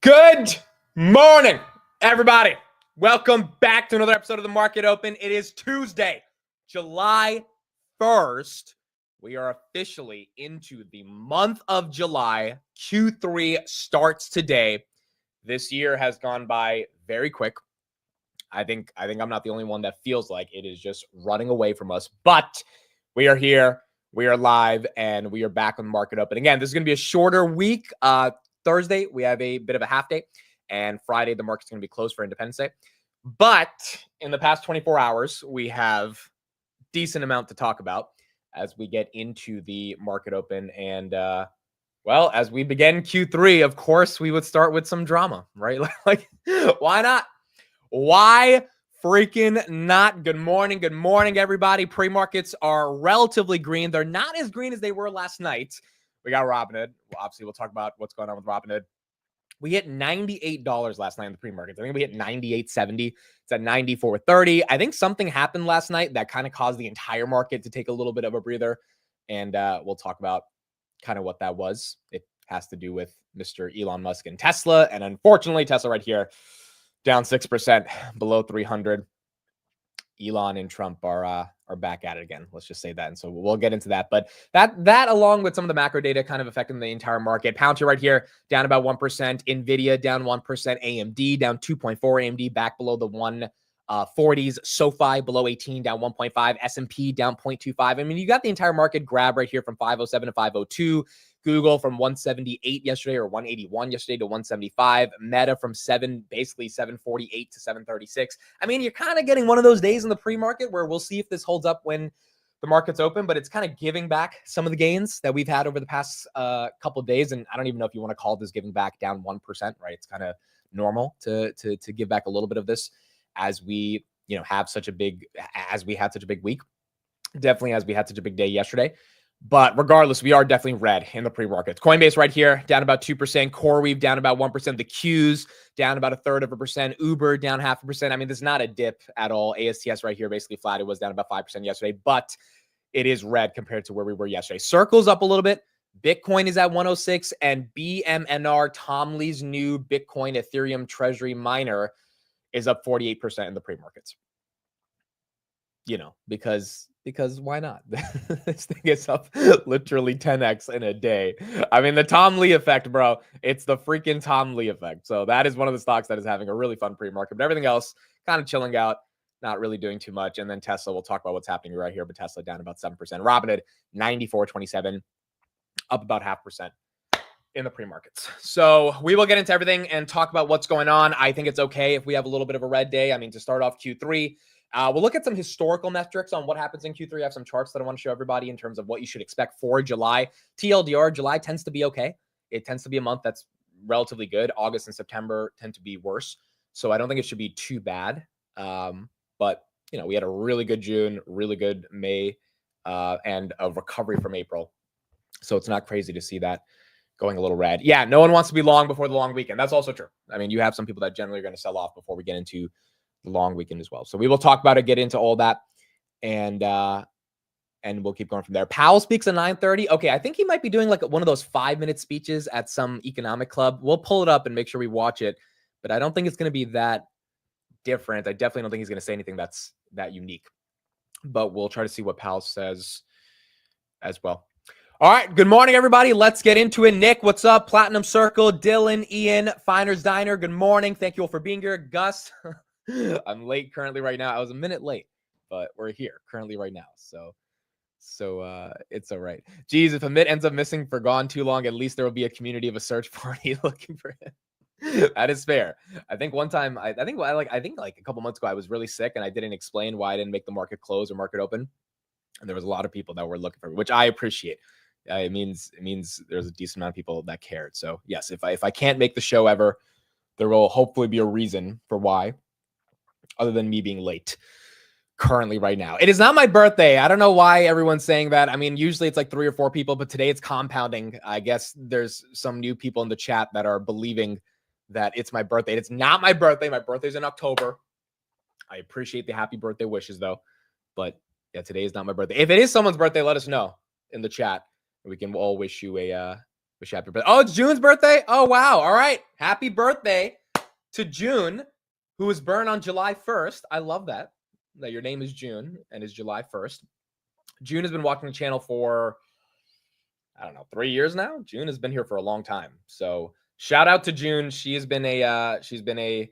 Good morning, everybody. Welcome back to another episode of the Market Open. It is Tuesday, July 1st. We are officially into the month of July. Q3 starts today. This year has gone by very quick. I think I'm not the only one that feels like it is just running away from us, but we are here. We are live and we are back on Market Open. Again, this is going to be a shorter week. Thursday, we have a bit of a half day, and Friday, the market's going to be closed for Independence Day. But in the past 24 hours, we have decent amount to talk about as we get into the Market Open. And, well, as we begin Q3, of course, we would start with some drama, right? Like, why not? Why freaking not? Good morning, everybody. Pre-markets are relatively green. They're not as green as they were last night. We got Robinhood. Well, obviously, we'll talk about what's going on with Robinhood. We hit $98 last night in the pre-markets. I think we hit $98.70. It's at $94.30. I think something happened last night that kind of caused the entire market to take a little bit of a breather, and we'll talk about kind of what that was. It has to do with Mr. Elon Musk and Tesla, and unfortunately, Tesla right here down 6%, below 300. Elon and Trump are back at it again. Let's just say that. And so we'll get into that. But that along with some of the macro data kind of affecting the entire market. Palantir right here down about 1%. Nvidia down 1%. AMD down 2.4. AMD back below the 140s. SoFi below 18, down 1.5. S&P down 0.25. I mean, you got the entire market grab right here from 507 to 502. Google from 178 yesterday, or 181 yesterday, to 175. Meta from basically 748 to 736. I mean, you're kind of getting one of those days in the pre-market where we'll see if this holds up when the market's open, but it's kind of giving back some of the gains that we've had over the past couple of days. And I don't even know if you want to call this giving back down 1%, right? It's kind of normal to give back a little bit of this as we, have such a big, as we had such a big week. Definitely as we had such a big day yesterday. But regardless, we are definitely red in the pre-markets. Coinbase right here, down about 2%. CoreWeave down about 1%. The Qs down about 1/3%. Uber down 0.5%. I mean, this is not a dip at all. ASTS right here basically flat. It was down about 5% yesterday, but it is red compared to where we were yesterday. Circle's up a little bit. Bitcoin is at 106, and BMNR, Tom Lee's new Bitcoin Ethereum Treasury miner, is up 48% in the pre-markets. Because why not? This thing is up literally 10x in a day. I mean, the Tom Lee effect, bro. It's the freaking Tom Lee effect. So that is one of the stocks that is having a really fun pre-market. But everything else kind of chilling out, not really doing too much. And then Tesla, we'll talk about what's happening right here. But Tesla down about 7%. Robinhood, 94.27, up about 0.5% in the pre-markets. So we will get into everything and talk about what's going on. I think it's okay if we have a little bit of a red day. I mean, to start off Q3, we'll look at some historical metrics on what happens in Q3. I have some charts that I want to show everybody in terms of what you should expect for July. TLDR, July tends to be okay. It tends to be a month that's relatively good. August and September tend to be worse. So I don't think it should be too bad. But, we had a really good June, really good May, and a recovery from April. So it's not crazy to see that going a little red. Yeah, no one wants to be long before the long weekend. That's also true. I mean, you have some people that generally are going to sell off before we get into the long weekend as well. So we will talk about it, get into all that, and we'll keep going from there. Powell speaks at 9:30. Okay, I think he might be doing like one of those 5-minute speeches at some economic club. We'll pull it up and make sure we watch it, but I don't think it's going to be that different. I definitely don't think he's going to say anything that's that unique, but we'll try to see what Powell says as well. All right, good morning, everybody. Let's get into it. Nick, what's up? Platinum Circle, Dylan, Ian, Finer's Diner, good morning. Thank you all for being here. Gus, I'm late currently right now. I was a minute late, but we're here currently right now. So it's all right. Geez, if Amit ends up missing for gone too long, at least there will be a community of a search party looking for him. That is fair. I think one time, I think like a couple months ago, I was really sick and I didn't explain why I didn't make the market close or market open. And there was a lot of people that were looking for me, which I appreciate. It means there's a decent amount of people that cared. So yes, if I can't make the show ever, there will hopefully be a reason for why, other than me being late currently right now. It is not my birthday. I don't know why everyone's saying that. I mean, usually it's like 3 or 4 people, but today it's compounding. I guess there's some new people in the chat that are believing that it's my birthday. It's not my birthday. My birthday's in October. I appreciate the happy birthday wishes though. But yeah, today is not my birthday. If it is someone's birthday, let us know in the chat. We can all wish you a Wish you happy birthday. Oh, it's June's birthday? Oh, wow. All right. Happy birthday to June, who was born on July 1st. I love that your name is June and is July 1st. June has been watching the channel for, I don't know, 3 years now. June has been here for a long time. So shout out to June. She's been a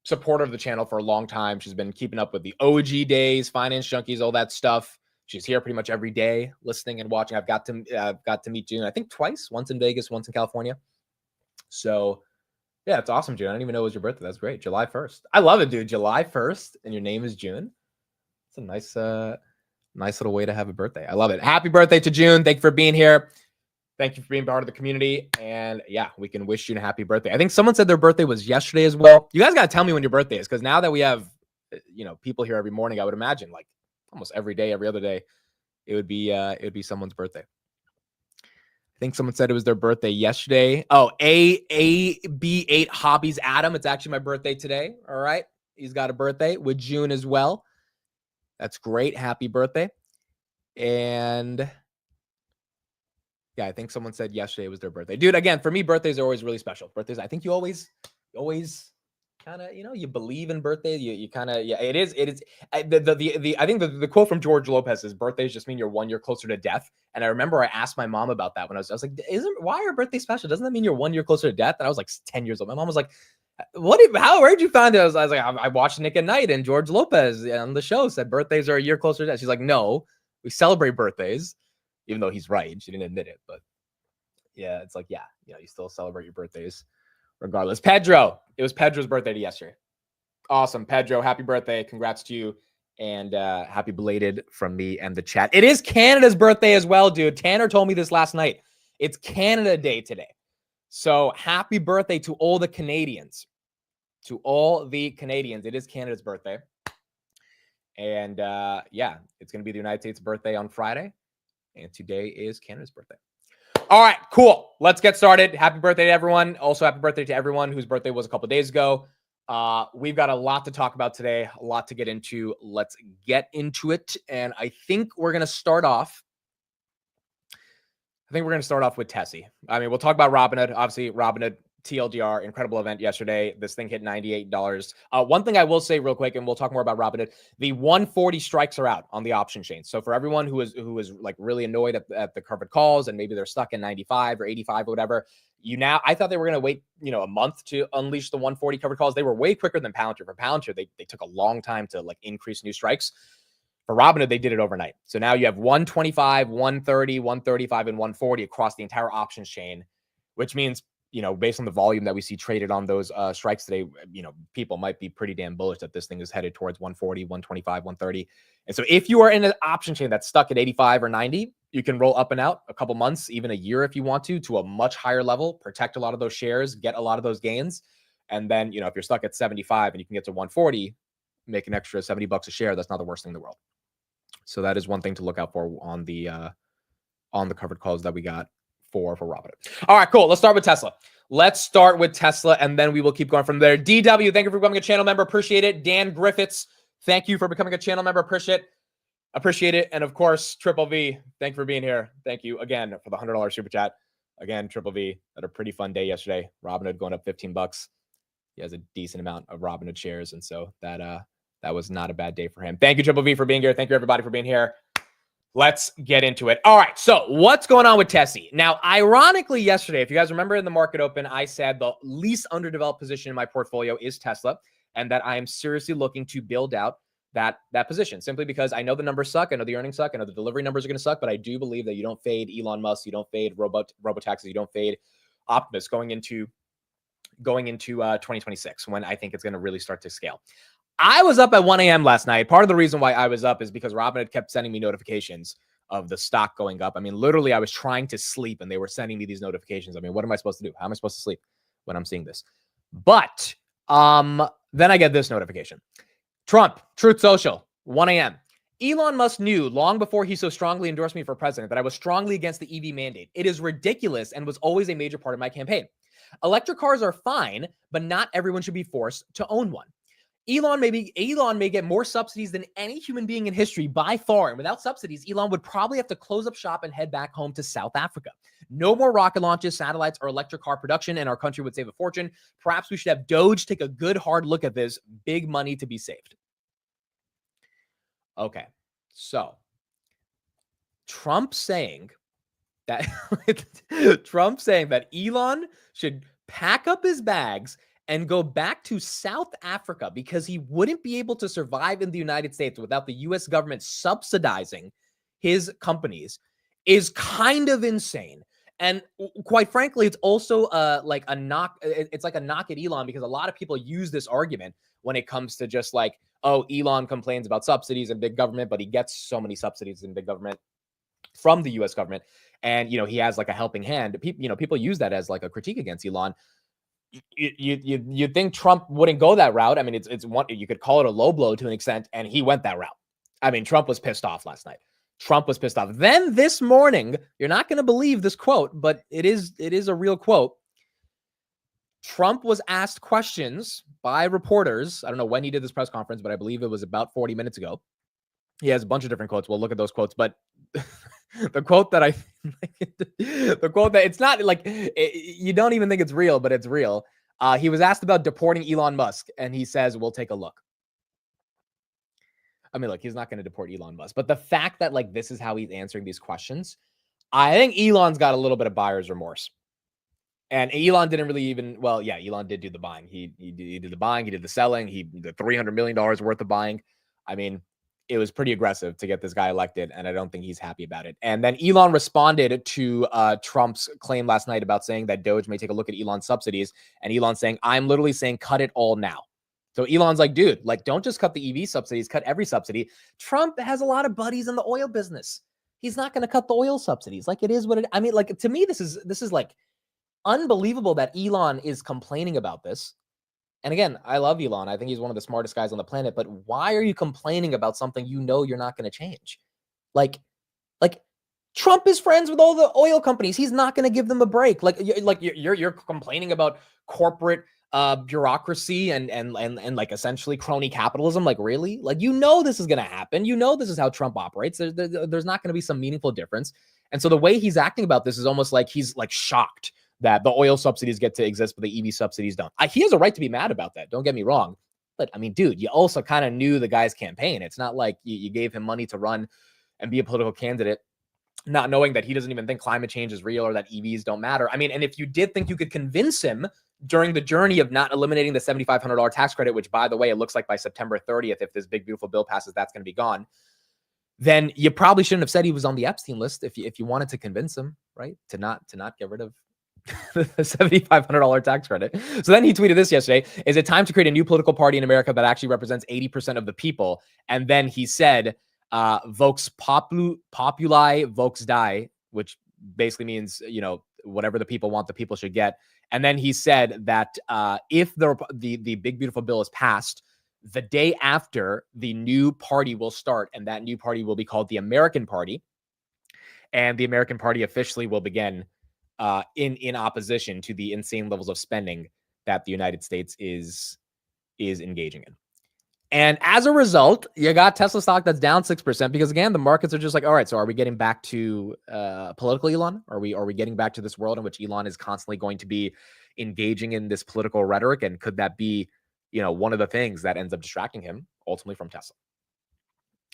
supporter of the channel for a long time. She's been keeping up with the OG days, finance junkies, all that stuff. She's here pretty much every day, listening and watching. I've got to meet June, I think twice, once in Vegas, once in California. So yeah, it's awesome, June. I didn't even know it was your birthday. That's great. July 1st. I love it, dude. July 1st, and your name is June. It's a nice little way to have a birthday. I love it. Happy birthday to June. Thank you for being here. Thank you for being part of the community. And yeah, we can wish June a happy birthday. I think someone said their birthday was yesterday as well. You guys got to tell me when your birthday is, because now that we have, people here every morning, I would imagine like almost every day, every other day, it would be someone's birthday. I think someone said it was their birthday yesterday. Oh, AB8 Hobbies Adam. It's actually my birthday today. All right. He's got a birthday with June as well. That's great. Happy birthday. And yeah, I think someone said yesterday was their birthday. Dude, again, for me, birthdays are always really special. Birthdays, I think you always kind of, you believe in birthdays. You kind of, yeah, it is. I think the quote from George Lopez is birthdays just mean you're 1 year closer to death. And I remember I asked my mom about that when I was like, why are birthdays special? Doesn't that mean you're 1 year closer to death? And I was like 10 years old. My mom was like, where'd you find it? I was like, I watched Nick at Night, and George Lopez on the show said birthdays are a year closer to death. She's like, no, we celebrate birthdays, even though he's right. She didn't admit it, but yeah, it's like, you still celebrate your birthdays regardless. Pedro, it was Pedro's birthday yesterday. Awesome. Pedro, happy birthday. Congrats to you. And happy belated from me and the chat. It is Canada's birthday as well, dude. Tanner told me this last night. It's Canada Day today. So happy birthday to all the Canadians. To all the Canadians. It is Canada's birthday. And it's going to be the United States' birthday on Friday. And today is Canada's birthday. All right, cool. Let's get started. Happy birthday to everyone. Also, happy birthday to everyone whose birthday was a couple days ago. We've got a lot to talk about today, a lot to get into. Let's get into it. And I think we're going to start off. With Tessie. I mean, we'll talk about Robinhood. Obviously, Robinhood, TLDR, incredible event yesterday. This thing hit $98. One thing I will say real quick, and we'll talk more about Robinhood, the 140 strikes are out on the option chain. So for everyone who is like really annoyed at the covered calls, and maybe they're stuck in 95 or 85 or whatever, I thought they were going to wait, a month to unleash the 140 covered calls. They were way quicker than Palantir. For Palantir, they took a long time to like increase new strikes. For Robinhood, they did it overnight. So now you have 125, 130, 135, and 140 across the entire options chain, which means, based on the volume that we see traded on those strikes today, people might be pretty damn bullish that this thing is headed towards 140, 125, 130. And so if you are in an option chain that's stuck at 85 or 90, you can roll up and out a couple months, even a year if you want to a much higher level, protect a lot of those shares, get a lot of those gains. And then, if you're stuck at 75 and you can get to 140, make an extra $70 a share, that's not the worst thing in the world. So that is one thing to look out for on the covered calls that we got for Robinhood. All right, cool. Let's start with Tesla. And then we will keep going from there. DW, thank you for becoming a channel member. Appreciate it. Dan Griffiths, thank you for becoming a channel member. Appreciate it. And of course, Triple V, thank you for being here. Thank you again for the $100 super chat. Again, Triple V, had a pretty fun day yesterday. Robinhood going up $15. He has a decent amount of Robinhood shares, and so that was not a bad day for him. Thank you, Triple V, for being here. Thank you, everybody, for being here. Let's get into it. All right, so what's going on with Tessie? Now, ironically, yesterday, if you guys remember in the market open, I said the least underdeveloped position in my portfolio is Tesla, and that I am seriously looking to build out that position, simply because I know the numbers suck. I know the earnings suck. I know the delivery numbers are going to suck, but I do believe that you don't fade Elon Musk, you don't fade robotaxis, you don't fade Optimus going into 2026, when I think it's going to really start to scale. I was up at 1 a.m. last night. Part of the reason why I was up is because Robinhood kept sending me notifications of the stock going up. I mean, literally, I was trying to sleep and they were sending me these notifications. I mean, what am I supposed to do? How am I supposed to sleep when I'm seeing this? But then I get this notification. Trump, Truth Social, 1 a.m. Elon Musk knew long before he so strongly endorsed me for president that I was strongly against the EV mandate. It is ridiculous and was always a major part of my campaign. Electric cars are fine, but not everyone should be forced to own one. Elon may get more subsidies than any human being in history by far. And without subsidies, Elon would probably have to close up shop and head back home to South Africa. No more rocket launches, satellites, or electric car production, and our country would save a fortune. Perhaps we should have Doge take a good hard look at this. Big money to be saved. Okay, so Trump saying that Elon should pack up his bags and go back to South Africa because he wouldn't be able to survive in the United States without the US government subsidizing his companies is kind of insane. And quite frankly, it's also like a knock. It's like a knock at Elon because a lot of people use this argument when it comes to just like, oh, Elon complains about subsidies and big government, but he gets so many subsidies in big government from the US government. And, he has like a helping hand. People use that as like a critique against Elon. You think Trump wouldn't go that route? I mean, it's one, you could call it a low blow to an extent, and he went that route. I mean, Trump was pissed off last night. Trump was pissed off. Then this morning, you're not going to believe this quote, but it is a real quote. Trump was asked questions by reporters. I don't know when he did this press conference, but I believe it was about 40 minutes ago. He has a bunch of different quotes. We'll look at those quotes, but the quote that it's not like you don't even think it's real, but it's real. He was asked about deporting Elon Musk, and he says, "We'll take a look." I mean, look, he's not going to deport Elon Musk, but the fact that like this is how he's answering these questions, I think Elon's got a little bit of buyer's remorse. And Elon didn't really even, well, yeah, Elon did do the buying. He did the buying, he did the selling, he did $300 million worth of buying. I mean, it was pretty aggressive to get this guy elected, and I don't think he's happy about it. And then Elon responded to Trump's claim last night about saying that Doge may take a look at Elon's subsidies, and Elon saying, "I'm literally saying cut it all now." So Elon's like, dude, like, don't just cut the EV subsidies, cut every subsidy. Trump has a lot of buddies in the oil business. He's not going to cut the oil subsidies. Like, it is what it, I mean, like, to me, this is like unbelievable that Elon is complaining about this. And again, I love Elon. I think he's one of the smartest guys on the planet, but why are you complaining about something you know you're not going to change? Like Trump is friends with all the oil companies. He's not going to give them a break. You're complaining about corporate bureaucracy and like essentially crony capitalism. Like, really? Like, this is going to happen. This is how Trump operates. There's not going to be some meaningful difference. And so the way he's acting about this is almost like he's like shocked that the oil subsidies get to exist, but the EV subsidies don't. He has a right to be mad about that. Don't get me wrong. But I mean, dude, you also kind of knew the guy's campaign. It's not like you gave him money to run and be a political candidate, not knowing that he doesn't even think climate change is real or that EVs don't matter. I mean, and if you did think you could convince him during the journey of not eliminating the $7,500 tax credit, which, by the way, it looks like by September 30th, if this big, beautiful bill passes, that's going to be gone, then you probably shouldn't have said he was on the Epstein list if you wanted to convince him, right, to not get rid of the $7,500 tax credit. So then he tweeted this yesterday: "Is it time to create a new political party in America that actually represents 80% of the people?" And then he said, "Vox populi, vox die," which basically means, whatever the people want, the people should get. And then he said that if the big, beautiful bill is passed, the day after, the new party will start, and that new party will be called the American Party. And the American Party officially will begin in opposition to the insane levels of spending that the United States is engaging in. And as a result, you got Tesla stock that's down 6% because, again, the markets are just like, all right, so are we getting back to political Elon? Are we getting back to this world in which Elon is constantly going to be engaging in this political rhetoric? And could that be, one of the things that ends up distracting him ultimately from Tesla?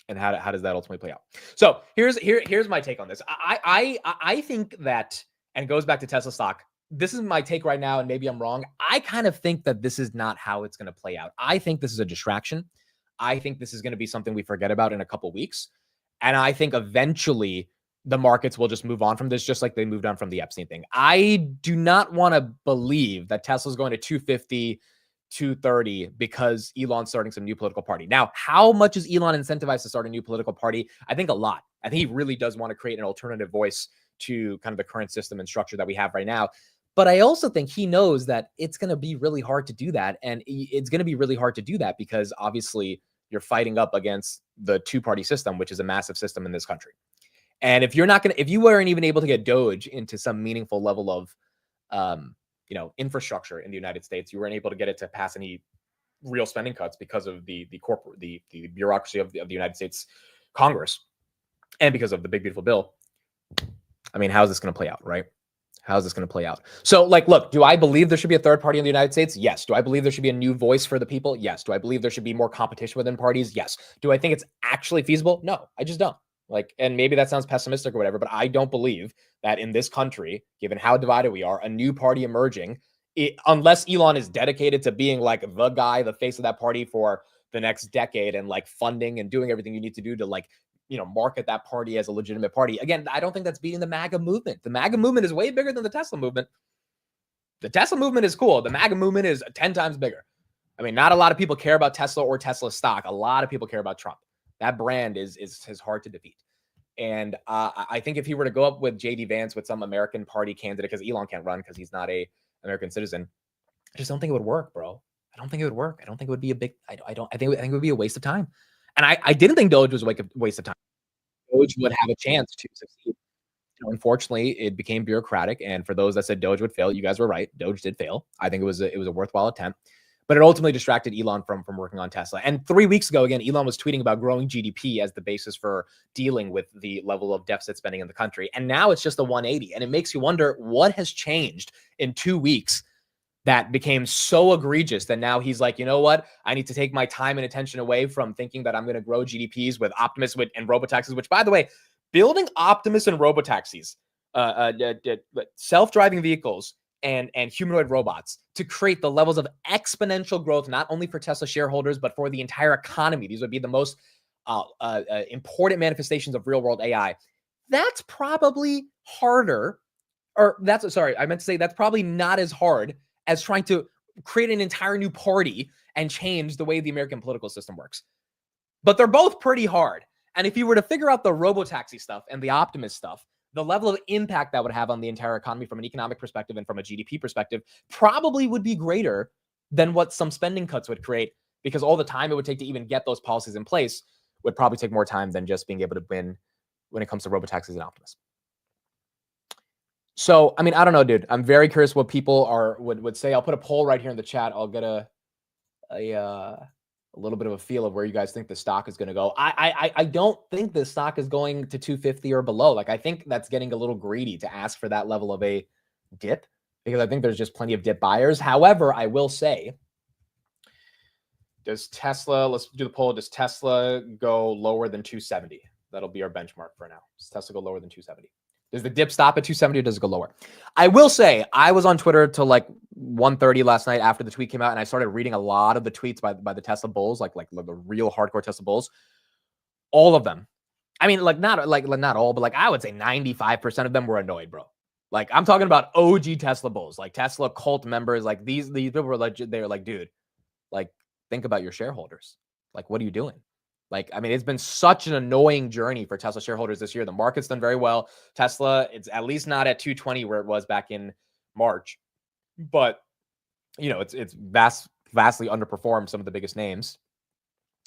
And how does that ultimately play out? So here's my take on this. I think that, and it goes back to Tesla stock, this is my take right now, and maybe I'm wrong. I kind of think that this is not how it's going to play out. I think this is a distraction. I think this is going to be something we forget about in a couple of weeks. And I think eventually the markets will just move on from this, just like they moved on from the Epstein thing. I do not want to believe that Tesla's going to 250, 230 because Elon's starting some new political party. Now, how much is Elon incentivized to start a new political party? I think a lot. I think he really does want to create an alternative voice to kind of the current system and structure that we have right now. But I also think he knows that it's going to be really hard to do that. And it's going to be really hard to do that because obviously you're fighting up against the two-party system, which is a massive system in this country. And if you weren't even able to get Doge into some meaningful level of, infrastructure in the United States, you weren't able to get it to pass any real spending cuts because of the corporate the bureaucracy of the United States Congress, and because of the big beautiful bill. I mean, how is this going to play out, right? How is this going to play out? So, like, look, do I believe there should be a third party in the United States? Yes. Do I believe there should be a new voice for the people? Yes. Do I believe there should be more competition within parties? Yes. Do I think it's actually feasible? No, I just don't. Like, and maybe that sounds pessimistic or whatever, but I don't believe that in this country, given how divided we are, a new party emerging, unless Elon is dedicated to being like the guy, the face of that party for the next decade, and like funding and doing everything you need to do to like, market that party as a legitimate party. Again, I don't think that's beating the MAGA movement. The MAGA movement is way bigger than the Tesla movement. The Tesla movement is cool. The MAGA movement is 10 times bigger. I mean, not a lot of people care about Tesla or Tesla stock. A lot of people care about Trump. That brand is hard to defeat. And I think if he were to go up with JD Vance with some American party candidate, because Elon can't run because he's not a American citizen, I just don't think it would work, bro. I don't think it would work. I don't think it would be a big. I think it would be a waste of time. And I didn't think Doge was a waste of time. Doge would have a chance to succeed. Unfortunately, it became bureaucratic. And for those that said Doge would fail, you guys were right. Doge did fail. I think it was a worthwhile attempt, but it ultimately distracted Elon from working on Tesla. And 3 weeks ago, again, Elon was tweeting about growing GDP as the basis for dealing with the level of deficit spending in the country. And now it's just a 180. And it makes you wonder what has changed in 2 weeks that became so egregious that now he's like, you know what? I need to take my time and attention away from thinking that I'm going to grow GDPs with Optimus and robotaxis, which, by the way, building Optimus and robotaxis, self-driving vehicles, and humanoid robots to create the levels of exponential growth, not only for Tesla shareholders, but for the entire economy. These would be the most important manifestations of real-world AI. That's probably harder, that's probably not as hard as trying to create an entire new party and change the way the American political system works. But they're both pretty hard. And if you were to figure out the robotaxi stuff and the Optimus stuff, the level of impact that would have on the entire economy from an economic perspective and from a GDP perspective probably would be greater than what some spending cuts would create, because all the time it would take to even get those policies in place would probably take more time than just being able to win when it comes to robotaxis and Optimus. So, I mean, I don't know, dude. I'm very curious what people would say. I'll put a poll right here in the chat. I'll get a little bit of a feel of where you guys think the stock is going to go. I don't think the stock is going to 250 or below. Like, I think that's getting a little greedy to ask for that level of a dip, because I think there's just plenty of dip buyers. However, I will say, let's do the poll. Does Tesla go lower than 270? That'll be our benchmark for now. Does Tesla go lower than 270? Does the dip stop at 270 or does it go lower? I will say I was on Twitter till like 1:30 last night after the tweet came out, and I started reading a lot of the tweets by the Tesla bulls, like the real hardcore Tesla bulls. All of them. I mean, not all, but like I would say 95% of them were annoyed, bro. Like, I'm talking about OG Tesla bulls, like Tesla cult members. Like these people were legit. They were like, dude, like, think about your shareholders. Like, what are you doing? Like, I mean, it's been such an annoying journey for Tesla shareholders this year. The market's done very well. Tesla, it's at least not at 220 where it was back in March, but it's vastly underperformed some of the biggest names.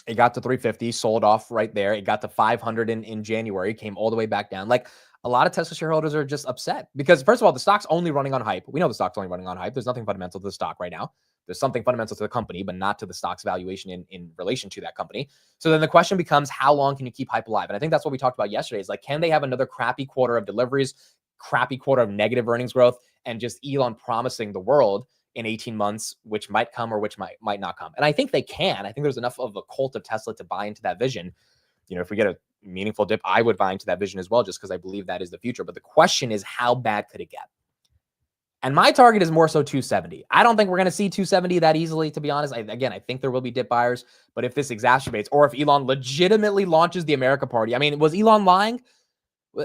It got to 350, sold off right there. It got to 500 in January, came all the way back down. Like, a lot of Tesla shareholders are just upset because, first of all, the stock's only running on hype. We know the stock's only running on hype. There's nothing fundamental to the stock right now. There's something fundamental to the company, but not to the stock's valuation in relation to that company. So then the question becomes, how long can you keep hype alive? And I think that's what we talked about yesterday, is like, can they have another crappy quarter of deliveries, crappy quarter of negative earnings growth, and just Elon promising the world in 18 months, which might come or which might not come? And I think they can. I think there's enough of a cult of Tesla to buy into that vision. If we get a meaningful dip, I would buy into that vision as well, just because I believe that is the future. But the question is, how bad could it get? And my target is more so 270. I don't think we're going to see 270 that easily, to be honest. I think there will be dip buyers, but if this exacerbates, or if Elon legitimately launches the America Party, I mean, was Elon lying,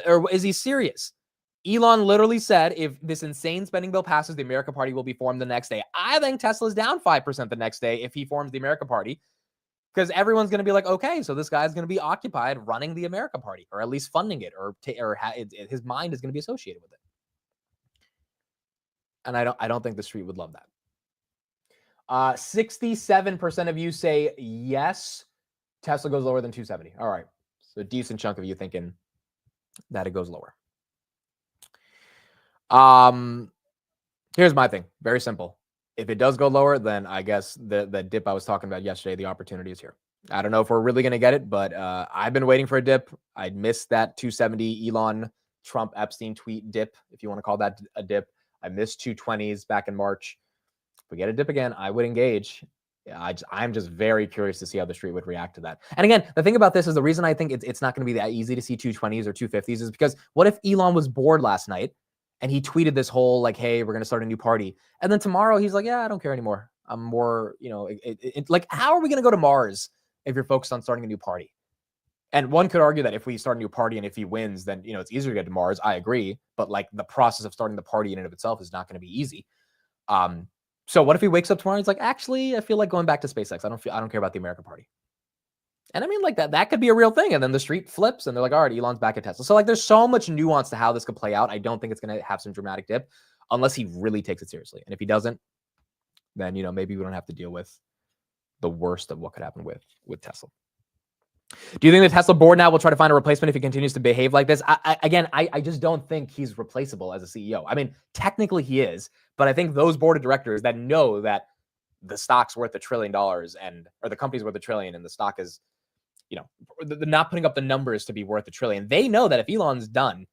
or is he serious? Elon literally said, if this insane spending bill passes, the America Party will be formed the next day. I think Tesla's down 5% the next day if he forms the America Party, because everyone's going to be like, okay, so this guy's going to be occupied running the America Party, or at least funding it, or his mind is going to be associated with it. And I don't think the street would love that. 67% of you say yes, Tesla goes lower than 270. All right. So a decent chunk of you thinking that it goes lower. Here's my thing. Very simple. if it does go lower, then I guess the dip I was talking about yesterday, the opportunity is here. I don't know if we're really going to get it, but I've been waiting for a dip. I missed that 270 Elon Trump Epstein tweet dip, if you want to call that a dip. I missed 220s back in March. If we get a dip again, I would engage. Yeah, I'm just very curious to see how the street would react to that. And again, the thing about this is the reason I think it's not going to be that easy to see 220s or 250s is because what if Elon was bored last night and he tweeted this whole like, hey, we're going to start a new party. And then tomorrow he's like, yeah, I don't care anymore. I'm more, like, how are we going to go to Mars if you're focused on starting a new party? And one could argue that if we start a new party and if he wins, then, it's easier to get to Mars. I agree. But like the process of starting the party in and of itself is not going to be easy. So what if he wakes up tomorrow and he's like, actually, I feel like going back to SpaceX. I don't care about the American party. And I mean, like that could be a real thing. And then the street flips and they're like, all right, Elon's back at Tesla. So like there's so much nuance to how this could play out. I don't think it's going to have some dramatic dip unless he really takes it seriously. And if he doesn't, then, maybe we don't have to deal with the worst of what could happen with Tesla. Do you think the Tesla board now will try to find a replacement if he continues to behave like this? I just don't think he's replaceable as a CEO. I mean, technically he is, but I think those board of directors that know that the stock's worth $1 trillion or the company's worth $1 trillion and the stock is, they're not putting up the numbers to be worth $1 trillion. They know that if Elon's done,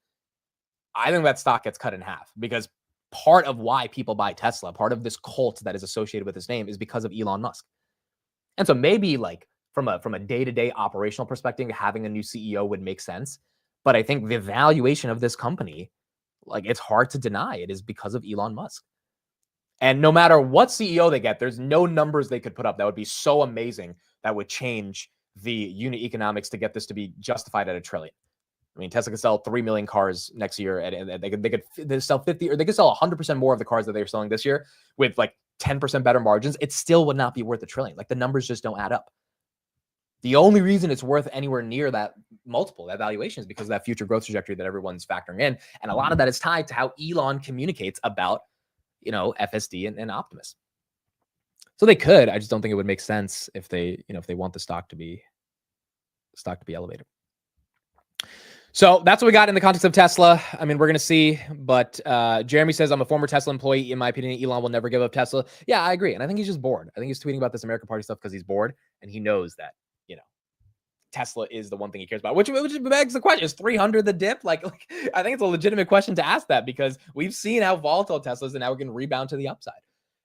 I think that stock gets cut in half because part of why people buy Tesla, part of this cult that is associated with his name is because of Elon Musk. And so maybe like from a day-to-day operational perspective, having a new CEO would make sense. But I think the valuation of this company, like it's hard to deny it is because of Elon Musk. And no matter what CEO they get, there's no numbers they could put up that would be so amazing that would change the unit economics to get this to be justified at $1 trillion. I mean, Tesla could sell 3 million cars next year, and they could sell 50, or they could sell 100% more of the cars that they're selling this year with like 10% better margins. It still would not be worth $1 trillion. Like the numbers just don't add up. The only reason it's worth anywhere near that multiple, that valuation, is because of that future growth trajectory that everyone's factoring in. And a lot of that is tied to how Elon communicates about, FSD and Optimus. So they could. I just don't think it would make sense if they, if they want the stock to be elevated. So that's what we got in the context of Tesla. I mean, we're going to see. But Jeremy says, I'm a former Tesla employee. In my opinion, Elon will never give up Tesla. Yeah, I agree. And I think he's just bored. I think he's tweeting about this American Party stuff because he's bored. And he knows that, Tesla is the one thing he cares about, which begs the question, is 300 the dip? Like, I think it's a legitimate question to ask that because we've seen how volatile Tesla is and now we can rebound to the upside.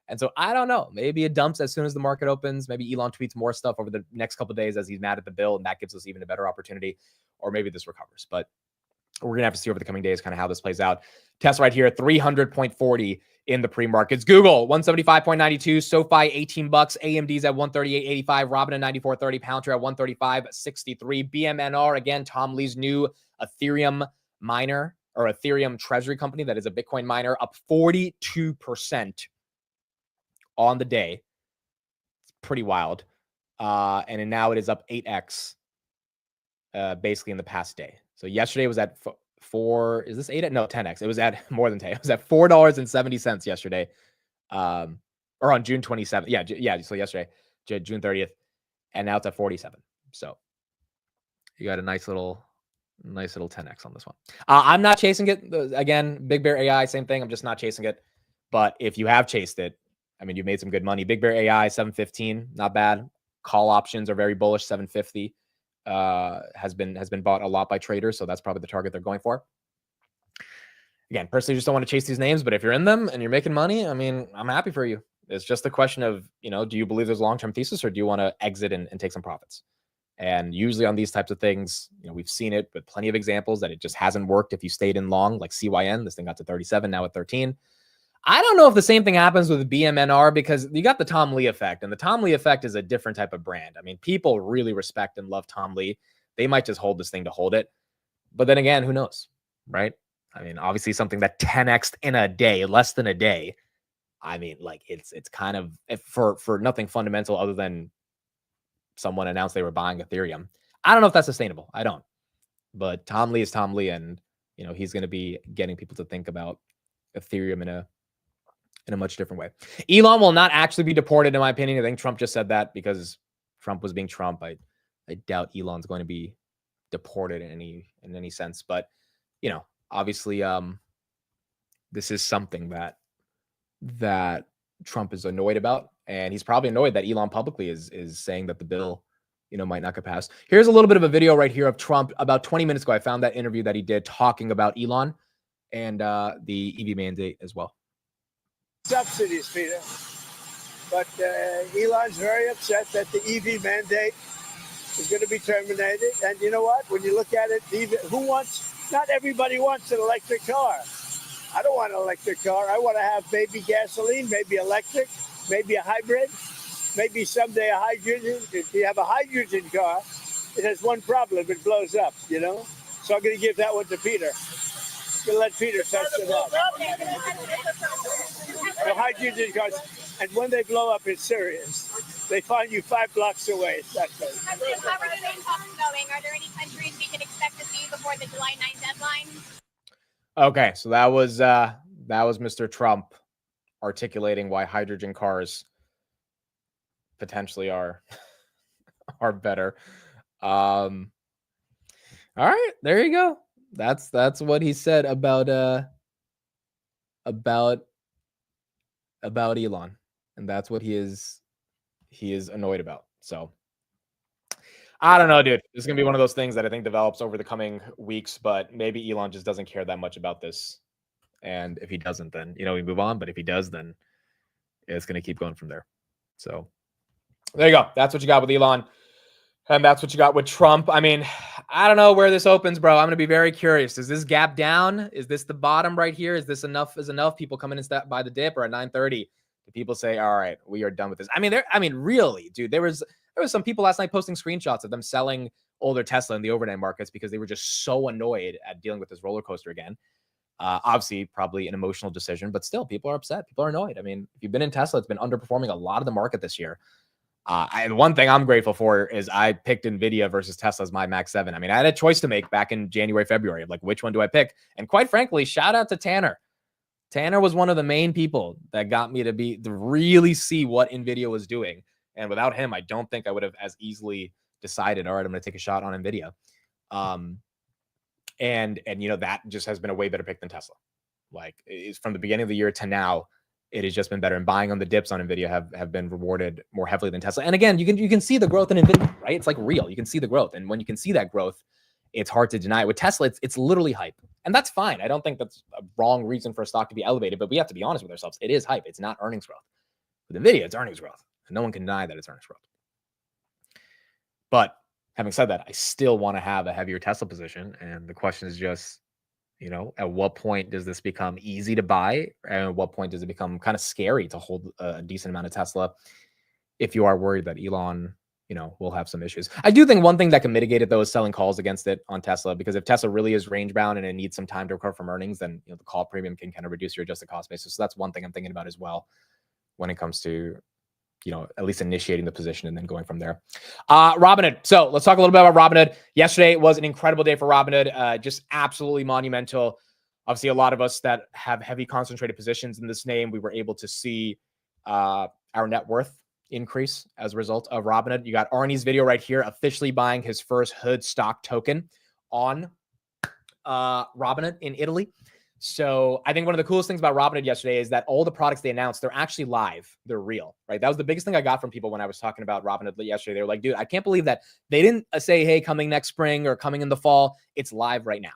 And so I don't know, maybe it dumps as soon as the market opens. Maybe Elon tweets more stuff over the next couple of days as he's mad at the bill, and that gives us even a better opportunity, or maybe this recovers. But we're going to have to see over the coming days kind of how this plays out. Tesla right here, 300.40 in the pre-markets. Google, 175.92. SoFi, $18. AMD's at 138.85. Robinhood, 94.30. Palantir at 135.63. BMNR, again, Tom Lee's new Ethereum miner or Ethereum treasury company that is a Bitcoin miner, up 42% on the day. It's pretty wild. And now it is up 8x basically in the past day. So yesterday was at 4. Is this 8? No, 10x. It was at more than 10. It was at $4.70 yesterday, or on June 27th. Yeah. So yesterday, June 30th, and now it's at 47. So you got a nice little 10x on this one. I'm not chasing it. Again, Big Bear AI, same thing. I'm just not chasing it. But if you have chased it, I mean, you've made some good money. Big Bear AI, 715, not bad. Call options are very bullish, 750. Has been bought a lot by traders, so that's probably the target they're going for. Again, personally, just don't want to chase these names, but if you're in them and you're making money, I mean, I'm happy for you. It's just a question of, do you believe there's a long-term thesis, or do you want to exit and take some profits? And usually on these types of things, we've seen it with plenty of examples that it just hasn't worked if you stayed in long, like CYN. This thing got to 37, now at 13. I don't know if the same thing happens with BMNR because you got the Tom Lee effect, and the Tom Lee effect is a different type of brand. I mean, people really respect and love Tom Lee. They might just hold this thing to hold it. But then again, who knows, right? I mean, obviously something that 10x'd in a day, less than a day. I mean, like it's kind of for nothing fundamental other than someone announced they were buying Ethereum. I don't know if that's sustainable. I don't. But Tom Lee is Tom Lee, and he's going to be getting people to think about Ethereum in a much different way. Elon will not actually be deported, in my opinion. I think Trump just said that because Trump was being Trump. I doubt Elon's going to be deported in any sense. But obviously, this is something that Trump is annoyed about, and he's probably annoyed that Elon publicly is saying that the bill, might not get passed. Here's a little bit of a video right here of Trump about 20 minutes ago. I found that interview that he did talking about Elon and the EV mandate as well. Subsidies, Peter. But Elon's very upset that the EV mandate is going to be terminated. And you know what? When you look at it, not everybody wants an electric car. I don't want an electric car. I want to have maybe gasoline, maybe electric, maybe a hybrid, maybe someday a hydrogen. If you have a hydrogen car, it has one problem. It blows up, So I'm going to give that one to Peter. I'm going to let Peter test it out. The hydrogen cars, and when they blow up, it's serious. They find you 5 blocks away. That's it. How are the main talks going? Are there any countries we can expect to see before the July 9th deadline? Okay, so that was Mr. Trump articulating why hydrogen cars potentially are better. All right, there you go. That's what he said about Elon, and that's what he is annoyed about. So I don't know, dude. This is going to be one of those things that I think develops over the coming weeks, but maybe Elon just doesn't care that much about this. And if he doesn't, then, we move on. But if he does, then it's going to keep going from there. So there you go. That's what you got with Elon. And that's what you got with Trump. I mean, I don't know where this opens, bro. I'm going to be very curious. Is this gap down? Is this the bottom right here? Is this enough? Is enough people coming in by the dip, or at 9:30? Do people say, all right, we are done with this? I mean, really, dude, there was some people last night posting screenshots of them selling older Tesla in the overnight markets because they were just so annoyed at dealing with this roller coaster again. Obviously, probably an emotional decision, but still, people are upset. People are annoyed. I mean, if you've been in Tesla, it's been underperforming a lot of the market this year. And one thing I'm grateful for is I picked NVIDIA versus Tesla as my Max 7. I mean, I had a choice to make back in January, February of like, which one do I pick? And quite frankly, shout out to Tanner. Tanner was one of the main people that got me to really see what NVIDIA was doing. And without him, I don't think I would have as easily decided, all right, I'm going to take a shot on NVIDIA. And that just has been a way better pick than Tesla. Like, it's from the beginning of the year to now, it has just been better. And buying on the dips on NVIDIA have been rewarded more heavily than Tesla. And again, you can see the growth in NVIDIA, right? It's like real. You can see the growth. And when you can see that growth, it's hard to deny. With Tesla, it's literally hype. And that's fine. I don't think that's a wrong reason for a stock to be elevated, but we have to be honest with ourselves. It is hype. It's not earnings growth. With NVIDIA, it's earnings growth. And no one can deny that it's earnings growth. But having said that, I still want to have a heavier Tesla position. And the question is just, at what point does this become easy to buy? And at what point does it become kind of scary to hold a decent amount of Tesla if you are worried that Elon, will have some issues? I do think one thing that can mitigate it, though, is selling calls against it on Tesla, because if Tesla really is range bound and it needs some time to recover from earnings, then the call premium can kind of reduce your adjusted cost basis. So that's one thing I'm thinking about as well when it comes to at least initiating the position and then going from there. Robinhood. So let's talk a little bit about Robinhood. Yesterday was an incredible day for Robinhood. Just absolutely monumental. Obviously, a lot of us that have heavy concentrated positions in this name, we were able to see our net worth increase as a result of Robinhood. You got Arnie's video right here, officially buying his first Hood stock token on Robinhood in Italy. So I think one of the coolest things about Robinhood yesterday is that all the products they announced, they're actually live. They're real, right? That was the biggest thing I got from people when I was talking about Robinhood yesterday. They were like, dude, I can't believe that they didn't say, hey, coming next spring or coming in the fall. It's live right now.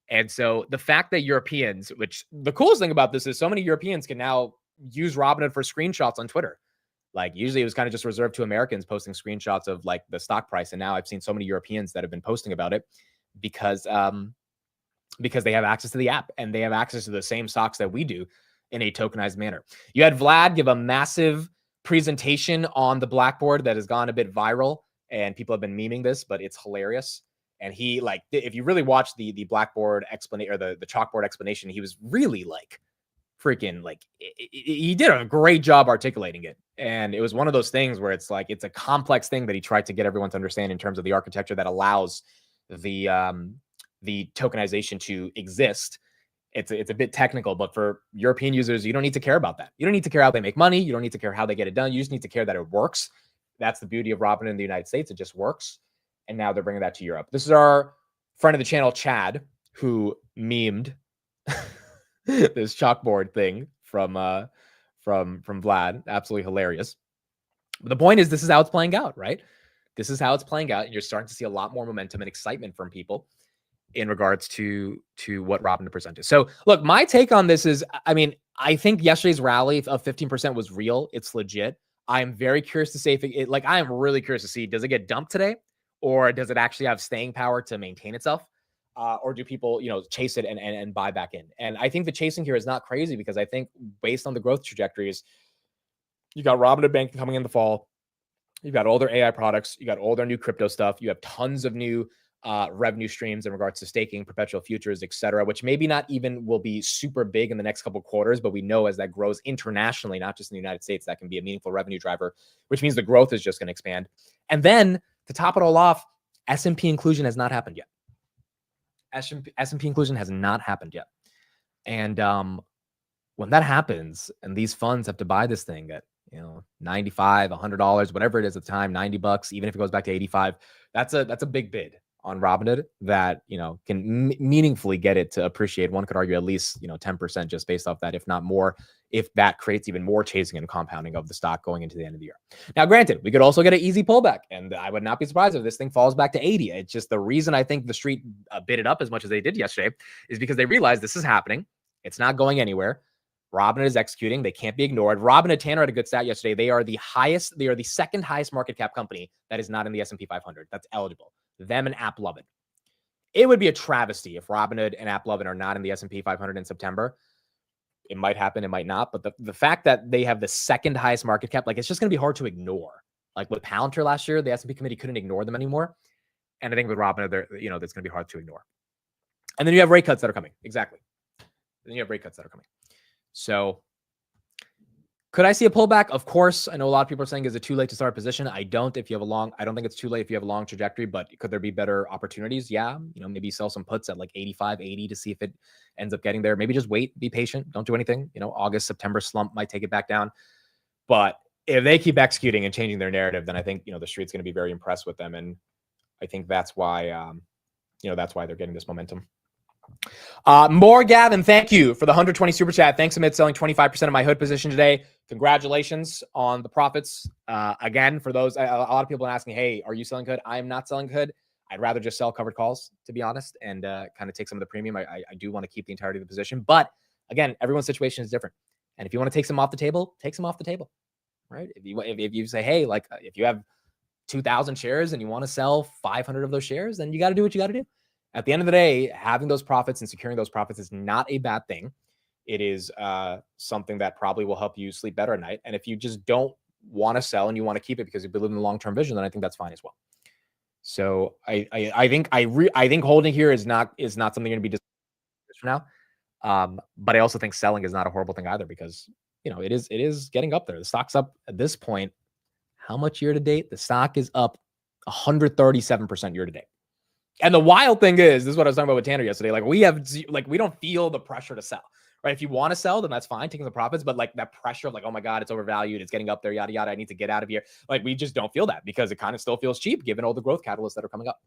And so the fact that Europeans, which the coolest thing about this is so many Europeans can now use Robinhood for screenshots on Twitter. Like, usually it was kind of just reserved to Americans posting screenshots of like the stock price. And now I've seen so many Europeans that have been posting about it because they have access to the app and they have access to the same stocks that we do in a tokenized manner. You had Vlad give a massive presentation on the Blackboard that has gone a bit viral, and people have been memeing this, but it's hilarious. And he, like, if you really watch the Blackboard explanation or the chalkboard explanation, he was really like freaking like, he did a great job articulating it. And it was one of those things where it's like, it's a complex thing that he tried to get everyone to understand in terms of the architecture that allows the tokenization to exist. It's a bit technical, but for European users, you don't need to care about that. You don't need to care how they make money. You don't need to care how they get it done. You just need to care that it works. That's the beauty of Robinhood in the United States. It just works. And now they're bringing that to Europe. This is our friend of the channel, Chad, who memed this chalkboard thing from from Vlad. Absolutely hilarious. But the point is, this is how it's playing out, right? This is how it's playing out. And you're starting to see a lot more momentum and excitement from people in regards to what Robinhood presented. So look, my take on this is, I mean, I think yesterday's rally of 15% was real. It's legit. I'm very curious to see if it like, I am really curious to see, does it get dumped today, or does it actually have staying power to maintain itself? Or do people, chase it and buy back in? And I think the chasing here is not crazy, because I think based on the growth trajectories, you got Robinhood Bank coming in the fall. You've got all their AI products. You got all their new crypto stuff. You have tons of new revenue streams in regards to staking, perpetual futures, et cetera, which maybe not even will be super big in the next couple of quarters, but we know as that grows internationally, not just in the United States, that can be a meaningful revenue driver, which means the growth is just going to expand. And then to top it all off, S&P inclusion has not happened yet. S&P inclusion has not happened yet. And when that happens and these funds have to buy this thing at, $95, $100, whatever it is at the time, $90, even if it goes back to 85, that's a big bid on Robinhood that, can meaningfully get it to appreciate. One could argue at least, 10% just based off that, if not more, if that creates even more chasing and compounding of the stock going into the end of the year. Now, granted, we could also get an easy pullback, and I would not be surprised if this thing falls back to 80. It's just the reason I think the street bid it up as much as they did yesterday is because they realized this is happening. It's not going anywhere. Robinhood is executing. They can't be ignored. Robinhood, Tanner had a good stat yesterday. They are the second highest market cap company that is not in the S&P 500. That's eligible. Them and AppLovin. It would be a travesty if Robinhood and AppLovin are not in the S&P 500 in September. It might happen, it might not. But the fact that they have the second highest market cap, like, it's just going to be hard to ignore. Like with Palantir last year, the S&P committee couldn't ignore them anymore. And I think with Robinhood, that's going to be hard to ignore. And then you have rate cuts that are coming. Exactly. Then you have rate cuts that are coming. So could I see a pullback? Of course. I know a lot of people are saying, is it too late to start a position? I don't think it's too late if you have a long trajectory, but could there be better opportunities? Yeah. Maybe sell some puts at like 85, 80 to see if it ends up getting there. Maybe just wait, be patient. Don't do anything. August, September slump might take it back down. But if they keep executing and changing their narrative, then I think, the street's going to be very impressed with them. And I think that's why, that's why they're getting this momentum. More Gavin, thank you for the 120 super chat. Thanks, Amit, selling 25% of my hood position today. Congratulations on the profits. Again, for those, a lot of people are asking, hey, are you selling hood? I am not selling hood. I'd rather just sell covered calls, to be honest, and kind of take some of the premium. I do want to keep the entirety of the position. But again, everyone's situation is different. And if you want to take some off the table, take some off the table, right? If you say, hey, like if you have 2,000 shares and you want to sell 500 of those shares, then you got to do what you got to do. At the end of the day, having those profits and securing those profits is not a bad thing. It is something that probably will help you sleep better at night. And if you just don't want to sell and you want to keep it because you believe in the long-term vision, then I think that's fine as well. So I think holding here is not something you're going to be discussing for now. But I also think selling is not a horrible thing either, because it is getting up there. The stock's up at this point. How much year to date? The stock is up 137% year to date. And the wild thing is, this is what I was talking about with Tanner yesterday. Like we don't feel the pressure to sell, right? If you want to sell, then that's fine, taking the profits. But like that pressure of like, oh my God, it's overvalued, it's getting up there, yada, yada, I need to get out of here. Like we just don't feel that, because it kind of still feels cheap given all the growth catalysts that are coming up.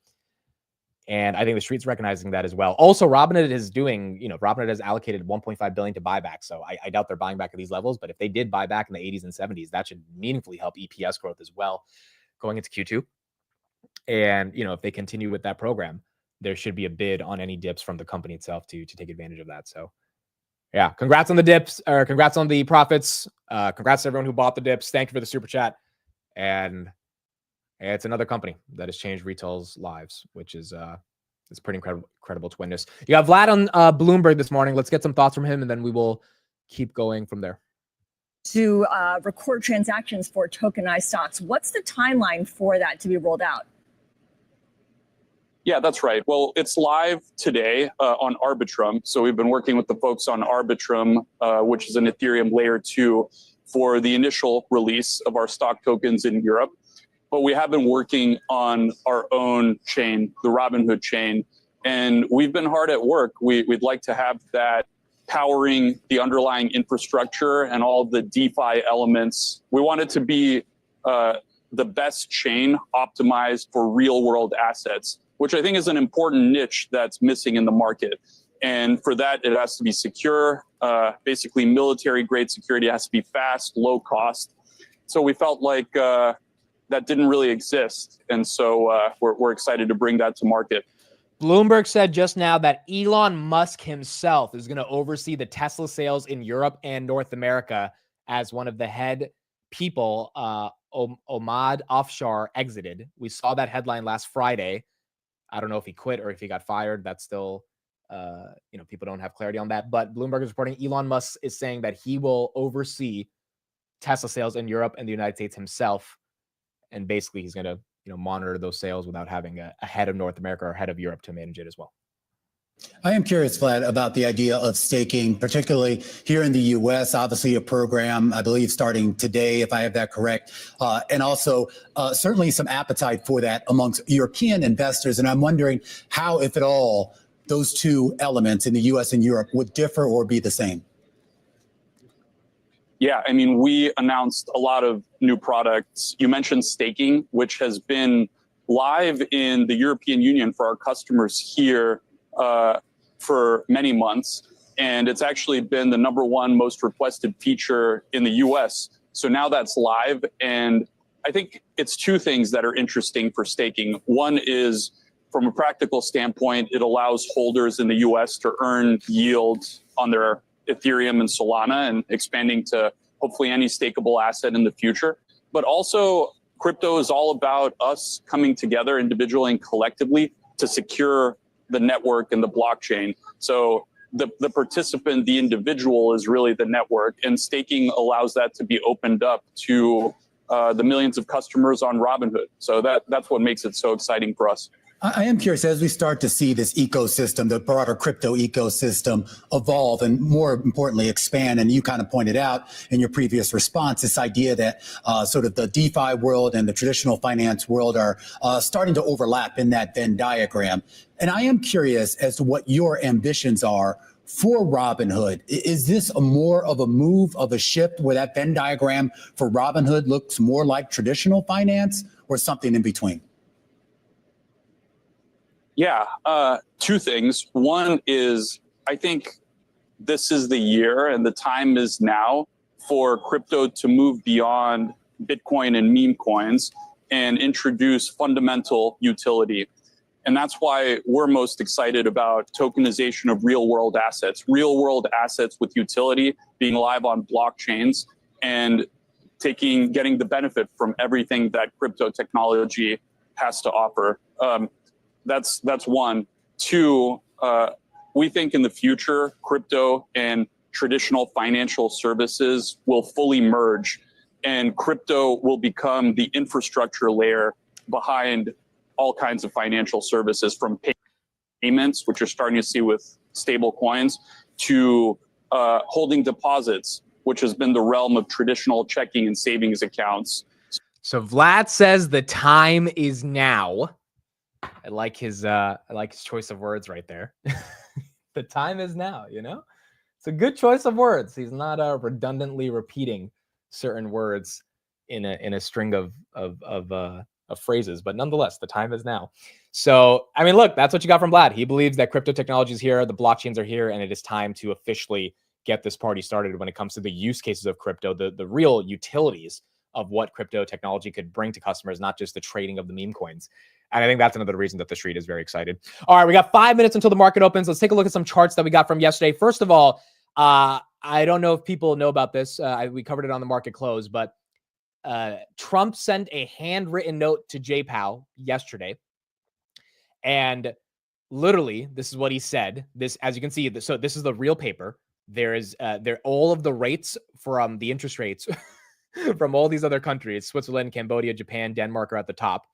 And I think the street's recognizing that as well. Also, Robinhood has allocated $1.5 billion to buyback. So I doubt they're buying back at these levels. But if they did buy back in the 80s and 70s, that should meaningfully help EPS growth as well going into Q2. And, if they continue with that program, there should be a bid on any dips from the company itself to take advantage of that. So, yeah, congrats on the dips, or congrats on the profits. Congrats to everyone who bought the dips. Thank you for the super chat. And it's another company that has changed retail's lives, which is it's pretty incredible to witness. You got Vlad on Bloomberg this morning. Let's get some thoughts from him, and then we will keep going from there. To record transactions for tokenized stocks. What's the timeline for that to be rolled out? Yeah, that's right. Well, it's live today on Arbitrum. So we've been working with the folks on Arbitrum, which is an Ethereum layer 2, for the initial release of our stock tokens in Europe. But we have been working on our own chain, the Robinhood chain, and we've been hard at work. We'd like to have that powering the underlying infrastructure and all the DeFi elements. We want it to be the best chain optimized for real world assets, which I think is an important niche that's missing in the market. And for that, it has to be secure, basically military grade security. It has to be fast, low cost. So we felt like that didn't really exist. And so we're excited to bring that to market. Bloomberg said just now that Elon Musk himself is going to oversee the Tesla sales in Europe and North America as one of the head people. Omad Offshore exited. We saw that headline last Friday. I don't know if he quit or if he got fired. That's still, people don't have clarity on that. But Bloomberg is reporting Elon Musk is saying that he will oversee Tesla sales in Europe and the United States himself. And basically he's going to, monitor those sales without having a head of North America or head of Europe to manage it as well. I am curious, Vlad, about the idea of staking, particularly here in the U.S., obviously a program, I believe, starting today, if I have that correct, and also certainly some appetite for that amongst European investors. And I'm wondering how, if at all, those two elements in the U.S. and Europe would differ or be the same. Yeah, I mean, we announced a lot of new products. You mentioned staking, which has been live in the European Union for our customers here for many months. And it's actually been the #1 most requested feature in the US. So now that's live. And I think it's two things that are interesting for staking. One is, from a practical standpoint, it allows holders in the US to earn yield on their Ethereum and Solana and expanding to hopefully any stakeable asset in the future. But also, crypto is all about us coming together individually and collectively to secure the network and the blockchain. So the participant, the individual, is really the network, and staking allows that to be opened up to the millions of customers on Robinhood. So that's what makes it so exciting for us. I am curious, as we start to see this ecosystem, the broader crypto ecosystem evolve and more importantly expand, and you kind of pointed out in your previous response, this idea that sort of the DeFi world and the traditional finance world are starting to overlap in that Venn diagram. And I am curious as to what your ambitions are for Robinhood. Is this more of a move of a shift where that Venn diagram for Robinhood looks more like traditional finance or something in between? Yeah, two things. One is, I think this is the year and the time is now for crypto to move beyond Bitcoin and meme coins and introduce fundamental utility. And that's why we're most excited about tokenization of real world assets with utility being live on blockchains and getting the benefit from everything that crypto technology has to offer. That's one. Two, we think in the future, crypto and traditional financial services will fully merge, and crypto will become the infrastructure layer behind all kinds of financial services, from payments, which you're starting to see with stable coins, to holding deposits, which has been the realm of traditional checking and savings accounts. So Vlad says the time is now. I like his choice of words right there. The time is now, It's a good choice of words. He's not redundantly repeating certain words in a string of phrases, but nonetheless, the time is now. So, I mean, look, that's what you got from Vlad. He believes that crypto technology is here, the blockchains are here, and it is time to officially get this party started when it comes to the use cases of crypto, the real utilities of what crypto technology could bring to customers, not just the trading of the meme coins. And I think that's another reason that the street is very excited. All right, we got 5 minutes until the market opens. Let's take a look at some charts that we got from yesterday. First of all, I don't know if people know about this. We covered it on the market close, but Trump sent a handwritten note to Jay Powell yesterday. And literally, this is what he said. This, as you can see, so this is the real paper. There is all of the rates from the interest rates from all these other countries, Switzerland, Cambodia, Japan, Denmark are at the top.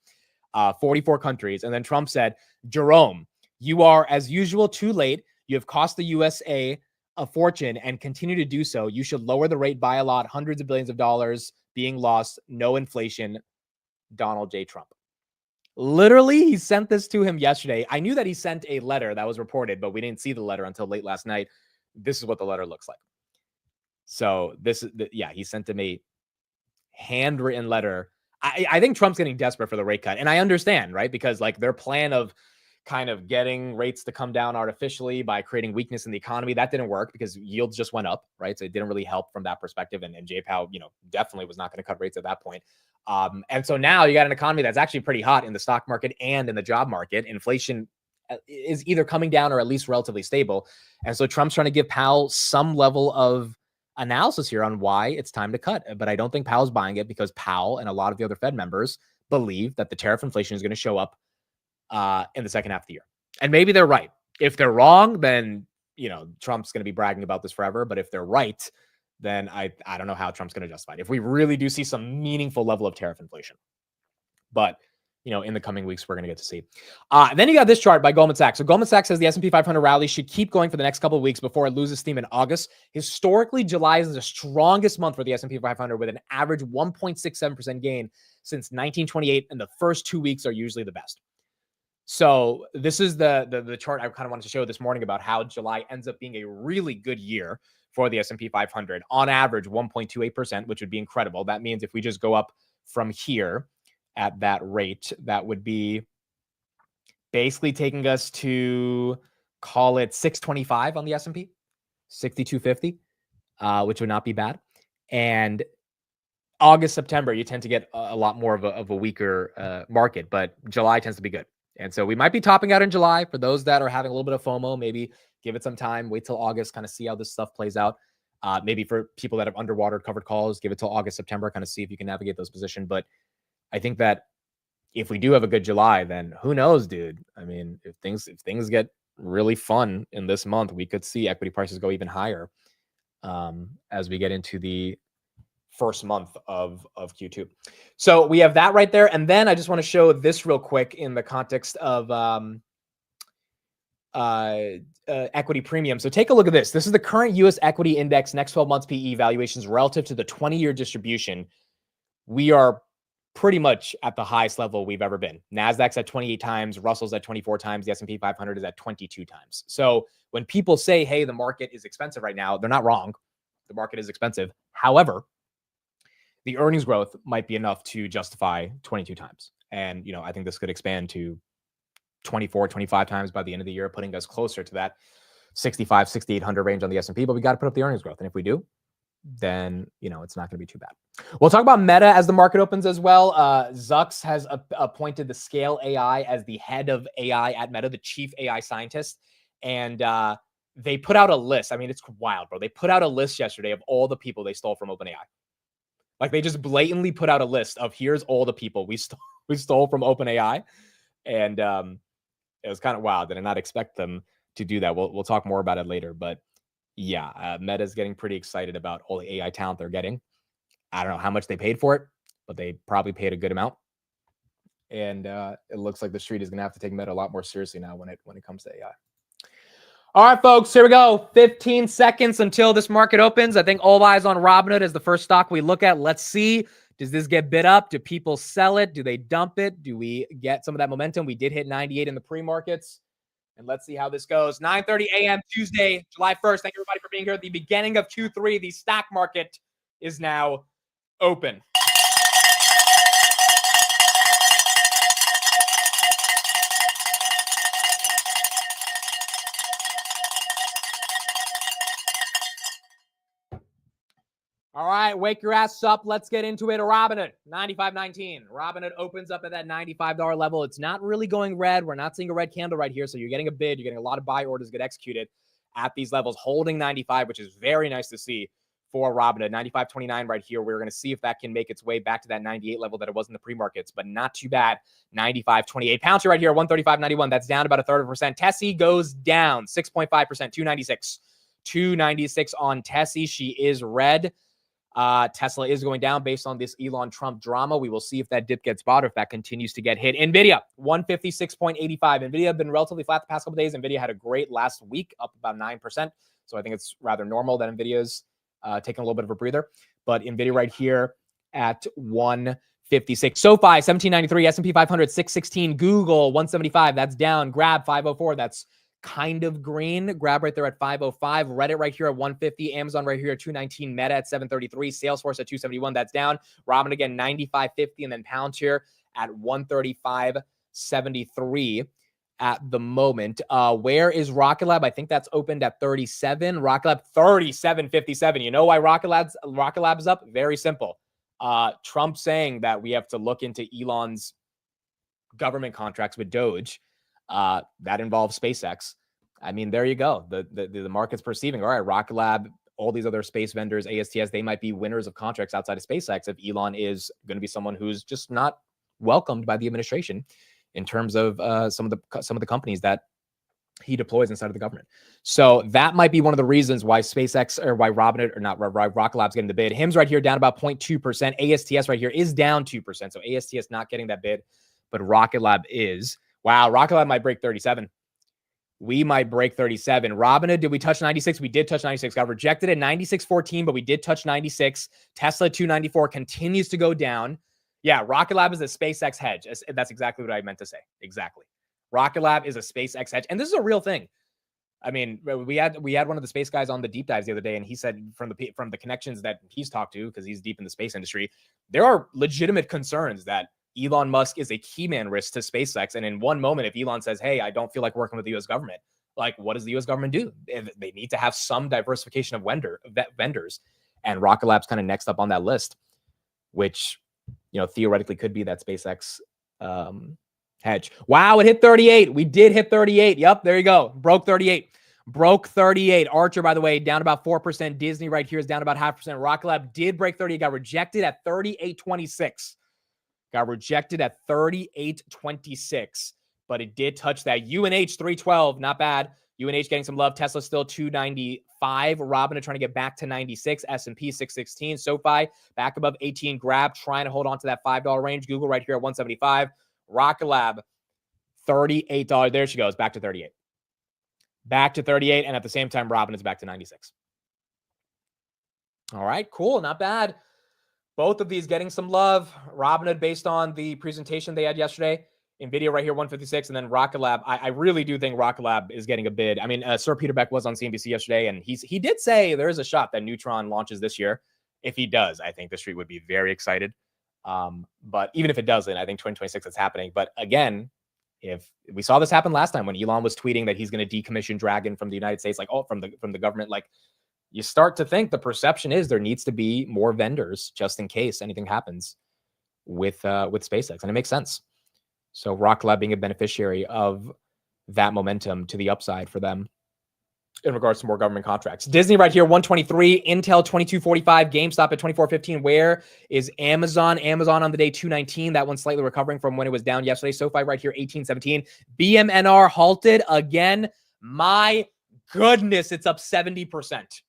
44 countries. And then Trump said, Jerome, you are, as usual, too late. You have cost the USA a fortune and continue to do so. You should lower the rate by a lot, hundreds of billions of dollars being lost, no inflation, Donald J. Trump. Literally, he sent this to him yesterday. I knew that he sent a letter that was reported, but we didn't see the letter until late last night. This is what the letter looks like. So this is, he sent him a handwritten letter. I think Trump's getting desperate for the rate cut. And I understand, right? Because like their plan of kind of getting rates to come down artificially by creating weakness in the economy. That didn't work because yields just went up, right? So it didn't really help from that perspective. And Jay Powell, definitely was not going to cut rates at that point. And so now you got an economy that's actually pretty hot in the stock market and in the job market. Inflation is either coming down or at least relatively stable. And so Trump's trying to give Powell some level of analysis here on why it's time to cut. But I don't think Powell's buying it because Powell and a lot of the other Fed members believe that the tariff inflation is going to show up in the second half of the year. And maybe they're right. If they're wrong, then, Trump's going to be bragging about this forever. But if they're right, then I don't know how Trump's going to justify it. If we really do see some meaningful level of tariff inflation. But, in the coming weeks, we're going to get to see. Then you got this chart by Goldman Sachs. So Goldman Sachs says the S&P 500 rally should keep going for the next couple of weeks before it loses steam in August. Historically, July is the strongest month for the S&P 500 with an average 1.67% gain since 1928, and the first 2 weeks are usually the best. So this is the chart I kind of wanted to show this morning about how July ends up being a really good year for the S&P 500. On average, 1.28%, which would be incredible. That means if we just go up from here at that rate, that would be basically taking us to, call it 625 on the S&P, 6250, which would not be bad. And August, September, you tend to get a lot more of a weaker market, but July tends to be good. And so we might be topping out in July. For those that are having a little bit of FOMO, maybe give it some time, wait till August, kind of see how this stuff plays out. Maybe for people that have underwater covered calls, give it till August, September, kind of see if you can navigate those positions. But I think that if we do have a good July, then who knows, dude? I mean, if things get really fun in this month, we could see equity prices go even higher as we get into the first month of Q2. So we have that right there. And then I just want to show this real quick in the context of equity premium. So take a look at this. This is the current U.S. equity index next 12 months PE valuations relative to the 20-year distribution. We are pretty much at the highest level we've ever been. NASDAQ's at 28 times, Russell's at 24 times, the S&P 500 is at 22 times. So when people say, hey, the market is expensive right now, they're not wrong. The market is expensive. However, the earnings growth might be enough to justify 22 times. And, I think this could expand to 24, 25 times by the end of the year, putting us closer to that 65, 6,800 range on the S&P, but we got to put up the earnings growth. And if we do, then, it's not going to be too bad. We'll talk about Meta as the market opens as well. Zucks has appointed the Scale AI as the head of AI at Meta, the chief AI scientist. And they put out a list. I mean, it's wild, bro. They put out a list yesterday of all the people they stole from OpenAI. Like they just blatantly put out a list of here's all the people we stole from OpenAI. And it was kind of wild. I did not expect them to do that. We'll talk more about it later. But yeah, Meta's getting pretty excited about all the AI talent they're getting. I don't know how much they paid for it, but they probably paid a good amount. And it looks like the street is going to have to take Meta a lot more seriously now when it comes to AI. All right, folks, here we go. 15 seconds until this market opens. I think all eyes on Robinhood as the first stock we look at. Let's see. Does this get bid up? Do people sell it? Do they dump it? Do we get some of that momentum? We did hit 98 in the pre-markets. And let's see how this goes. 9:30 a.m. Tuesday, July 1st. Thank you, everybody, for being here at the beginning of Q3. The stock market is now open. All right, wake your ass up. Let's get into it. Robinhood, 95.19. Robinhood opens up at that $95 level. It's not really going red. We're not seeing a red candle right here. So you're getting a bid. You're getting a lot of buy orders get executed at these levels, holding 95, which is very nice to see for Robinhood. 95.29 right here. We're going to see if that can make its way back to that 98 level that it was in the pre-markets, but not too bad. 95.28. Pouncer right here, 135.91. That's down about 1/3%. Tessie goes down 6.5%, 296. 296 on Tessie. She is red. Tesla is going down based on this Elon Trump drama. We will see if that dip gets bought or if that continues to get hit. NVIDIA, 156.85. NVIDIA have been relatively flat the past couple of days. NVIDIA had a great last week, up about 9%. So I think it's rather normal that NVIDIA's taking a little bit of a breather. But NVIDIA right here at 156. SoFi, 1793. S&P 500, 616. Google, 175. That's down. Grab, 504. That's kind of green. Grab right there at 505. Reddit right here at 150. Amazon right here at 219. Meta at 733. Salesforce at 271. That's down. Robin again 95.50, and then Pounds here at 135.73 at the moment. Where is Rocket Lab? I think that's opened at 37. Rocket Lab 37.57. You know why Rocket Lab is up? Very simple. Trump saying that we have to look into Elon's government contracts with Doge. That involves SpaceX. I mean, there you go. The market's perceiving, all right, Rocket Lab, all these other space vendors, ASTS, they might be winners of contracts outside of SpaceX if Elon is going to be someone who's just not welcomed by the administration in terms of some of the companies that he deploys inside of the government. So that might be one of the reasons why SpaceX or why Robinhood or not Rocket Lab's getting the bid. HIM's right here down about 0.2%. ASTS right here is down 2%. So ASTS not getting that bid, but Rocket Lab is. Wow, Rocket Lab might break 37. We might break 37. Robinhood, did we touch 96? We did touch 96. Got rejected at 96.14, but we did touch 96. Tesla 294 continues to go down. Yeah, Rocket Lab is a SpaceX hedge. That's exactly what I meant to say. Exactly. Rocket Lab is a SpaceX hedge. And this is a real thing. I mean, we had one of the space guys on the deep dives the other day, and he said from the connections that he's talked to, because he's deep in the space industry, there are legitimate concerns that Elon Musk is a key man risk to SpaceX. And in one moment, if Elon says, hey, I don't feel like working with the U.S. government, like, what does the U.S. government do? They need to have some diversification of vendors. And Rocket Lab's kind of next up on that list, which, theoretically could be that SpaceX hedge. Wow, it hit 38. We did hit 38. Yep, there you go. Broke 38. Broke 38. Archer, by the way, down about 4%. Disney right here is down about 0.5%. Rocket Lab did break 30. Got rejected at 38.26. Got rejected at 38.26, but it did touch that. UNH 312, not bad. UNH getting some love. Tesla still 295. Robinhood trying to get back to 96. S&P 616. SoFi back above 18. Grab trying to hold on to that $5 range. Google right here at 175. Rocket Lab $38. There she goes, back to 38. Back to 38, and at the same time, Robinhood's back to 96. All right, cool, not bad. Both of these getting some love. Robinhood based on the presentation they had yesterday. NVIDIA right here, 156. And then Rocket Lab. I really do think Rocket Lab is getting a bid. I mean, Sir Peter Beck was on CNBC yesterday, and he did say there is a shot that Neutron launches this year. If he does, I think the street would be very excited. But even if it doesn't, I think 2026 is happening. But again, if we saw this happen last time when Elon was tweeting that he's going to decommission Dragon from the United States, like, from the government, like, you start to think the perception is there needs to be more vendors just in case anything happens with SpaceX, and it makes sense. So Rocket Lab being a beneficiary of that momentum to the upside for them in regards to more government contracts. Disney right here, 123, Intel 2245, GameStop at 2415. Where is Amazon? Amazon on the day 219. That one's slightly recovering from when it was down yesterday. SoFi right here, 1817. BMNR halted again. My goodness, it's up 70%.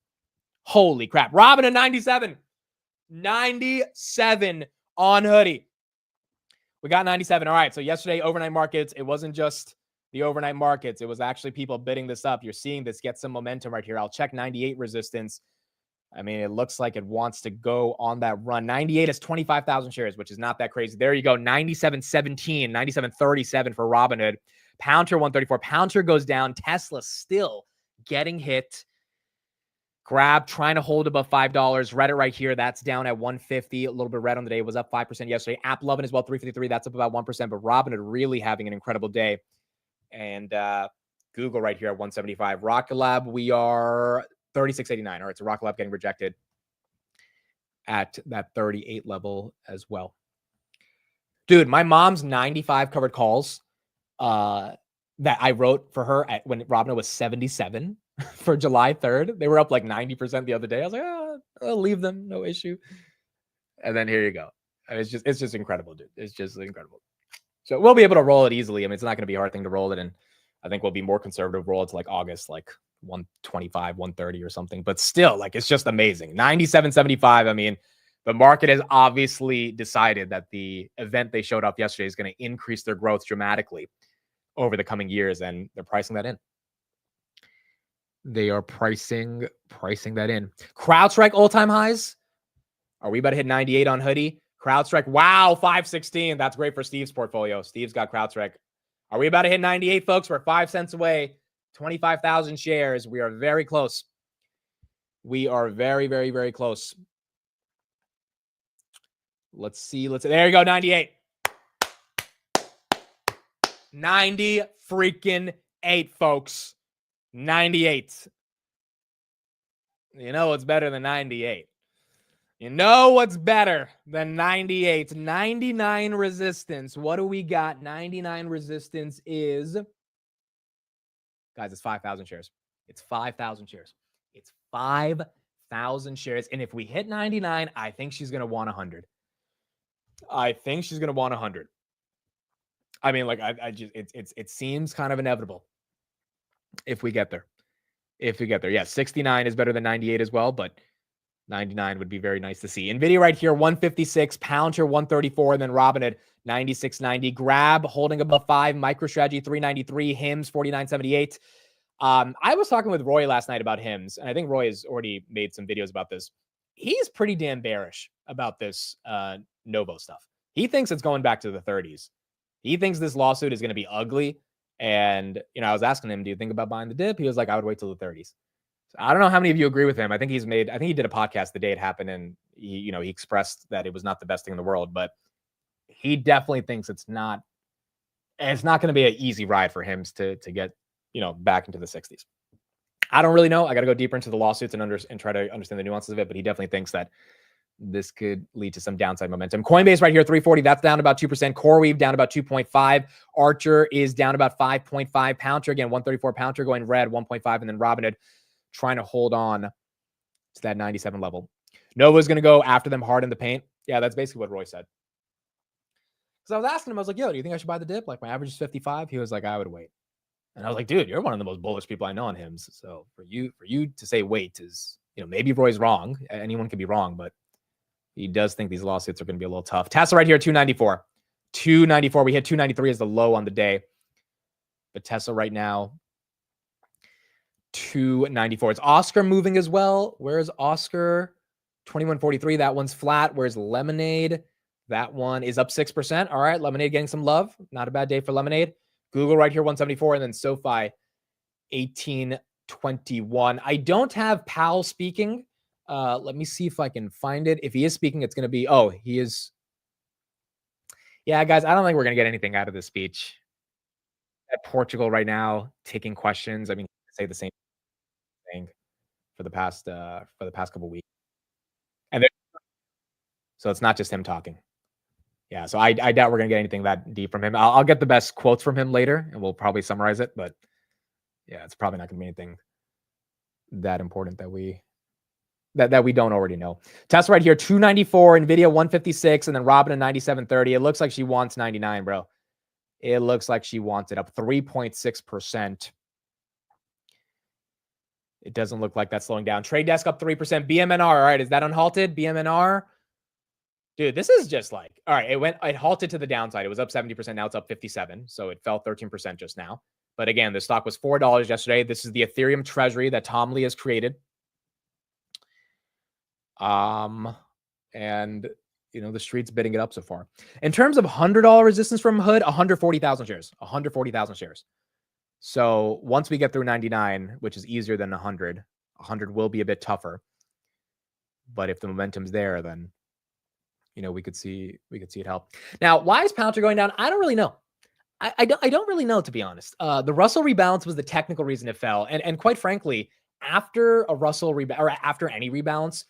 Holy crap. Robin at 97. 97 on Hoodie. We got 97. All right. So yesterday, overnight markets, it wasn't just the overnight markets. It was actually people bidding this up. You're seeing this get some momentum right here. I'll check 98 resistance. I mean, it looks like it wants to go on that run. 98 is 25,000 shares, which is not that crazy. There you go. 97.17, 97.37 for Robinhood. Pounter 134. Pounter goes down. Tesla still getting hit. Grab trying to hold above $5. Reddit right here, that's down at 150. A little bit red on the day. It was up 5% yesterday. App loving as well, 353. That's up about 1%. But Robinhood really having an incredible day. And Google right here at 175. Rocket Lab, we are 36.89. All right, so Rocket Lab getting rejected at that 38 level as well. Dude, my mom's 95 covered calls that I wrote for her when Robinhood was 77. For July 3rd, they were up like 90% the other day. I was like, I'll leave them, no issue. And then here you go. It's just incredible, dude. It's just incredible. So we'll be able to roll it easily. I mean, it's not going to be a hard thing to roll it, and I think we'll be more conservative. Roll it to like August, like 125, 130 or something. But still, like, it's just amazing. 97.75. I mean, the market has obviously decided that the event they showed up yesterday is going to increase their growth dramatically over the coming years, and they're pricing that in. They are pricing that in. CrowdStrike all-time highs. Are we about to hit 98 on Hoodie? CrowdStrike, wow, 516. That's great for Steve's portfolio. Steve's got CrowdStrike. Are we about to hit 98, folks? We're 5 cents away. 25,000 shares. We are very close. We are very, very, very close. Let's see. There you go, 98. 90 freaking 8, folks. 98. You know what's better than 98? You know what's better than 98? 99 resistance. What do we got? 99 resistance is, guys, it's 5,000 shares. It's 5,000 shares. It's 5,000 shares. And if we hit 99, I think she's going to want 100. I think she's going to want 100. I mean, like, I just, it seems kind of inevitable if we get there. If we get there. Yeah, 69 is better than 98 as well, but 99 would be very nice to see. NVIDIA right here, 156, Palantir 134, and then Robinhood 96.90. Grab holding above 5, MicroStrategy 393, HIMS 49.78. I was talking with Roy last night about HIMS, and I think Roy has already made some videos about this. He's pretty damn bearish about this Novo stuff. He thinks it's going back to the 30s. He thinks this lawsuit is going to be ugly. And, you know, I was asking him, do you think about buying the dip? He was like, I would wait till the 30s. So I don't know how many of you agree with him. I think he did a podcast the day it happened, and he expressed that it was not the best thing in the world, but he definitely thinks it's not going to be an easy ride for him to get, back into the 60s. I don't really know. I got to go deeper into the lawsuits and try to understand the nuances of it, but he definitely thinks that this could lead to some downside momentum. Coinbase right here, 340. That's down about 2%. CoreWeave down about 2.5. Archer is down about 5.5. Palantir, again, 134. Palantir going red, 1.5. And then Robinhood trying to hold on to that 97 level. Nova's going to go after them hard in the paint. Yeah, that's basically what Roy said. Because I was asking him, I was like, yo, do you think I should buy the dip? Like, my average is 55. He was like, I would wait. And I was like, dude, you're one of the most bullish people I know on HIMS. So for you to say wait is, maybe Roy's wrong. Anyone can be wrong, but he does think these lawsuits are going to be a little tough. Tesla right here, 294. 294. We hit 293 as the low on the day. But Tesla right now, 294. It's Oscar moving as well. Where's Oscar? 2143. That one's flat. Where's Lemonade? That one is up 6%. All right, Lemonade getting some love. Not a bad day for Lemonade. Google right here, 174. And then SoFi, 1821. I don't have Powell speaking. Let me see if I can find it. If he is speaking, it's going to be, he is. Yeah, guys, I don't think we're going to get anything out of this speech. At Portugal right now, taking questions. I mean, say the same thing for the past couple weeks. And so it's not just him talking. Yeah, so I doubt we're going to get anything that deep from him. I'll get the best quotes from him later, and we'll probably summarize it. But yeah, it's probably not going to be anything that important that we don't already know. Tesla right here, 294, NVIDIA 156, and then Robinhood 97.30. It looks like she wants 99, bro. It looks like she wants it up 3.6%. It doesn't look like that's slowing down. Trade Desk up 3%. BMNR, all right, is that unhalted? BMNR? Dude, this is just like, all right, it halted to the downside. It was up 70%. Now it's up 57. So it fell 13% just now. But again, the stock was $4 yesterday. This is the Ethereum treasury that Tom Lee has created. And the street's bidding it up so far. In terms of $100 resistance from Hood, 140,000 shares. 140,000 shares. So once we get through 99, which is easier than 100 will be a bit tougher. But if the momentum's there, then we could see it help. Now, why is Palantir going down? I don't really know. I don't really know, to be honest. The Russell rebalance was the technical reason it fell, and quite frankly, after a Russell rebalance or after any rebalance,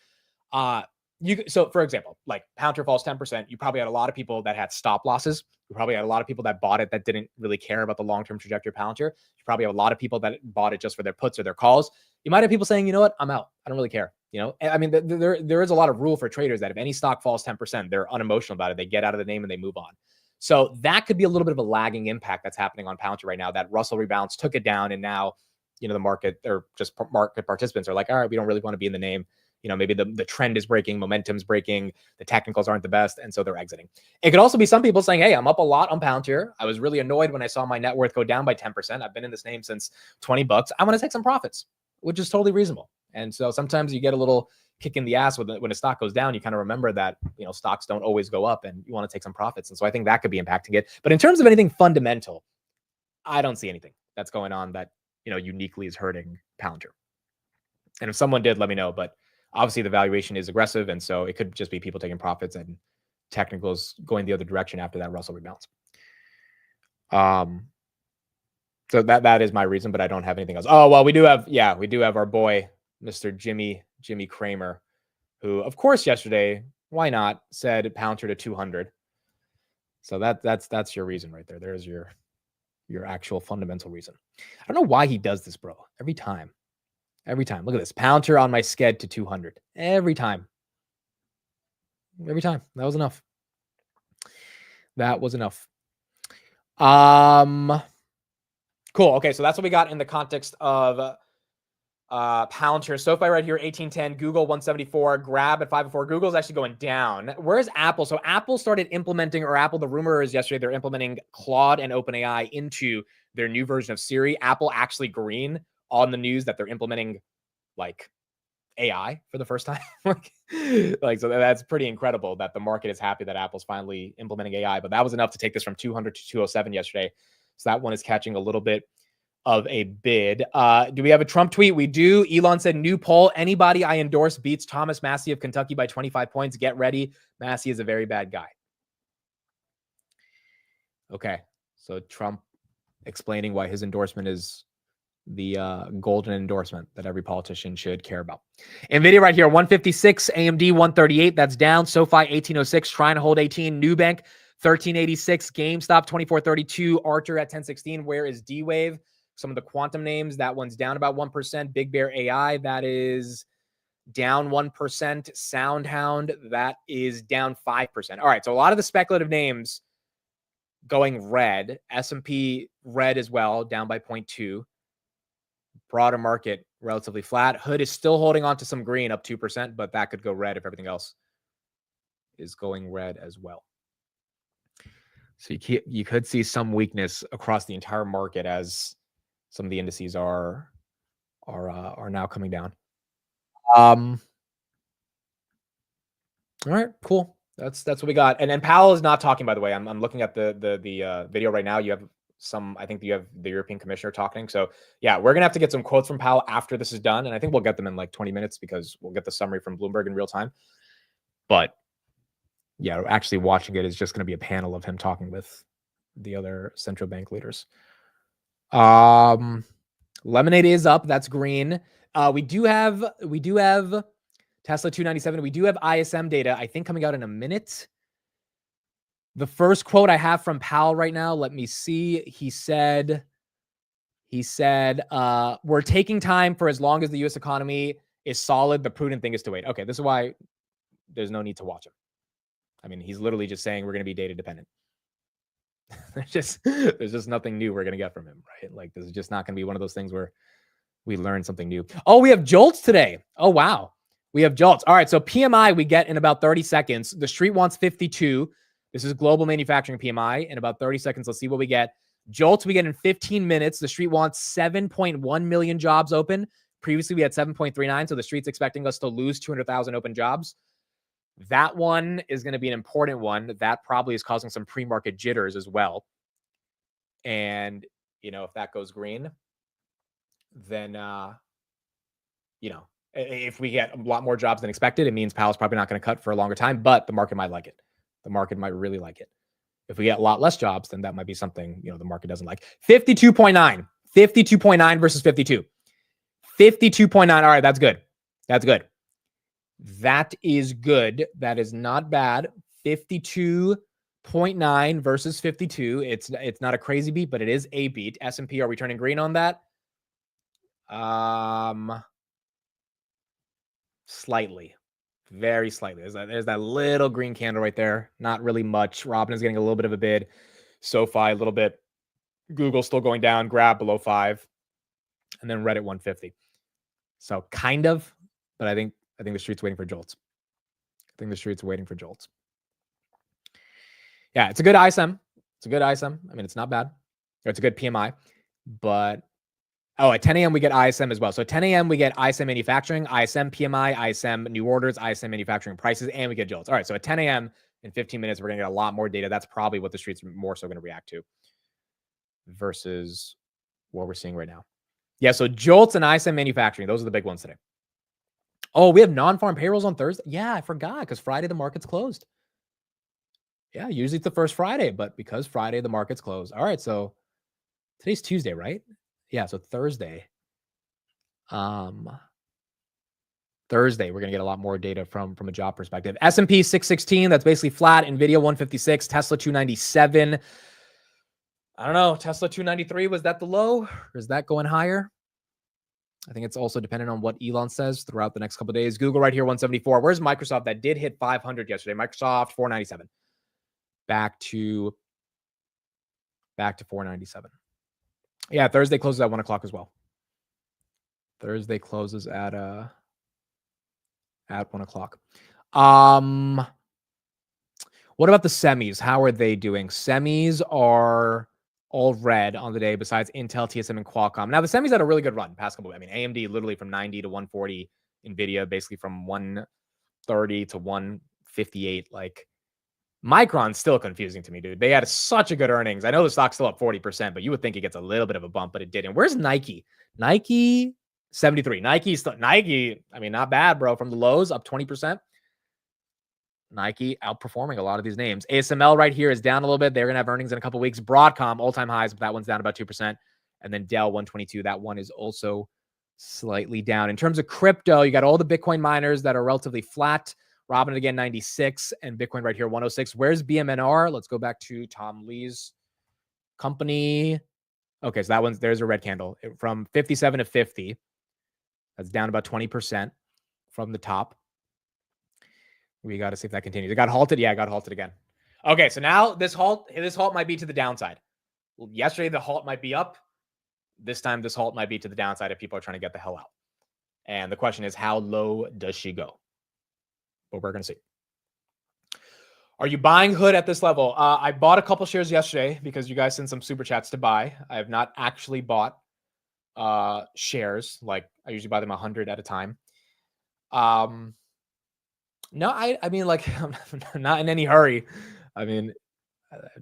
so for example, like Palantir falls 10%, you probably had a lot of people that had stop losses. You probably had a lot of people that bought it that didn't really care about the long-term trajectory of Palantir. You probably have a lot of people that bought it just for their puts or their calls. You might have people saying, you know what, I'm out. I don't really care. I mean, there is a lot of rule for traders that if any stock falls 10%, they're unemotional about it. They get out of the name and they move on. So that could be a little bit of a lagging impact that's happening on Palantir right now. That Russell rebalance took it down, and now, the market or just market participants are like, all right, we don't really want to be in the name. Maybe the trend is breaking, momentum's breaking, the technicals aren't the best, and so they're exiting. It could also be some people saying, hey, I'm up a lot on Palantir. I was really annoyed when I saw my net worth go down by 10%. I've been in this name since $20. I want to take some profits, which is totally reasonable. And so sometimes you get a little kick in the ass when a stock goes down. You kind of remember that, stocks don't always go up, and you want to take some profits. And so I think that could be impacting it. But in terms of anything fundamental, I don't see anything that's going on that, uniquely is hurting Palantir. And if someone did, let me know. But obviously the valuation is aggressive, and so it could just be people taking profits and technicals going the other direction after that Russell rebalance. So that is my reason, but I don't have anything else. Oh, well, we do have our boy, Mr. Jimmy Cramer, who, of course, yesterday, why not, said Pouncer to 200. So that's your reason right there. There's your actual fundamental reason. I don't know why he does this, bro. Every time. Look at this. Pouncer on my sked to 200. Every time. That was enough. Cool. Okay, so that's what we got in the context of Palantir. SoFi right here, 1810. Google 174. Grab at 504. Google's actually going down. Where's Apple? So Apple started implementing, or Apple, the rumor is yesterday they're implementing Claude and OpenAI into their new version of Siri. Apple actually green on the news that they're implementing like AI for the first time. So that's pretty incredible that the market is happy that Apple's finally implementing AI. But that was enough to take this from 200 to 207 yesterday. So that one is catching a little bit of a bid. Do we have a Trump tweet? We do. Elon said, new poll. Anybody I endorse beats Thomas Massie of Kentucky by 25 points. Get ready. Massie is a very bad guy. Okay. So Trump explaining why his endorsement is the golden endorsement that every politician should care about. NVIDIA right here, 156, AMD 138. That's down. SoFi 1806, trying to hold 18. Nubank 1386, GameStop 2432, Archer at 1016. Where is D-Wave? Some of the quantum names, that one's down about 1%. Big Bear AI, that is down 1%. SoundHound, that is down 5%. All right, so a lot of the speculative names going red. S&P red as well, down by 0.2. Broader market, relatively flat. Hood is still holding on to some green, up 2%, but that could go red if everything else is going red as well. So you could see some weakness across the entire market as some of the indices are now coming down. All right, cool. That's what we got. And then Powell is not talking, by the way. I'm looking at the video right now. You have I think you have the European Commissioner talking. So yeah, we're gonna have to get some quotes from Powell after this is done. And I think we'll get them in like 20 minutes because we'll get the summary from Bloomberg in real time. But yeah, actually watching it is just gonna be a panel of him talking with the other central bank leaders. Lemonade is up. That's green. We do have Tesla 297. We do have ISM data, I think, coming out in a minute. The first quote I have from Powell right now, let me see. He said, we're taking time for as long as the U.S. economy is solid. The prudent thing is to wait. Okay, this is why there's no need to watch him. I mean, he's literally just saying we're going to be data dependent. There's just nothing new we're going to get from him, right? Like, this is just not going to be one of those things where we learn something new. Oh, we have JOLTS today. Oh, wow. We have JOLTS. All right, so PMI we get in about 30 seconds. The street wants 52. This is global manufacturing PMI in about 30 seconds. Let's see what we get. JOLTS we get in 15 minutes. The street wants 7.1 million jobs open. Previously, we had 7.39, so the street's expecting us to lose 200,000 open jobs. That one is going to be an important one. That probably is causing some pre-market jitters as well. And, if that goes green, then, if we get a lot more jobs than expected, it means Powell's probably not going to cut for a longer time, but the market might like it. The market might really like it. If we get a lot less jobs, then that might be something, the market doesn't like. 52.9 versus 52. 52.9. All right, that's good. That's good. That is good. That is not bad. 52.9 versus 52. It's not a crazy beat, but it is a beat. S&P, are we turning green on that? Slightly. Very slightly. There's that little green candle right there. Not really much. Robin is getting a little bit of a bid. SoFi a little bit. Google still going down. Grab below 5. And then Reddit 150. So kind of, but I think the street's waiting for JOLTS. Yeah, it's a good ISM. I mean, it's not bad. Or it's a good PMI. But at 10 a.m. we get ISM as well. So at 10 a.m. we get ISM manufacturing, ISM PMI, ISM new orders, ISM manufacturing prices, and we get JOLTS. All right, so at 10 a.m. in 15 minutes, we're going to get a lot more data. That's probably what the street's more so going to react to versus what we're seeing right now. Yeah, so JOLTS and ISM manufacturing, those are the big ones today. Oh, we have non-farm payrolls on Thursday? Yeah, I forgot because Friday the market's closed. Yeah, usually it's the first Friday, but because Friday the market's closed. All right, so Today's Tuesday, right? Yeah, so Thursday. Thursday, we're going to get a lot more data from a job perspective. S&P 616, that's basically flat. NVIDIA 156, Tesla 297. I don't know. Tesla 293, was that the low? Or is that going higher? I think it's also dependent on what Elon says throughout the next couple of days. Google right here, 174. Where's Microsoft? That did hit 500 yesterday. Microsoft, 497. Back to 497. Yeah, Thursday closes at 1 o'clock as well. Thursday closes at 1 o'clock. What about the semis? How are they doing? Semis are all red on the day besides Intel, TSM, and Qualcomm. Now, the semis had a really good run past couple. I mean, AMD literally from 90 to 140. NVIDIA basically from 130 to 158. Like, Micron's still confusing to me, dude. They had such a good earnings. I know the stock's still up 40%, but you would think it gets a little bit of a bump, but it didn't. Where's Nike? Nike, 73. Nike, I mean, not bad, bro. From the lows, up 20%. Nike outperforming a lot of these names. ASML right here is down a little bit. They're going to have earnings in a couple weeks. Broadcom, all-time highs, but that one's down about 2%. And then Dell, 122. That one is also slightly down. In terms of crypto, you got all the Bitcoin miners that are relatively flat. Robinhood again, 96, and Bitcoin right here, 106. Where's BMNR? Let's go back to Tom Lee's company. Okay, so there's a red candle. From 57 to 50. That's down about 20% from the top. We got to see if that continues. It got halted. Yeah, it got halted again. Okay, so now this halt might be to the downside. Well, yesterday, the halt might be up. This time, this halt might be to the downside if people are trying to get the hell out. And the question is, how low does she go? But we're going to see. Are you buying Hood at this level? I bought a couple shares yesterday because you guys sent some super chats to buy. I have not actually bought shares. Like, I usually buy them 100 at a time. No, I mean, like, I'm not in any hurry. I mean,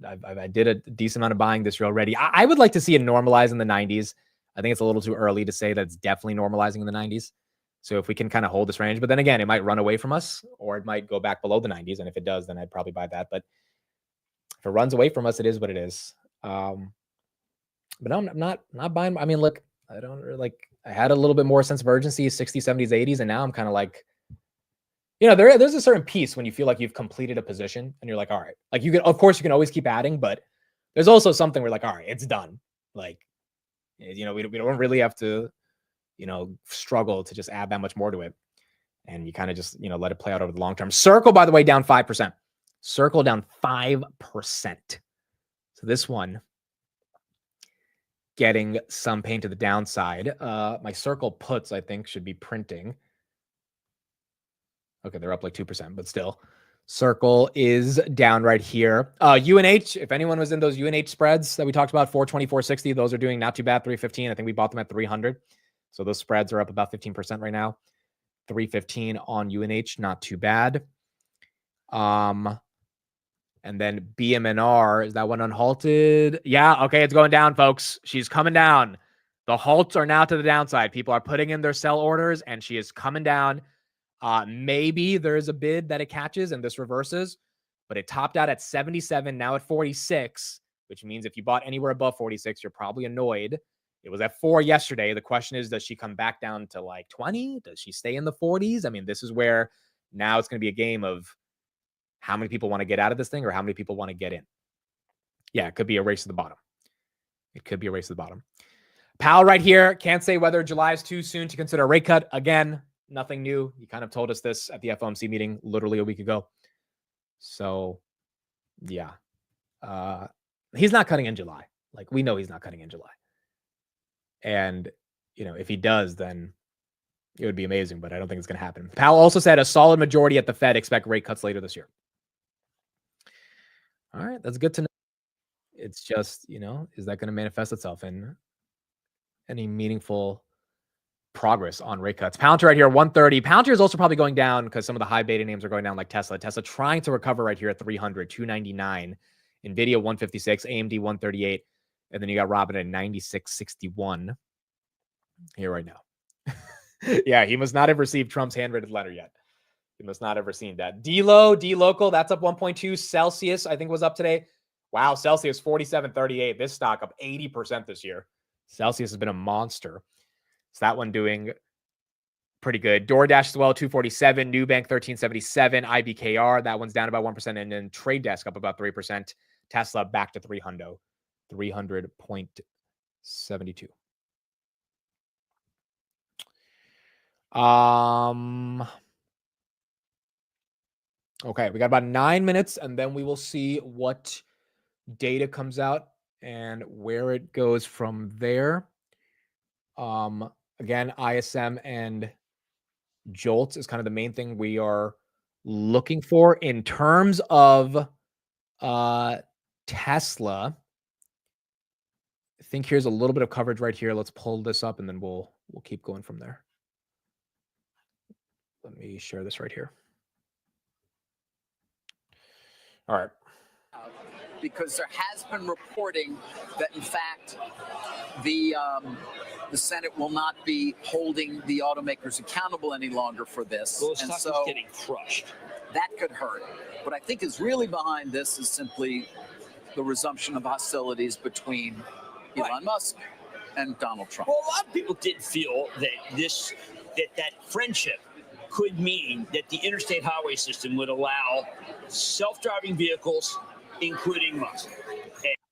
I did a decent amount of buying this year already. I would like to see it normalize in the 90s. I think it's a little too early to say that it's definitely normalizing in the 90s. So if we can kind of hold this range, but then again, it might run away from us or it might go back below the 90s. And if it does, then I'd probably buy that. But if it runs away from us, it is what it is. But no, I'm not buying. I mean, look, I don't really, like, I had a little bit more sense of urgency, 60s, 70s, 80s. And now I'm kind of like, you know, there's a certain piece when you feel like you've completed a position and you're like, all right, like you can, of course you can always keep adding, but there's also something where like, all right, it's done. Like, you know, we don't really have to, you know, struggle to just add that much more to it. And you kind of just, you know, let it play out over the long term. Circle, by the way, down 5%. Circle down 5%. So this one getting some pain to the downside. My Circle puts, I think, should be printing. Okay, they're up like 2%, but still. Circle is down right here. UNH, if anyone was in those UNH spreads that we talked about, 420, 460, those are doing not too bad, 315. I think we bought them at 300. So those spreads are up about 15% right now. 315 on UNH, not too bad. And then BMNR, is that one unhalted? Yeah, okay, it's going down, folks. She's coming down. The halts are now to the downside. People are putting in their sell orders, and she is coming down. Maybe there's a bid that it catches and this reverses, but it topped out at 77, now at 46, which means if you bought anywhere above 46, you're probably annoyed. It was at 4 yesterday. The question is, does she come back down to like 20? Does she stay in the 40s? I mean, this is where now it's going to be a game of how many people want to get out of this thing or how many people want to get in. Yeah, it could be a race to the bottom. It could be a race to the bottom. Powell right here. Can't say whether July is too soon to consider a rate cut. Again, nothing new. You kind of told us this at the FOMC meeting literally a week ago. So, yeah. He's not cutting in July. Like, we know he's not cutting in July. And, you know, if he does, then it would be amazing, but I don't think it's going to happen. Powell also said a solid majority at the Fed expect rate cuts later this year. All right, that's good to know. It's just, you know, is that going to manifest itself in any meaningful progress on rate cuts? Palantir right here, 130. Palantir is also probably going down because some of the high beta names are going down, like Tesla. Tesla trying to recover right here at 300, 299. NVIDIA 156, AMD 138. And then you got Robin at 96.61 here right now. Yeah, he must not have received Trump's handwritten letter yet. He must not have seen that. D-Local, that's up 1.2. Celsius, I think, was up today. Wow, Celsius 47.38. This stock up 80% this year. Celsius has been a monster. So that one doing pretty good. DoorDash as well, 247. Nubank 1377. IBKR, that one's down about 1%. And then Trade Desk up about 3%. Tesla back to 300. 300.72. Okay, we got about 9 minutes, and then we will see what data comes out and where it goes from there. Again, ISM and JOLTS is kind of the main thing we are looking for in terms of Tesla. I think here's a little bit of coverage right here. Let's pull this up, and then we'll keep going from there. Let me share this right here. All right. Because there has been reporting that, in fact, the Senate will not be holding the automakers accountable any longer for this. Well, and so getting crushed. That could hurt. What I think is really behind this is simply the resumption of hostilities between Elon Musk and Donald Trump. Well, a lot of people did feel that that friendship could mean that the interstate highway system would allow self-driving vehicles, including Musk.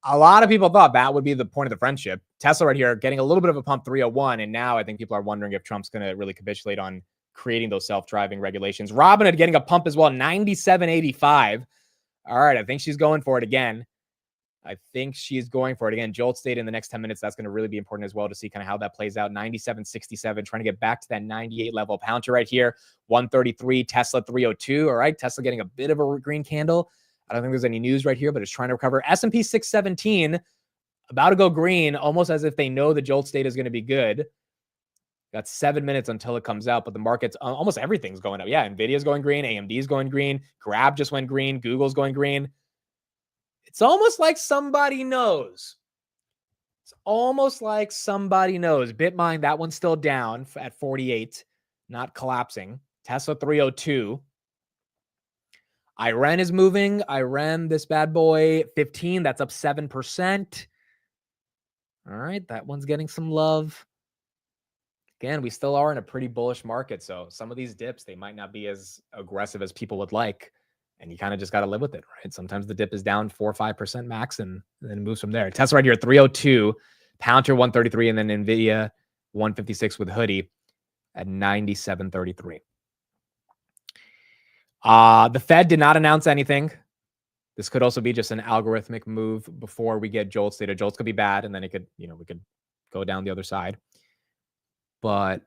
A lot of people thought that would be the point of the friendship. Tesla right here getting a little bit of a pump 301. And now I think people are wondering if Trump's going to really capitulate on creating those self-driving regulations. Robinhood getting a pump as well, 97.85. All right, I think she's going for it again. JOLTS data in the next 10 minutes. That's going to really be important as well to see kind of how that plays out. 97.67, trying to get back to that 98 level. Pouncer right here, 133, Tesla 302. All right, Tesla getting a bit of a green candle. I don't think there's any news right here, but it's trying to recover. S&P 617, about to go green, almost as if they know the JOLTS data is going to be good. Got 7 minutes until it comes out, but the market's almost everything's going up. Yeah, NVIDIA's going green, AMD's going green, Grab just went green, Google's going green. It's almost like somebody knows. Bitmine, that one's still down at 48, not collapsing. Tesla 302. Iran is moving. Iran, this bad boy, 15. That's up 7%. All right, that one's getting some love. Again, we still are in a pretty bullish market, so some of these dips, they might not be as aggressive as people would like. And you kind of just got to live with it, right? Sometimes the dip is down 4 or 5% max and then it moves from there. Tesla right here, 302, Pouncer 133, and then NVIDIA 156 with hoodie at 97.33. The Fed did not announce anything. This could also be just an algorithmic move before we get JOLTS data. JOLTS could be bad, and then it could, we could go down the other side. But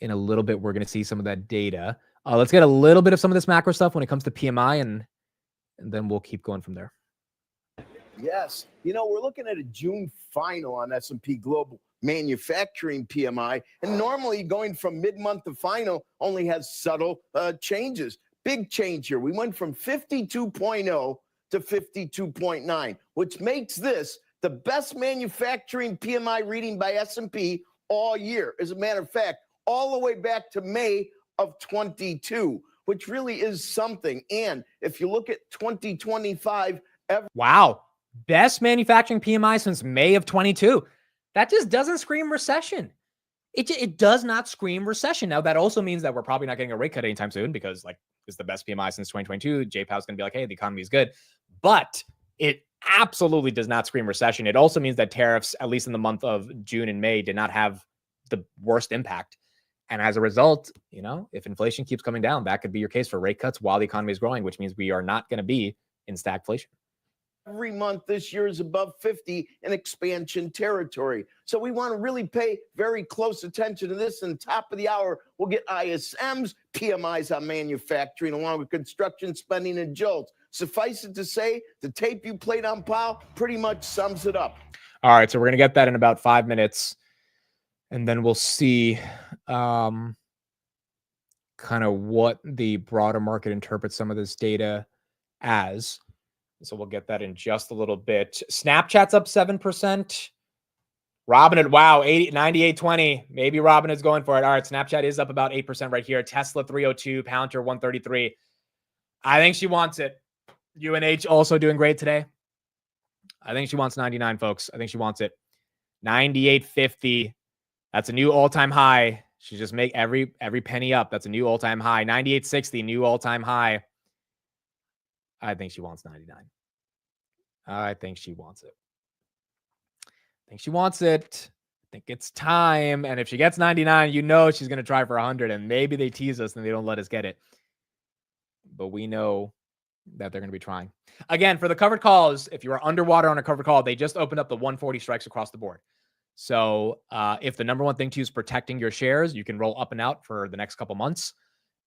in a little bit, we're going to see some of that data. Let's get a little bit of some of this macro stuff when it comes to PMI, and then we'll keep going from there. Yes. We're looking at a June final on S&P Global Manufacturing PMI, and normally going from mid-month to final only has subtle changes. Big change here. We went from 52.0 to 52.9, which makes this the best manufacturing PMI reading by S&P all year. As a matter of fact, all the way back to May of 22, which really is something. And if you look at 2025, wow, best manufacturing PMI since May of 22. That just doesn't scream recession. It does not scream recession. Now, that also means that we're probably not getting a rate cut anytime soon because, it's the best PMI since 2022. J-Powell's going to be like, hey, the economy is good. But it absolutely does not scream recession. It also means that tariffs, at least in the month of June and May, did not have the worst impact. And as a result, if inflation keeps coming down, that could be your case for rate cuts while the economy is growing, which means we are not going to be in stagflation. Every month this year is above 50 in expansion territory. So we want to really pay very close attention to this. And top of the hour, we'll get ISM's PMIs on manufacturing along with construction spending and JOLTS. Suffice it to say, the tape you played on Powell pretty much sums it up. All right, so we're going to get that in about 5 minutes. And then we'll see kind of what the broader market interprets some of this data as. So we'll get that in just a little bit. Snapchat's up 7%. Robinhood, wow, 98.20. Maybe Robinhood's going for it. All right, Snapchat is up about 8% right here. Tesla 302, Pouncer 133. I think she wants it. UNH also doing great today. I think she wants 99, folks. I think she wants it. 98.50. That's a new all-time high. She just make every penny up. That's a new all-time high. 98.60, new all-time high. I think she wants 99. I think she wants it. I think she wants it. I think it's time. And if she gets 99, you know she's going to try for 100. And maybe they tease us and they don't let us get it. But we know that they're going to be trying. Again, for the covered calls, if you are underwater on a covered call, they just opened up the 140 strikes across the board. So if the number one thing to you is protecting your shares, you can roll up and out for the next couple months.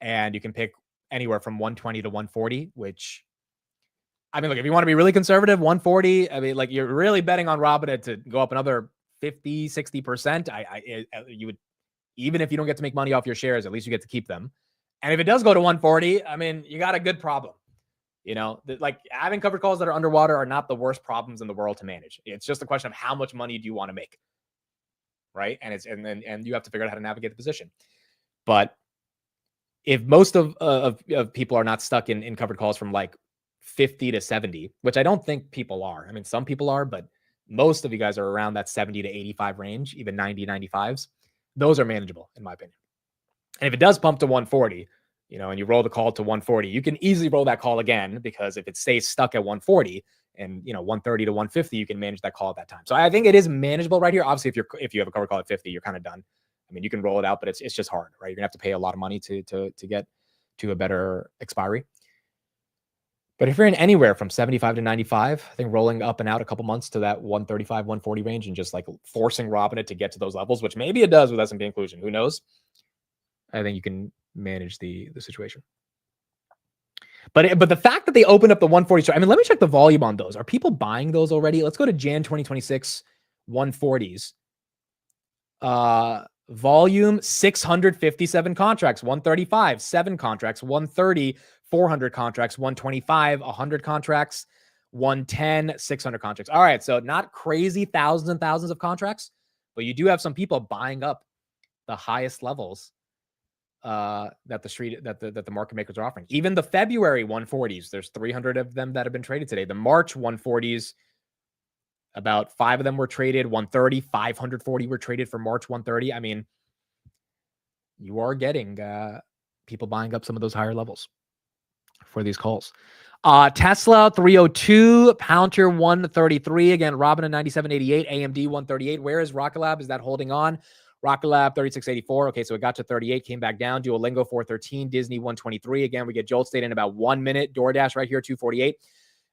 And you can pick anywhere from 120 to 140, which, I mean, look, if you want to be really conservative, 140, I mean, like you're really betting on Robinhood to go up another 50, 60%. You would, even if you don't get to make money off your shares, at least you get to keep them. And if it does go to 140, I mean, you got a good problem. You know, like having covered calls that are underwater are not the worst problems in the world to manage. It's just a question of how much money do you want to make, right? And you have to figure out how to navigate the position. But if most of people are not stuck in covered calls from like 50 to 70, which I don't think people are. I mean, some people are, but most of you guys are around that 70 to 85 range, even 90, 95s. Those are manageable, in my opinion. And if it does pump to 140, you know, and you roll the call to 140, you can easily roll that call again, because if it stays stuck at 140 and, you know, 130 to 150, you can manage that call at that time. So I think it is manageable right here. Obviously, if you have a cover call at 50, you're kind of done. I mean, you can roll it out, but it's just hard, right? You're gonna have to pay a lot of money to get to a better expiry. But if you're in anywhere from 75 to 95, I think rolling up and out a couple months to that 135, 140 range and just like forcing Robinhood to get to those levels, which maybe it does with S&P inclusion, who knows? I think you can manage the situation. But the fact that they opened up the 140, I mean, let me check the volume on those. Are people buying those already? Let's go to Jan 2026 140s. Volume 657 contracts, 135, 7 contracts, 130, 400 contracts, 125, 100 contracts, 110, 600 contracts. All right, so not crazy thousands and thousands of contracts, but you do have some people buying up the highest levels that the market makers are offering. Even the February 140s, there's 300 of them that have been traded today. The March 140s, about 5 of them were traded. 130, 540 were traded for March 130. I mean, you are getting people buying up some of those higher levels for these calls. Tesla 302, Palantir 133. Again, Robinhood 97.88, AMD 138. Where is Rocket Lab? Is that holding on? Rocket Lab 36.84. Okay, so it got to 38, came back down. Duolingo 413, Disney 123. Again, we get JOLTS data in about 1 minute. DoorDash right here 248,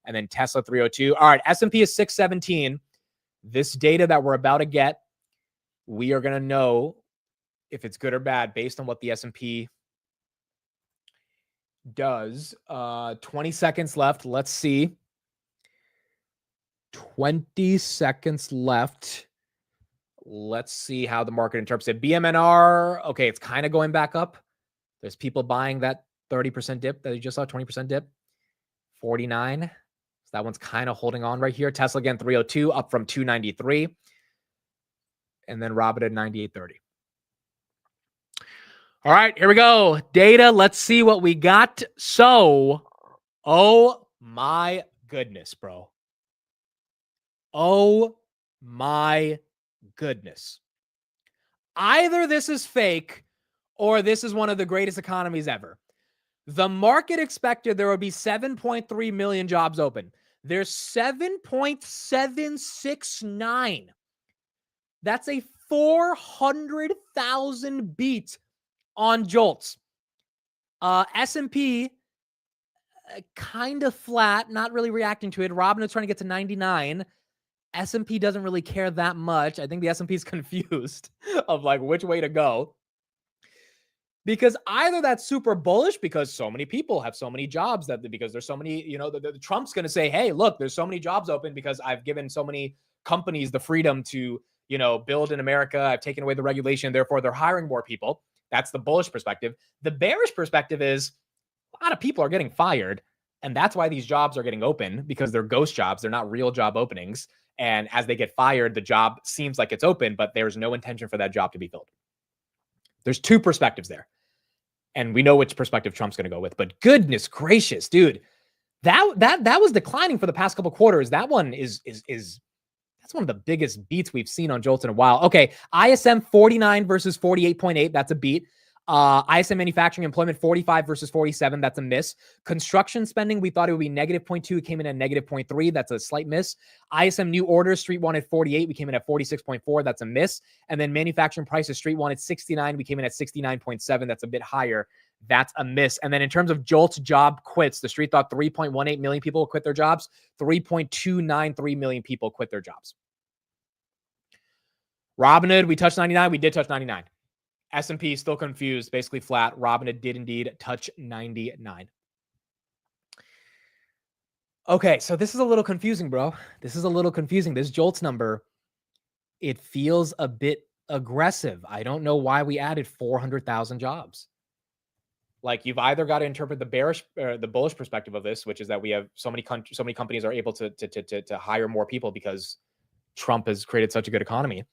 and then Tesla 302. All right, S&P is 617. This data that we're about to get, we are going to know if it's good or bad based on what the S&P does. 20 seconds left. Let's see. 20 seconds left. Let's see how the market interprets it. BMNR, okay, it's kind of going back up. There's people buying that 30% dip that you just saw, 20% dip. 49. So that one's kind of holding on right here. Tesla again, 302, up from 293. And then Robinhood 98.30. All right, here we go. Data, let's see what we got. So, oh my goodness, bro. Oh my goodness. Either this is fake or this is one of the greatest economies ever. The market expected there would be 7.3 million jobs open. There's 7.769. That's a 400,000 beat on JOLTS. S&P kind of flat, not really reacting to it. Robinhood's trying to get to 99. S&P doesn't really care that much. I think the S&P is confused of like which way to go. Because either that's super bullish because so many people have so many jobs that because there's so many, you know, the Trump's going to say, hey, look, there's so many jobs open because I've given so many companies the freedom to, you know, build in America. I've taken away the regulation. Therefore, they're hiring more people. That's the bullish perspective. The bearish perspective is a lot of people are getting fired. And that's why these jobs are getting open, because they're ghost jobs. They're not real job openings. And as they get fired, the job seems like it's open, but there's no intention for that job to be filled. There's two perspectives there. And we know which perspective Trump's going to go with. But goodness gracious, dude, That was declining for the past couple quarters. That one is that's one of the biggest beats we've seen on JOLTS in a while. Okay, ISM 49 versus 48.8. That's a beat. ISM manufacturing employment 45 versus 47. That's a miss. Construction spending, we thought it would be -0.2. It came in at -0.3. That's a slight miss. ISM new orders, Street wanted 48. We came in at 46.4. That's a miss. And then manufacturing prices, Street wanted 69. We came in at 69.7. That's a bit higher. That's a miss. And then in terms of JOLTS job quits, the Street thought 3.18 million people quit their jobs. 3.293 million people quit their jobs. Robinhood, we touched 99. We did touch 99. S&P still confused, basically flat. Robinhood did indeed touch 99. Okay, so this is a little confusing, bro. This is a little confusing. This JOLTS number, it feels a bit aggressive. I don't know why we added 400,000 jobs. Like, you've either got to interpret the bearish or the bullish perspective of this, which is that we have so many companies are able to hire more people because Trump has created such a good economy,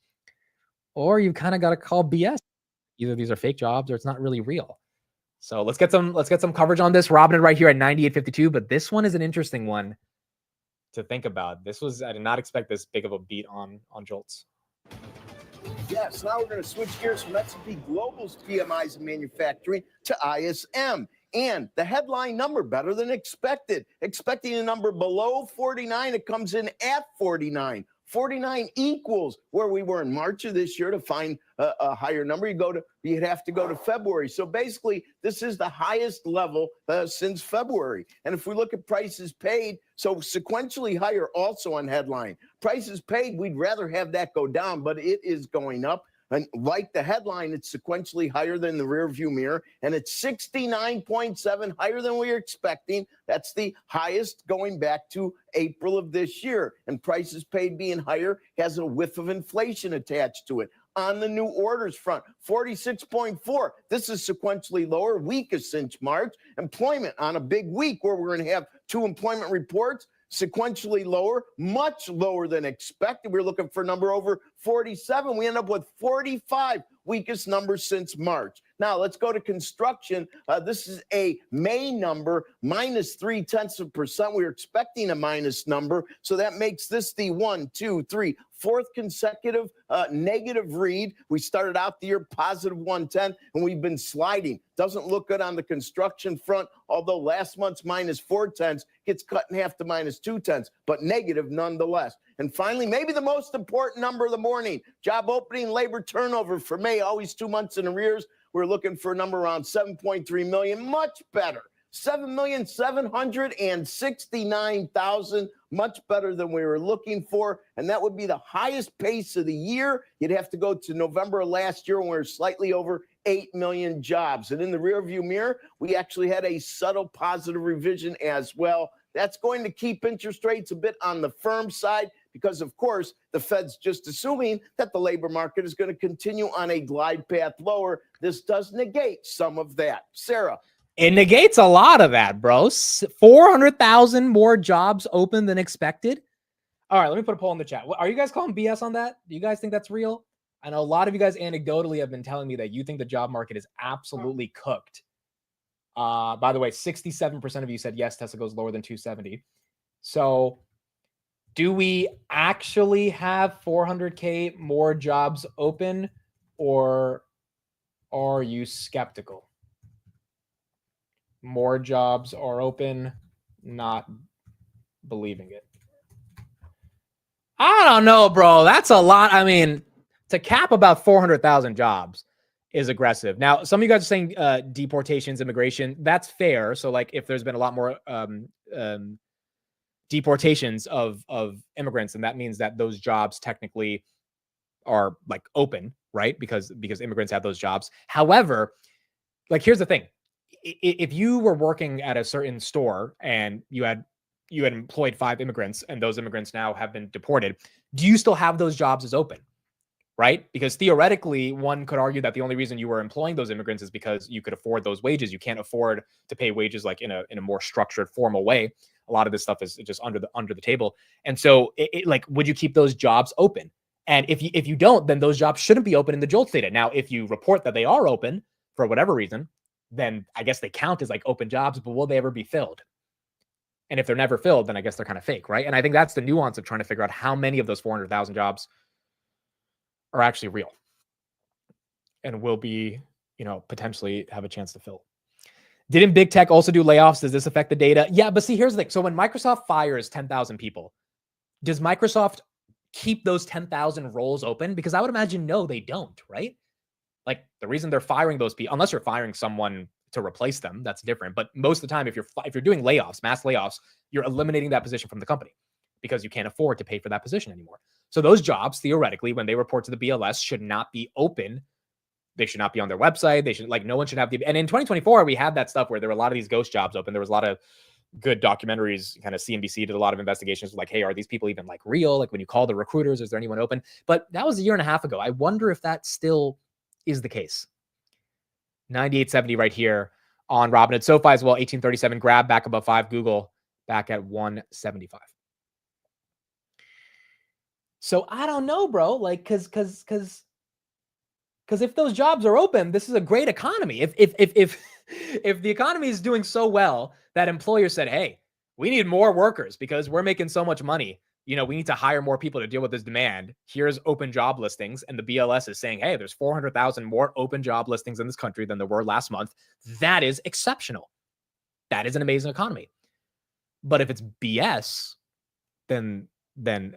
or you kind of got to call BS. Either these are fake jobs or it's not really real. So let's get some coverage on this. Robinhood right here at 98.52, but this one is an interesting one to think about. I did not expect this big of a beat on JOLTS. Yes, now we're going to switch gears from S&P Global's PMIs in manufacturing to ISM. And the headline number better than expected. Expecting a number below 49, it comes in at 49. 49 equals where we were in March of this year. To find a higher number, you'd have to go to February. So basically, this is the highest level since February. And if we look at prices paid, so sequentially higher also on headline. Prices paid, we'd rather have that go down, but it is going up. And like the headline, it's sequentially higher than the rear view mirror, and it's 69.7 higher than we were expecting. That's the highest going back to April of this year. And prices paid being higher has a whiff of inflation attached to it. On the new orders front, 46.4. This is sequentially lower, weakest since March. Employment on a big week where we're going to have two employment reports, sequentially lower, much lower than expected. We were looking for a number over 47. We end up with 45, weakest number since March. Now let's go to construction. This is a May number, -0.3%. We were expecting a minus number, so that makes this the 4th consecutive negative read. We started out the year positive 110, and we've been sliding. Doesn't look good on the construction front, although last month's -0.4 gets cut in half to -0.2, but negative nonetheless. And finally, maybe the most important number of the morning, job opening, labor turnover for May, always 2 months in arrears. We're looking for a number around 7.3 million, much better. 7,769,000, much better than we were looking for. And that would be the highest pace of the year. You'd have to go to November of last year when we were slightly over 8 million jobs. And in the rearview mirror, we actually had a subtle positive revision as well. That's going to keep interest rates a bit on the firm side because, of course, the Fed's just assuming that the labor market is going to continue on a glide path lower. This does negate some of that. Sarah. It negates a lot of that, bro. 400,000 more jobs open than expected. All right, let me put a poll in the chat. Are you guys calling BS on that? Do you guys think that's real? I know a lot of you guys anecdotally have been telling me that you think the job market is absolutely cooked. By the way, 67% of you said yes, Tesla goes lower than 270. So do we actually have 400K more jobs open, or are you skeptical? More jobs are open, not believing it. I don't know, bro. That's a lot. I mean, to cap about 400,000 jobs is aggressive. Now, some of you guys are saying deportations, immigration. That's fair. So, like, if there's been a lot more deportations of immigrants, and that means that those jobs technically are like open, right? Because immigrants have those jobs. However, like, here's the thing. If you were working at a certain store and you had employed 5 immigrants and those immigrants now have been deported, do you still have those jobs as open? Right? Because theoretically, one could argue that the only reason you were employing those immigrants is because you could afford those wages. You can't afford to pay wages like in a more structured, formal way. A lot of this stuff is just under the table. And so, like, would you keep those jobs open? And if you don't, then those jobs shouldn't be open in the JOLTS data. Now, if you report that they are open for whatever reason, then I guess they count as like open jobs, but will they ever be filled? And if they're never filled, then I guess they're kind of fake, right? And I think that's the nuance of trying to figure out how many of those 400,000 jobs are actually real and will be, potentially have a chance to fill. Didn't big tech also do layoffs? Does this affect the data? Yeah, but see, here's the thing. So when Microsoft fires 10,000 people, does Microsoft keep those 10,000 roles open? Because I would imagine, no, they don't, right? Like the reason they're firing those people, unless you're firing someone to replace them, that's different. But most of the time, if you're doing layoffs, mass layoffs, you're eliminating that position from the company because you can't afford to pay for that position anymore. So those jobs, theoretically, when they report to the BLS, should not be open. They should not be on their website. They should, no one should have and in 2024, we had that stuff where there were a lot of these ghost jobs open. There was a lot of good documentaries, kind of CNBC did a lot of investigations like, hey, are these people even real? Like when you call the recruiters, is there anyone open? But that was a year and a half ago. I wonder if that still is the case. 98.70 right here on Robinhood. SoFi as well, 1837. Grab back above 5. Google back at 175. So I don't know, bro. Because if those jobs are open, this is a great economy. If the economy is doing so well that employers said, hey, we need more workers because we're making so much money. We need to hire more people to deal with this demand. Here's open job listings. And the BLS is saying, hey, there's 400,000 more open job listings in this country than there were last month. That is exceptional. That is an amazing economy. But if it's BS, then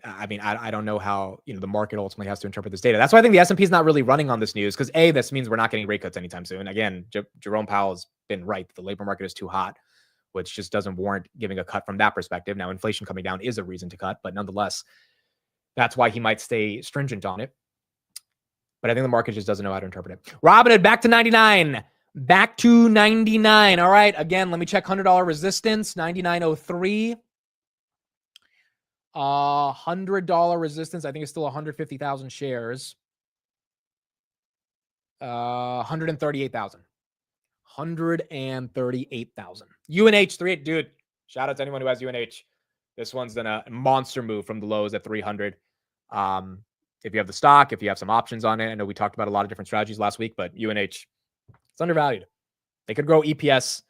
I mean, I don't know how, the market ultimately has to interpret this data. That's why I think the S&P is not really running on this news because A, this means we're not getting rate cuts anytime soon. Again, Jerome Powell has been right. The labor market is too hot, which just doesn't warrant giving a cut from that perspective. Now, inflation coming down is a reason to cut, but nonetheless, that's why he might stay stringent on it. But I think the market just doesn't know how to interpret it. Robinhood, back to 99. Back to 99. All right. Again, let me check $100 resistance, 99.03. $100 resistance. I think it's still 150,000 shares. 138,000. 138,000. UNH 38, dude. Shout out to anyone who has UNH. This one's done a monster move from the lows at 300. If you have the stock, if you have some options on it, I know we talked about a lot of different strategies last week, but UNH, it's undervalued. They could grow EPS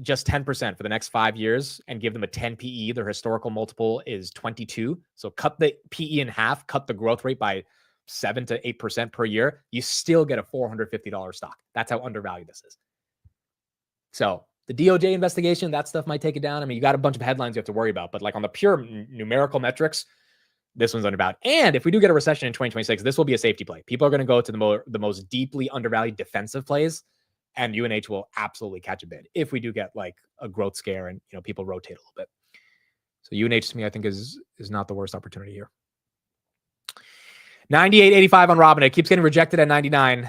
just 10% for the next 5 years and give them a 10 PE. Their historical multiple is 22. So cut the PE in half, cut the growth rate by 7 to 8% per year. You still get a $450 stock. That's how undervalued this is. So the DOJ investigation, that stuff might take it down. I mean, you got a bunch of headlines you have to worry about, but on the pure numerical metrics, this one's undervalued. And if we do get a recession in 2026, this will be a safety play. People are going to go to the most deeply undervalued defensive plays. And UNH will absolutely catch a bid if we do get a growth scare and people rotate a little bit. So UNH to me, I think is not the worst opportunity here. 98.85 on Robinhood. It keeps getting rejected at 99,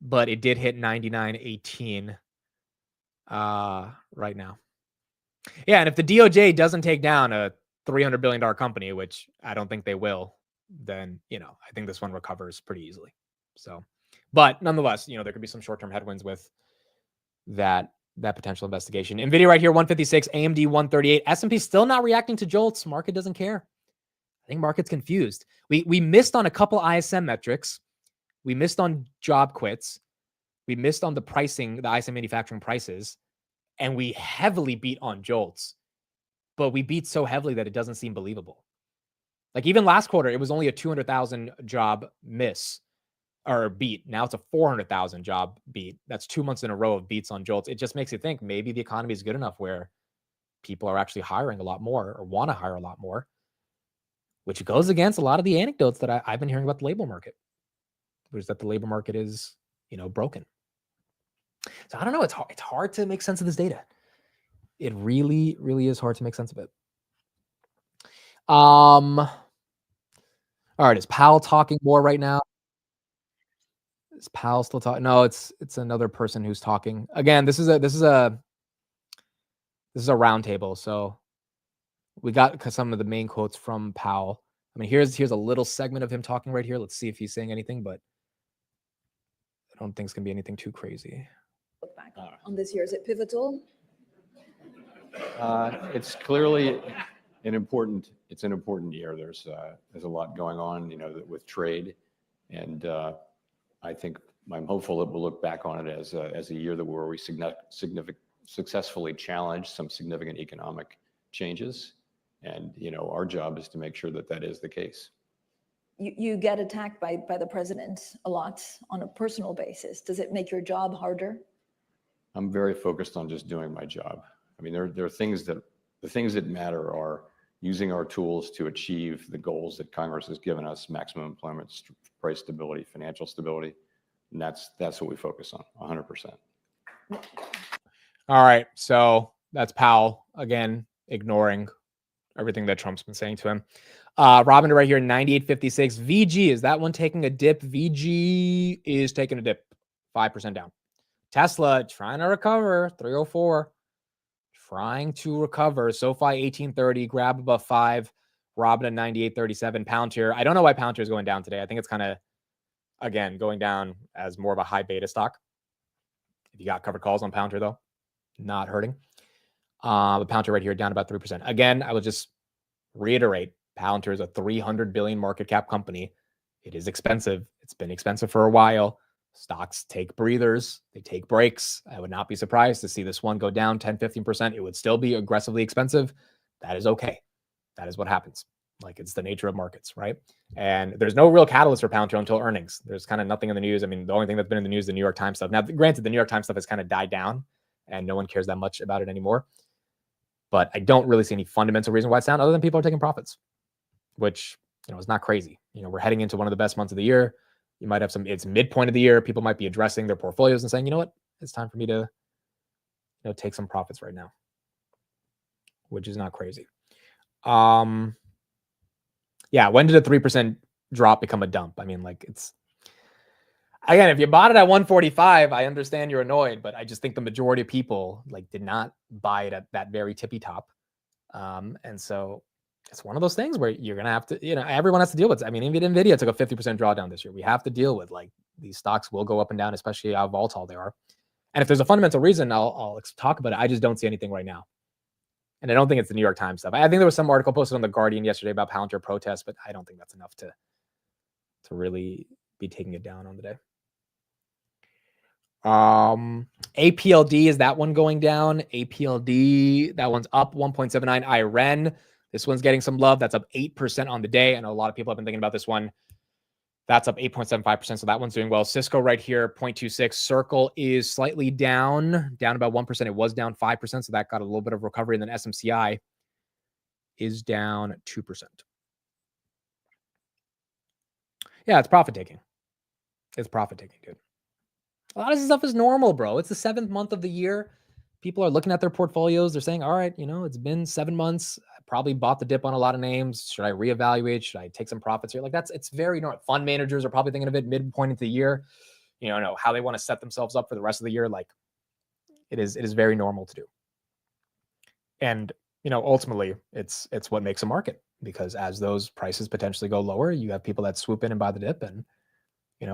but it did hit 99.18 right now. Yeah, and if the DOJ doesn't take down a $300 billion company, which I don't think they will, then I think this one recovers pretty easily. So. But nonetheless, there could be some short-term headwinds with that potential investigation. NVIDIA right here, 156, AMD 138. S&P still not reacting to JOLTS. Market doesn't care. I think market's confused. We missed on a couple ISM metrics. We missed on job quits. We missed on the pricing, the ISM manufacturing prices. And we heavily beat on JOLTS. But we beat so heavily that it doesn't seem believable. Even last quarter, it was only a 200,000 job miss. Or beat. Now it's a 400,000 job beat. That's 2 months in a row of beats on JOLTS. It just makes you think maybe the economy is good enough where people are actually hiring a lot more or want to hire a lot more, which goes against a lot of the anecdotes that I've been hearing about the labor market, which is that the labor market is, broken. So I don't know. It's hard to make sense of this data. It really, really is hard to make sense of it. All right. Is Powell talking more right now? Is Powell still talking? No, it's another person who's talking. Again, this is a roundtable. So we got some of the main quotes from Powell. I mean, here's a little segment of him talking right here. Let's see if he's saying anything, but I don't think it's gonna be anything too crazy. Look back on this year, is it pivotal? It's clearly an important year. There's a lot going on, with trade, and I'm hopeful that we'll look back on it as a year where we successfully challenged some significant economic changes. And, our job is to make sure that that is the case. You get attacked by the president a lot on a personal basis. Does it make your job harder? I'm very focused on just doing my job. I mean, there are things the things that matter are using our tools to achieve the goals that Congress has given us: maximum employment, price stability, financial stability. And that's what we focus on 100%. All right. So that's Powell again, ignoring everything that Trump's been saying to him. Robinhood right here, 98.56. VG, is that one taking a dip? VG is taking a dip, 5% down. Tesla trying to recover, 304. Trying to recover. SoFi 1830, grab above 5. Robinhood 98.37. Palantir. I don't know why Palantir is going down today. I think it's kind of, again, going down as more of a high beta stock. If you got covered calls on Palantir, though, not hurting. But Palantir right here down about 3%. Again, I will just reiterate, Palantir is a 300 billion market cap company. It is expensive. It's been expensive for a while. Stocks take breathers. They take breaks. I would not be surprised to see this one go down 10, 15%. It would still be aggressively expensive. That is okay. That is what happens. Like, it's the nature of markets, right? And there's no real catalyst for Palantir until earnings. There's kind of nothing in the news. I mean, the only thing that's been in the news is the New York Times stuff. Now, granted, the New York Times stuff has kind of died down and no one cares that much about it anymore. But I don't really see any fundamental reason why it's down other than people are taking profits, which, is not crazy. We're heading into one of the best months of the year. You might have it's midpoint of the year. People might be addressing their portfolios and saying, you know what, it's time for me to, take some profits right now, which is not crazy. Yeah. When did a 3% drop become a dump? I mean, like, it's, again, if you bought it at 145, I understand you're annoyed, but I just think the majority of people did not buy it at that very tippy top. And so it's one of those things where you're going to have to, everyone has to deal with it. I mean, even NVIDIA took a 50% drawdown this year. We have to deal with these stocks will go up and down, especially how volatile they are. And if there's a fundamental reason, I'll talk about it. I just don't see anything right now. And I don't think it's the New York Times stuff. I think there was some article posted on The Guardian yesterday about Palantir protests, but I don't think that's enough to really be taking it down on the day. APLD, is that one going down? APLD, that one's up 1.79. IREN, this one's getting some love. That's up 8% on the day. I know a lot of people have been thinking about this one. That's up 8.75%. So that one's doing well. Cisco right here, 0.26. Circle is slightly down about 1%. It was down 5%. So that got a little bit of recovery. And then SMCI is down 2%. Yeah, it's profit taking. It's profit taking, dude. A lot of this stuff is normal, bro. It's the 7th month of the year. People are looking at their portfolios. They're saying, all right, it's been 7 months. I probably bought the dip on a lot of names. Should I reevaluate? Should I take some profits here? It's very normal. Fund managers are probably thinking of it midpoint into the year, how they want to set themselves up for the rest of the year. It is very normal to do. And, ultimately it's what makes a market, because as those prices potentially go lower, you have people that swoop in and buy the dip, and,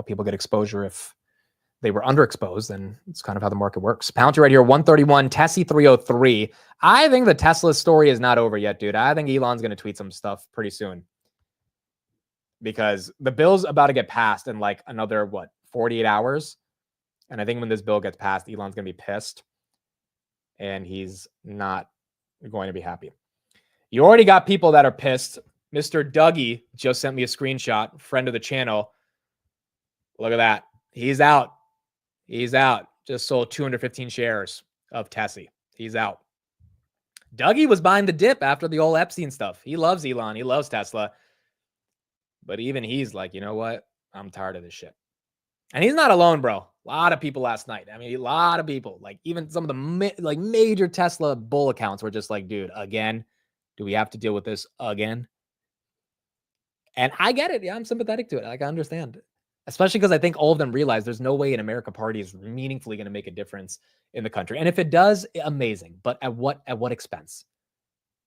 people get exposure if they were underexposed, then it's kind of how the market works. Palantir right here, 131, Tessie 303. I think the Tesla story is not over yet, dude. I think Elon's going to tweet some stuff pretty soon, because the bill's about to get passed in another, 48 hours. And I think when this bill gets passed, Elon's going to be pissed, and he's not going to be happy. You already got people that are pissed. Mr. Dougie just sent me a screenshot, friend of the channel. Look at that. He's out. He's out. Just sold 215 shares of Tessie. He's out. Dougie was buying the dip after the old Epstein stuff. He loves Elon. He loves Tesla. But even he's like, you know what? I'm tired of this shit. And he's not alone, bro. A lot of people last night. I mean, a lot of people. Even some of the major Tesla bull accounts were just like, dude, again? Do we have to deal with this again? And I get it. Yeah, I'm sympathetic to it. I understand. Especially because I think all of them realize there's no way an America party is meaningfully going to make a difference in the country. And if it does, amazing. But at what expense?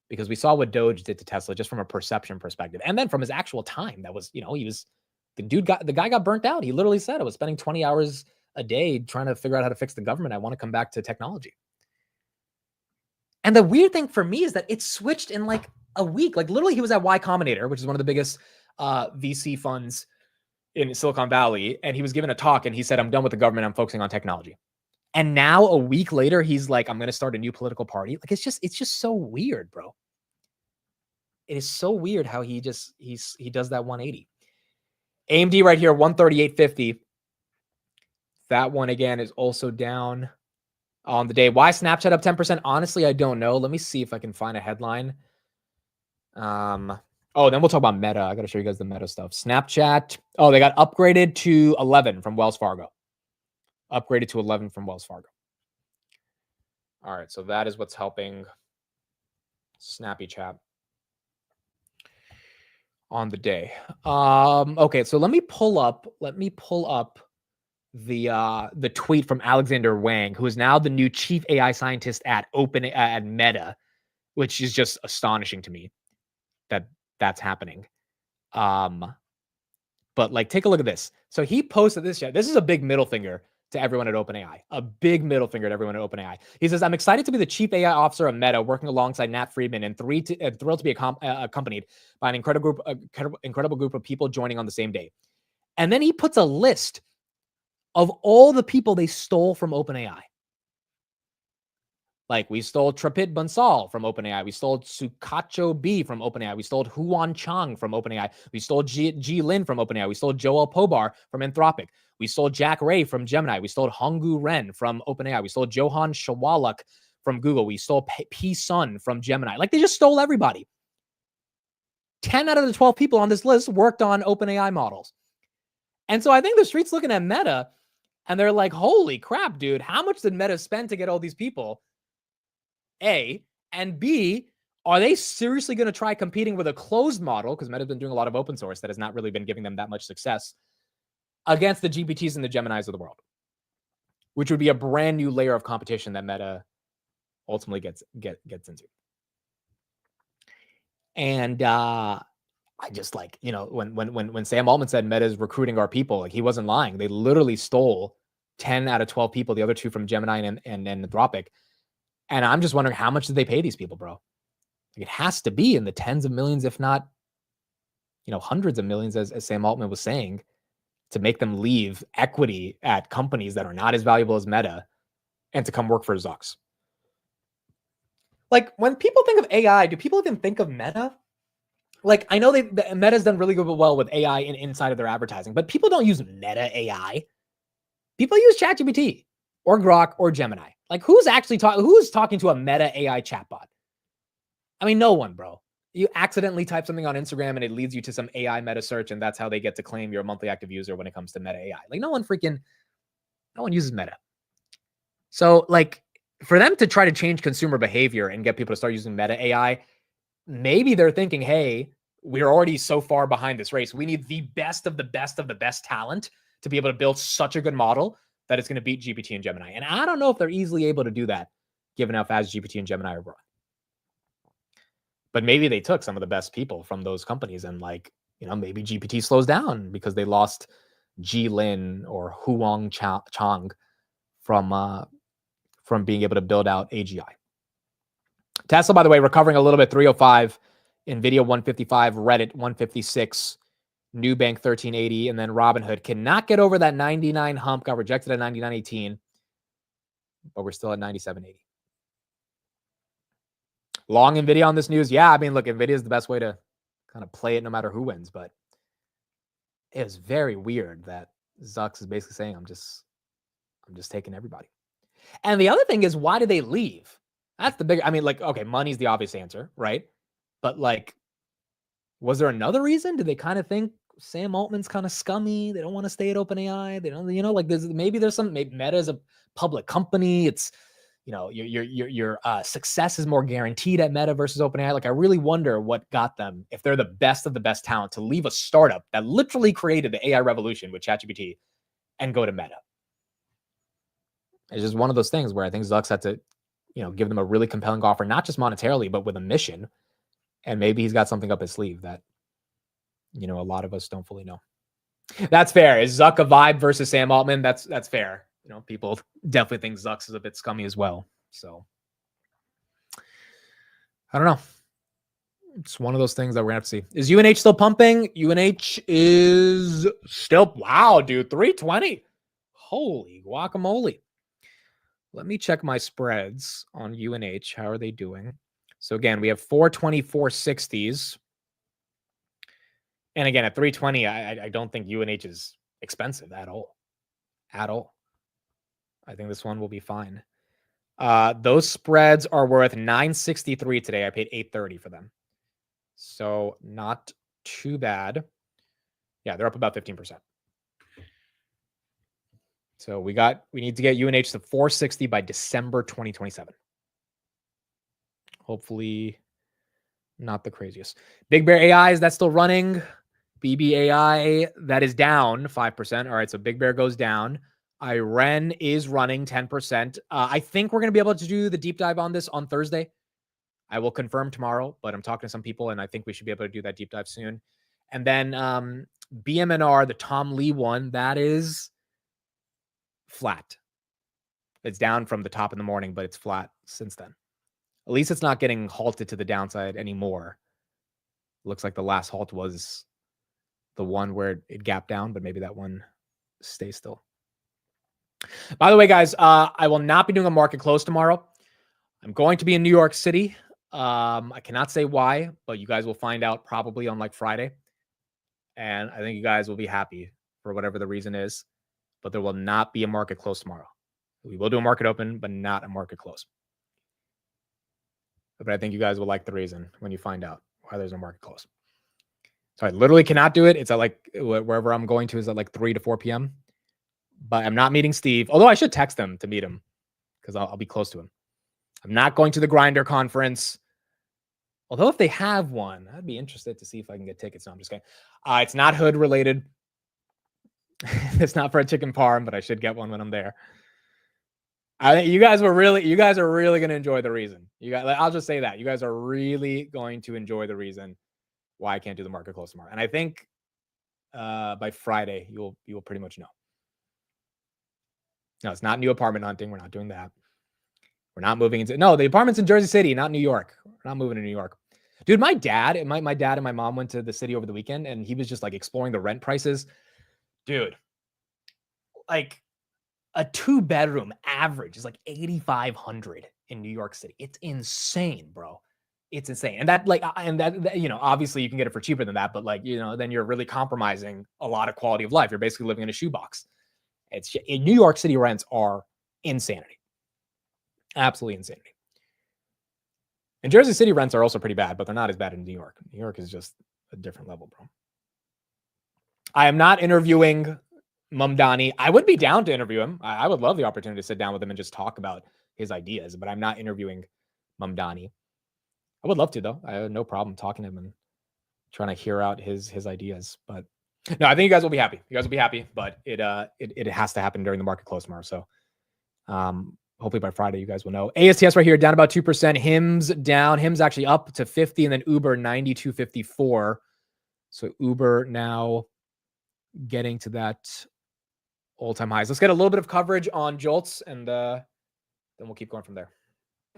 Because we saw what Doge did to Tesla just from a perception perspective. And then from his actual time, that was, the guy got burnt out. He literally said, I was spending 20 hours a day trying to figure out how to fix the government. I want to come back to technology. And the weird thing for me is that it switched in a week. Literally he was at Y Combinator, which is one of the biggest VC funds in Silicon Valley, and he was given a talk, and he said, I'm done with the government. I'm focusing on technology. And now a week later, he's like, I'm going to start a new political party. Like, it's just so weird, bro. It is so weird how he does that 180. AMD right here, 138.50. That one again is also down on the day. Why Snapchat up 10%? Honestly, I don't know. Let me see if I can find a headline. Oh, then we'll talk about Meta. I got to show you guys the Meta stuff. Snapchat. Oh, they got upgraded to 11 from Wells Fargo. Upgraded to 11 from Wells Fargo. All right, so that is what's helping Snappy Chat on the day. Okay, so let me pull up the tweet from Alexander Wang, who is now the new chief AI scientist at Meta, which is just astonishing to me that that's happening. But like, take a look at this. So he posted this. This is a big middle finger to everyone at OpenAI. A big middle finger to everyone at OpenAI. He says, I'm excited to be the chief AI officer of Meta, working alongside Nat Friedman, and thrilled to be accompanied by an incredible group of people joining on the same day. And then he puts a list of all the people they stole from OpenAI. Like, we stole Trapit Bansal from OpenAI. We stole Sukacho B from OpenAI. We stole Huan Chang from OpenAI. We stole Ji Lin from OpenAI. We stole Joel Pobar from Anthropic. We stole Jack Ray from Gemini. We stole Honggu Ren from OpenAI. We stole Johan Shawalak from Google. We stole P. Sun from Gemini. Like, they just stole everybody. 10 out of the 12 people on this list worked on OpenAI models. And so I think the street's looking at Meta and they're like, holy crap, dude, how much did Meta spend to get all these people? A, and B, are they seriously going to try competing with a closed model? Because Meta's been doing a lot of open source that has not really been giving them that much success against the GPTs and the Geminis of the world, which would be a brand new layer of competition that Meta ultimately gets into. And I just, like, you know, when Sam Altman said Meta is recruiting our people, like, he wasn't lying. They literally stole 10 out of 12 people, the other two from Gemini and Anthropic. And I'm just wondering, how much did they pay these people, bro? Like, it has to be in the tens of millions, if not, you know, hundreds of millions, as Sam Altman was saying, to make them leave equity at companies that are not as valuable as Meta and to come work for Zucks. Like, when people think of AI, do people even think of Meta? Like, I know Meta's done really well with AI inside of their advertising, but people don't use Meta AI. People use ChatGPT or Grok or Gemini. Like, who's talking to a Meta AI chatbot? I mean, no one, bro. You accidentally type something on Instagram and it leads you to some AI meta search, and that's how they get to claim you're a monthly active user when it comes to Meta AI. Like, no one uses Meta. So, like, for them to try to change consumer behavior and get people to start using Meta AI, maybe they're thinking, hey, we're already so far behind this race. We need the best of the best of the best talent to be able to build such a good model that it's going to beat GPT and Gemini. And I don't know if they're easily able to do that, given how fast GPT and Gemini are growing. But maybe they took some of the best people from those companies, and, like, you know, maybe GPT slows down because they lost Ji Lin or Huang Chang from being able to build out AGI. Tesla, by the way, recovering a little bit, 305, NVIDIA 155, Reddit 156, Nubank 1380, and then Robinhood cannot get over that 99 hump, got rejected at 99.18, but we're still at 97.80. Long NVIDIA on this news. Yeah, I mean, look, NVIDIA is the best way to kind of play it no matter who wins, but it was very weird that Zucks is basically saying, I'm just taking everybody. And the other thing is, why did they leave? That's the big, I mean, like, okay, money's the obvious answer, right? But, like, was there another reason? Did they kind of think Sam Altman's kind of scummy? They don't want to stay at OpenAI. They don't, you know, like, maybe Meta is a public company. It's, you know, your success is more guaranteed at Meta versus OpenAI. Like, I really wonder what got them, if they're the best of the best talent, to leave a startup that literally created the AI revolution with ChatGPT and go to Meta. It's just one of those things where I think Zucks had to, you know, give them a really compelling offer, not just monetarily, but with a mission. And maybe he's got something up his sleeve that, you know, a lot of us don't fully know. That's fair. Is Zuck a vibe versus Sam Altman? That's fair. You know, people definitely think Zucks is a bit scummy as well. So I don't know. It's one of those things that we're gonna have to see. Is UNH still pumping? UNH is still, wow, dude, 320. Holy guacamole. Let me check my spreads on UNH. How are they doing? So again, we have 420, 460s. And again, at 320, I don't think UNH is expensive at all. At all. I think this one will be fine. Those spreads are worth 963 today. I paid 830 for them. So not too bad. Yeah, they're up about 15%. So we need to get UNH to 460 by December 2027. Hopefully not the craziest. Big Bear AI, is that still running? BBAI, that is down 5%. All right, so Big Bear goes down. IREN is running 10%. I think we're going to be able to do the deep dive on this on Thursday. I will confirm tomorrow, but I'm talking to some people, and I think we should be able to do that deep dive soon. And then BMNR, the Tom Lee one, that is flat. It's down from the top in the morning, but it's flat since then. At least it's not getting halted to the downside anymore. Looks like the last halt was the one where it gapped down, but maybe that one stays still. By the way, guys, I will not be doing a market close tomorrow. I'm going to be in New York City. I cannot say why, but you guys will find out probably on like Friday. And I think you guys will be happy for whatever the reason is. But there will not be a market close tomorrow. We will do a market open, but not a market close. But I think you guys will like the reason when you find out why there's no market close. So I literally cannot do it. It's at like wherever I'm going to is at like 3 to 4 p.m. But I'm not meeting Steve, although I should text him to meet him because I'll be close to him. I'm not going to the Grindr conference. Although if they have one, I'd be interested to see if I can get tickets. No, I'm just kidding. It's not hood related. It's not for a chicken parm, but I should get one when I'm there. I think you guys are really going to enjoy the reason. I'll just say that. You guys are really going to enjoy the reason why I can't do the market close tomorrow. And I think by Friday, you will pretty much know. No, it's not new apartment hunting. We're not doing that. We're not moving into... No, the apartment's in Jersey City, not New York. We're not moving to New York. Dude, my dad and my mom went to the city over the weekend, and he was just like exploring the rent prices. Dude, like a 2-bedroom average is like $8,500 in New York City. It's insane, bro. It's insane. And that obviously you can get it for cheaper than that, but like, then you're really compromising a lot of quality of life. You're basically living in a shoebox. In New York City, rents are insanity. Absolutely insanity. And Jersey City rents are also pretty bad, but they're not as bad in New York. New York is just a different level, bro. I am not interviewing Mamdani. I would be down to interview him. I would love the opportunity to sit down with him and just talk about his ideas, but I'm not interviewing Mamdani. I would love to, though. I have no problem talking to him and trying to hear out his ideas. But no, I think you guys will be happy. You guys will be happy, but it has to happen during the market close tomorrow. So hopefully by Friday, you guys will know. ASTS right here, down about 2%. HIMS down. HIMS actually up to 50, and then Uber 92.54. So Uber now getting to that all-time highs. Let's get a little bit of coverage on JOLTS, and then we'll keep going from there.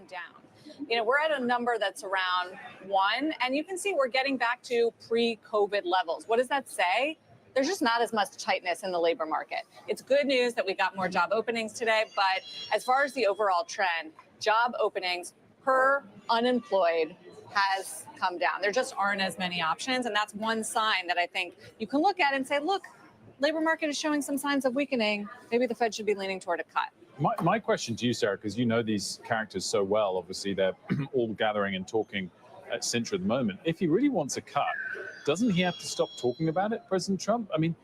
Down. We're at a number that's around 1, and you can see we're getting back to pre-COVID levels. What does that say? There's just not as much tightness in the labor market. It's good news that we got more job openings today, but as far as the overall trend, job openings per unemployed has come down. There just aren't as many options, and that's one sign that I think you can look at and say, look, labor market is showing some signs of weakening. Maybe the Fed should be leaning toward a cut. My question to you, Sarah, because you know these characters so well, obviously they're all gathering and talking at Sintra at the moment. If he really wants a cut, doesn't he have to stop talking about it, President Trump? I mean,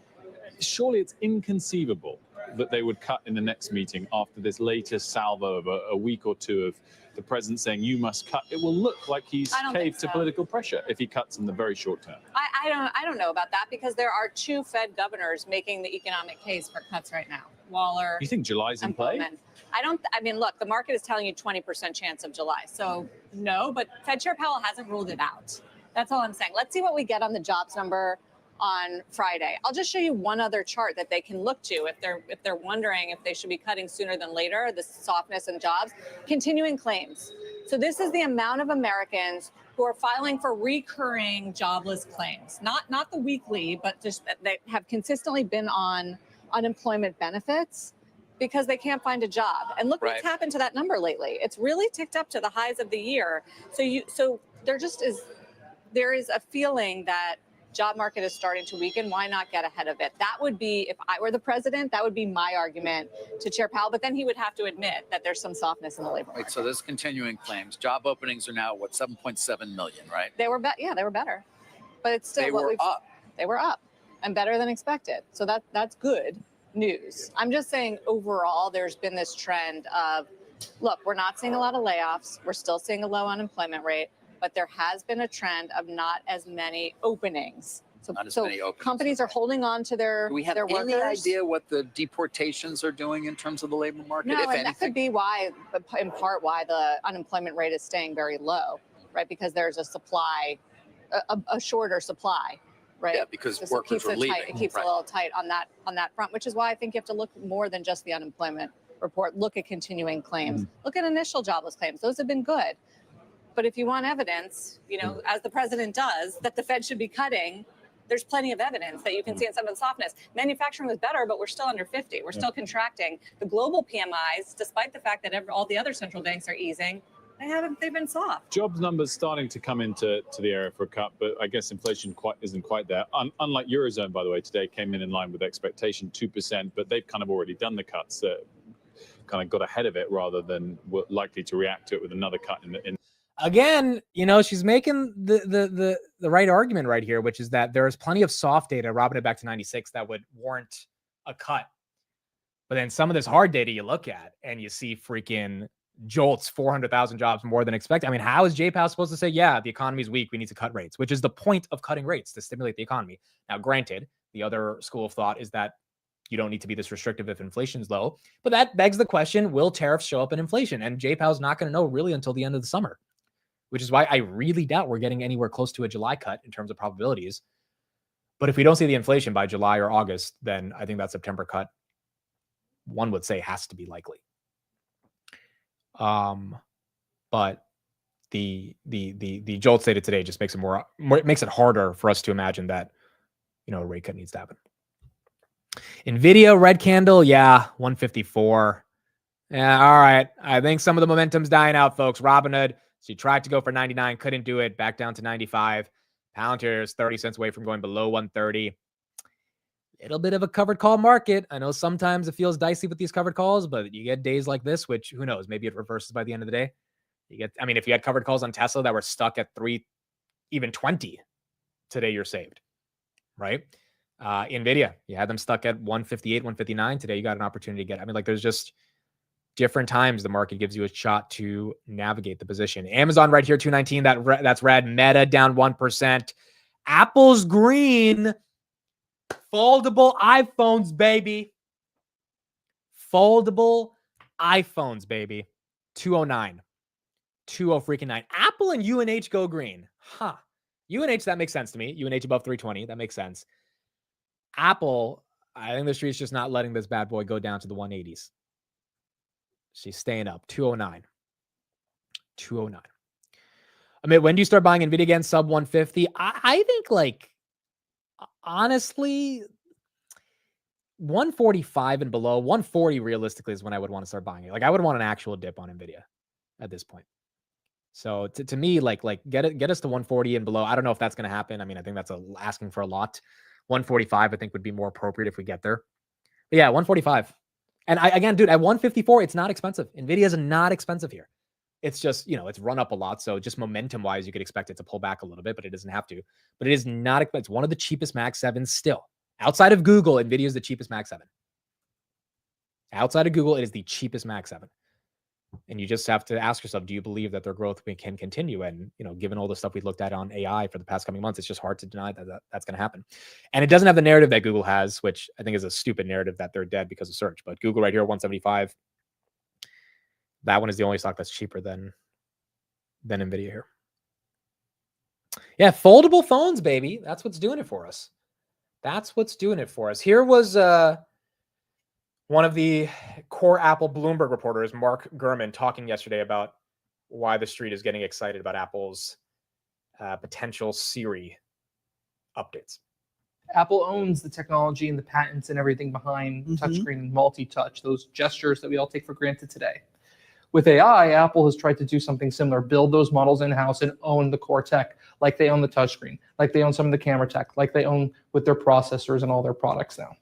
surely it's inconceivable that they would cut in the next meeting after this latest salvo of a week or two of the president saying you must cut. It will look like he's caved to political pressure if he cuts in the very short term. I don't know about that, because there are 2 Fed governors making the economic case for cuts right now. Waller. You think July's in play? Look, the market is telling you 20% chance of July. So no, but Fed Chair Powell hasn't ruled it out. That's all I'm saying. Let's see what we get on the jobs number on Friday. I'll just show you one other chart that they can look to if they're wondering if they should be cutting sooner than later, the softness in jobs. Continuing claims. So this is the amount of Americans who are filing for recurring jobless claims, not the weekly, but just that have consistently been on unemployment benefits. because they can't find a job. And look what's Right. happened to that number lately. It's really ticked up to the highs of the year. So there is a feeling that job market is starting to weaken. Why not get ahead of it? That would be, if I were the president, that would be my argument to Chair Powell. But then he would have to admit that there's some softness in the labor market. Right, so there's continuing claims. Job openings are now, 7.7 million, right? They were better. But it's still up. They were up and better than expected. So that's good news. I'm just saying overall, there's been this trend of, look, we're not seeing a lot of layoffs. We're still seeing a low unemployment rate, but there has been a trend of not as many openings. So, Not as many openings. Companies are holding on to their Do we have their any workers. idea what the deportations are doing in terms of the labor market, No, if and that anything? could be why, in part, why the unemployment rate is staying very low, right? Because there's a supply, a shorter supply, right? Yeah, because So it workers keeps are it leaving. tight. It keeps Right. a little tight on that front, which is why I think you have to look more than just the unemployment report. Look at continuing claims. Look at initial jobless claims. Those have been good. But if you want evidence, as the president does, that the Fed should be cutting, there's plenty of evidence that you can see in some of the softness. Manufacturing was better, but we're still under 50. We're still contracting. The global PMIs, despite the fact that all the other central banks are easing, they've been soft. Jobs numbers starting to come into the area for a cut, but I guess inflation isn't quite there. Unlike Eurozone, by the way, today came in line with expectation, 2%, but they've kind of already done the cuts that kind of got ahead of it rather than were likely to react to it with another cut in. Again, she's making the right argument right here, which is that there is plenty of soft data, Robinhood back to 96, that would warrant a cut. But then some of this hard data you look at and you see freaking JOLTS, 400,000 jobs more than expected. I mean, how is J Powell supposed to say, yeah, the economy's weak, we need to cut rates, which is the point of cutting rates, to stimulate the economy. Now, granted, the other school of thought is that you don't need to be this restrictive if inflation's low. But that begs the question, will tariffs show up in inflation? And J Powell's not going to know really until the end of the summer, which is why I really doubt we're getting anywhere close to a July cut in terms of probabilities. But if we don't see the inflation by July or August, then I think that September cut, one would say, has to be likely. But the JOLTS data today just makes it makes it harder for us to imagine that a rate cut needs to happen. Nvidia, red candle, 154. Yeah, all right. I think some of the momentum's dying out, folks. Robinhood, she tried to go for 99, couldn't do it, back down to 95. Palantir is 30 cents away from going below 130. Little bit of a covered call market. I know sometimes it feels dicey with these covered calls, but you get days like this, which who knows, maybe it reverses by the end of the day. If you had covered calls on Tesla that were stuck at 3, even 20 today, you're saved, right? Nvidia, you had them stuck at 158, 159. Today, you got an opportunity to get, there's just different times the market gives you a shot to navigate the position. Amazon right here, 219. That's red. Meta down 1%. Apple's green. Foldable iPhones, baby. Foldable iPhones, baby. 209. 20 Apple and UNH go green. UNH, that makes sense to me. UNH above 320. That makes sense. Apple, I think the street's just not letting this bad boy go down to the 180s. She's staying up. 209. 209. When do you start buying Nvidia again? Sub 150? I think, honestly, 145 and below. 140 realistically is when I would want to start buying it. I would want an actual dip on Nvidia at this point. So to me, get us to 140 and below. I don't know if that's going to happen. I think that's asking for a lot. 145, I think, would be more appropriate if we get there. But yeah, 145. And again, dude, at 154, it's not expensive. Nvidia is not expensive here. It's just, it's run up a lot. So just momentum wise, you could expect it to pull back a little bit, but it doesn't have to. But it is not expensive. It's one of the cheapest Mac 7s still. Outside of Google, Nvidia is the cheapest Mac 7. Outside of Google, it is the cheapest Mac 7. And you just have to ask yourself, do you believe that their growth can continue? And, given all the stuff we looked at on AI for the past coming months, it's just hard to deny that that's going to happen. And it doesn't have the narrative that Google has, which I think is a stupid narrative that they're dead because of search. But Google right here, 175. That one is the only stock that's cheaper than Nvidia here. Yeah, foldable phones, baby. That's what's doing it for us. That's what's doing it for us. Here was one of the core Apple Bloomberg reporters, Mark Gurman, talking yesterday about why the street is getting excited about Apple's potential Siri updates. Apple owns the technology and the patents and everything behind touchscreen and multi-touch, those gestures that we all take for granted today. With AI, Apple has tried to do something similar, build those models in-house and own the core tech, like they own the touchscreen, like they own some of the camera tech, like they own with their processors and all their products now.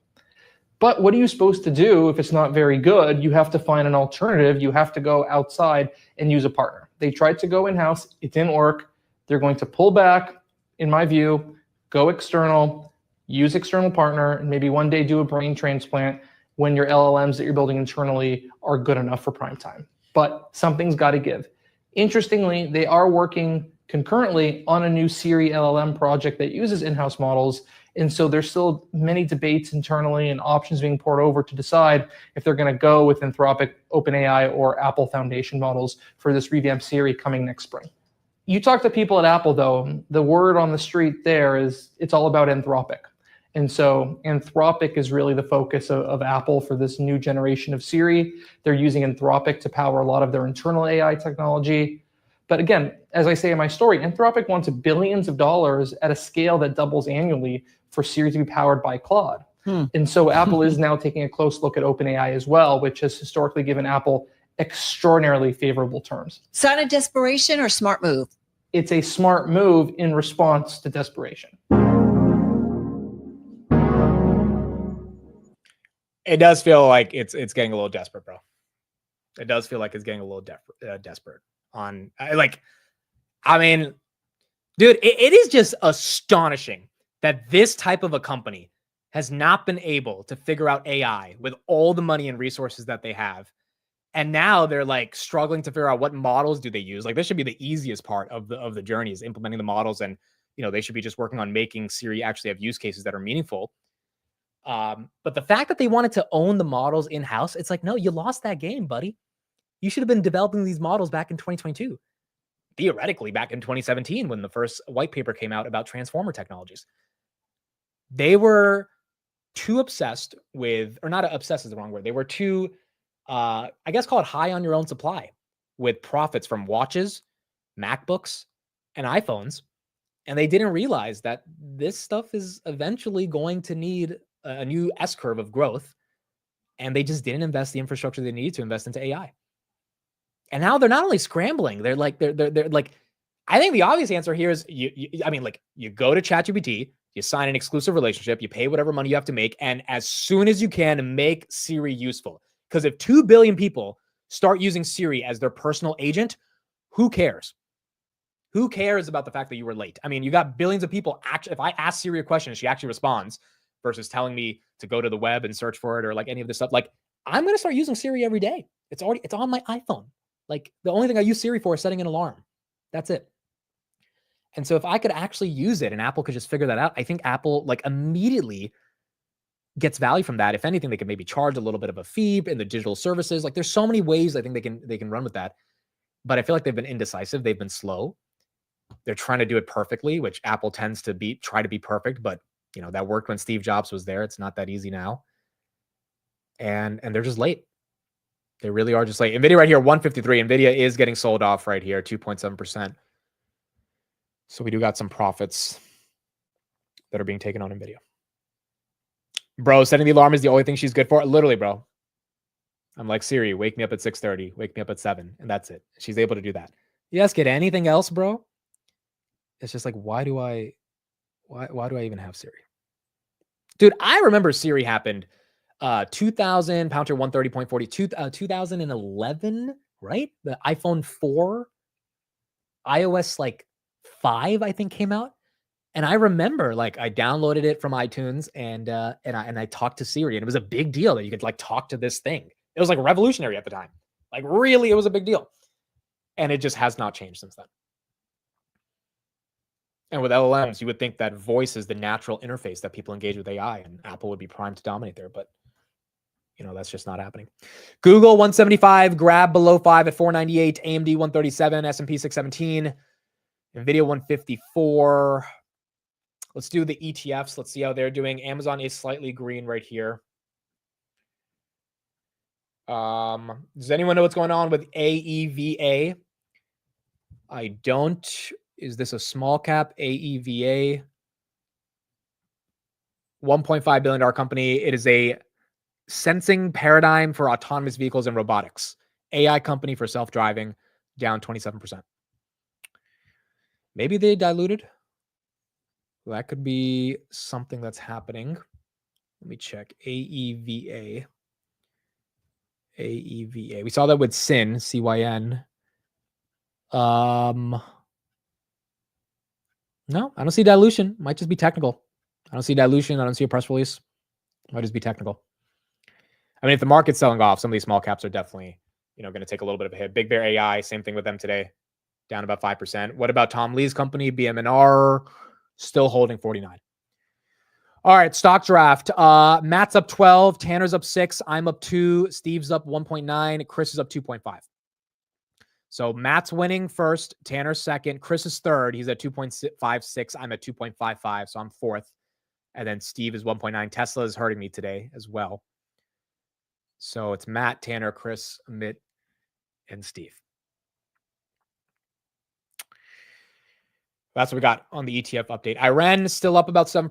But what are you supposed to do if it's not very good? You have to find an alternative. You have to go outside and use a partner. They tried to go in-house. It didn't work. They're going to pull back, in my view, go external, use external partner, and maybe one day do a brain transplant when your LLMs that you're building internally are good enough for prime time. But something's got to give. Interestingly, they are working concurrently on a new Siri LLM project that uses in-house models. And so there's still many debates internally and options being poured over to decide if they're going to go with Anthropic, OpenAI, or Apple Foundation models for this revamped Siri coming next spring. You talk to people at Apple, though, the word on the street there is it's all about Anthropic. And so Anthropic is really the focus of Apple for this new generation of Siri. They're using Anthropic to power a lot of their internal AI technology. But again, as I say in my story, Anthropic wants billions of dollars at a scale that doubles annually for Siri to be powered by Claude. And so Apple is now taking a close look at OpenAI as well, which has historically given Apple extraordinarily favorable terms. Sign of desperation or smart move? It's a smart move in response to desperation. It does feel like it's getting a little desperate, bro. It does feel like it's getting a little desperate on I mean, dude, it is just astonishing that this type of a company has not been able to figure out AI with all the money and resources that they have. And now they're like struggling to figure out what models do they use. Like this should be the easiest part of the journey is implementing the models. And, you know, they should be just working on making Siri actually have use cases that are meaningful. But the fact that they wanted to own the models in-house, it's like, no, you lost that game, buddy. You should have been developing these models back in 2022. Theoretically, back in 2017, when the first white paper came out about transformer technologies. They were too obsessed with, or not obsessed is the wrong word. They were too, I guess call it high on your own supply with profits from watches, MacBooks, and iPhones. And they didn't realize that this stuff is eventually going to need a new S-curve of growth. And they just didn't invest the infrastructure they needed to invest into AI. And now they're not only scrambling, they're like, I think the obvious answer here is you go to ChatGPT, you sign an exclusive relationship, you pay whatever money you have to make, and as soon as you can, make Siri useful. Because if 2 billion people start using Siri as their personal agent, who cares? Who cares about the fact that you were late? I mean, you got billions of people. Actually, if I ask Siri a question and she actually responds versus telling me to go to the web and search for it or like any of this stuff, like I'm going to start using Siri every day. It's on my iPhone. Like the only thing I use Siri for is setting an alarm. That's it. And so if I could actually use it and Apple could just figure that out, I think Apple like immediately gets value from that. If anything, they could maybe charge a little bit of a fee in the digital services. Like there's so many ways I think they can run with that. But I feel like they've been indecisive. They've been slow. They're trying to do it perfectly, which Apple tends to try to be perfect. But you know, that worked when Steve Jobs was there. It's not that easy now. And they're just late. They really are just late. NVIDIA right here, 153. NVIDIA is getting sold off right here, 2.7%. So we do got some profits that are being taken on NVIDIA. Bro, setting the alarm is the only thing she's good for. Literally, bro. I'm like, Siri, wake me up at 6:30. Wake me up at 7. And that's it. She's able to do that. You ask it anything else, bro? It's just like, why do I even have Siri? Dude, I remember Siri happened 2000, Pounter 130.40, 2011, right? The iPhone 4, iOS like 5, I think came out. And I remember like I downloaded it from iTunes and I talked to Siri, and it was a big deal that you could like talk to this thing. It was like revolutionary at the time. Like really, it was a big deal. And it just has not changed since then. And with LLMs, you would think that voice is the natural interface that people engage with AI, and Apple would be primed to dominate there. But you know, that's just not happening. Google 175, grab below 5 at 498, AMD 137, S&P 617, NVIDIA 154. Let's do the ETFs. Let's see how they're doing. Amazon is slightly green right here. Does anyone know what's going on with AEVA? I don't. Is this a small cap? AEVA. $1.5 billion company. It is a sensing paradigm for autonomous vehicles and robotics. AI company for self-driving, down 27%. Maybe they diluted. That could be something that's happening. Let me check. AEVA. AEVA. We saw that with Syn, CYN. No, I don't see dilution. Might just be technical. I don't see dilution. I don't see a press release. Might just be technical. I mean, if the market's selling off, some of these small caps are definitely, going to take a little bit of a hit. Big Bear AI, same thing with them today, down about 5%. What about Tom Lee's company, BMNR? Still holding 49. All right, stock draft. Matt's up 12, Tanner's up 6, I'm up 2, Steve's up 1.9, Chris is up 2.5. So Matt's winning first, Tanner's second, Chris is third. He's at 2.56. I'm at 2.55, so I'm fourth. And then Steve is 1.9. Tesla is hurting me today as well. So it's Matt, Tanner, Chris, Amit, and Steve. That's what we got on the ETF update. Iran is still up about 7%.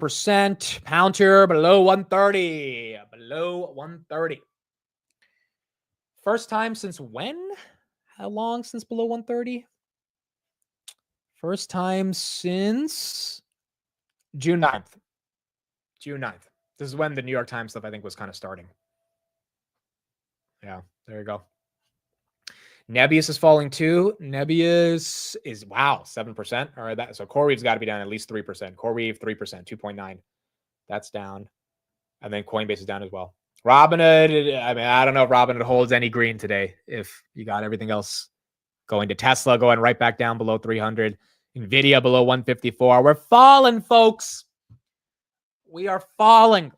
Palantir below 130. Below 130. First time since when? How long since below 130? First time since June 9th. June 9th. This is when the New York Times stuff, I think, was kind of starting. Yeah, there you go. Nebius is falling too. Nebius is, wow, 7%. All right, so CoreWeave's got to be down at least 3%. CoreWeave, 3%, 2.9. That's down. And then Coinbase is down as well. Robinhood, I mean, I don't know if Robinhood holds any green today. If you got everything else going to Tesla, going right back down below 300. NVIDIA below 154. We're falling, folks. We are falling.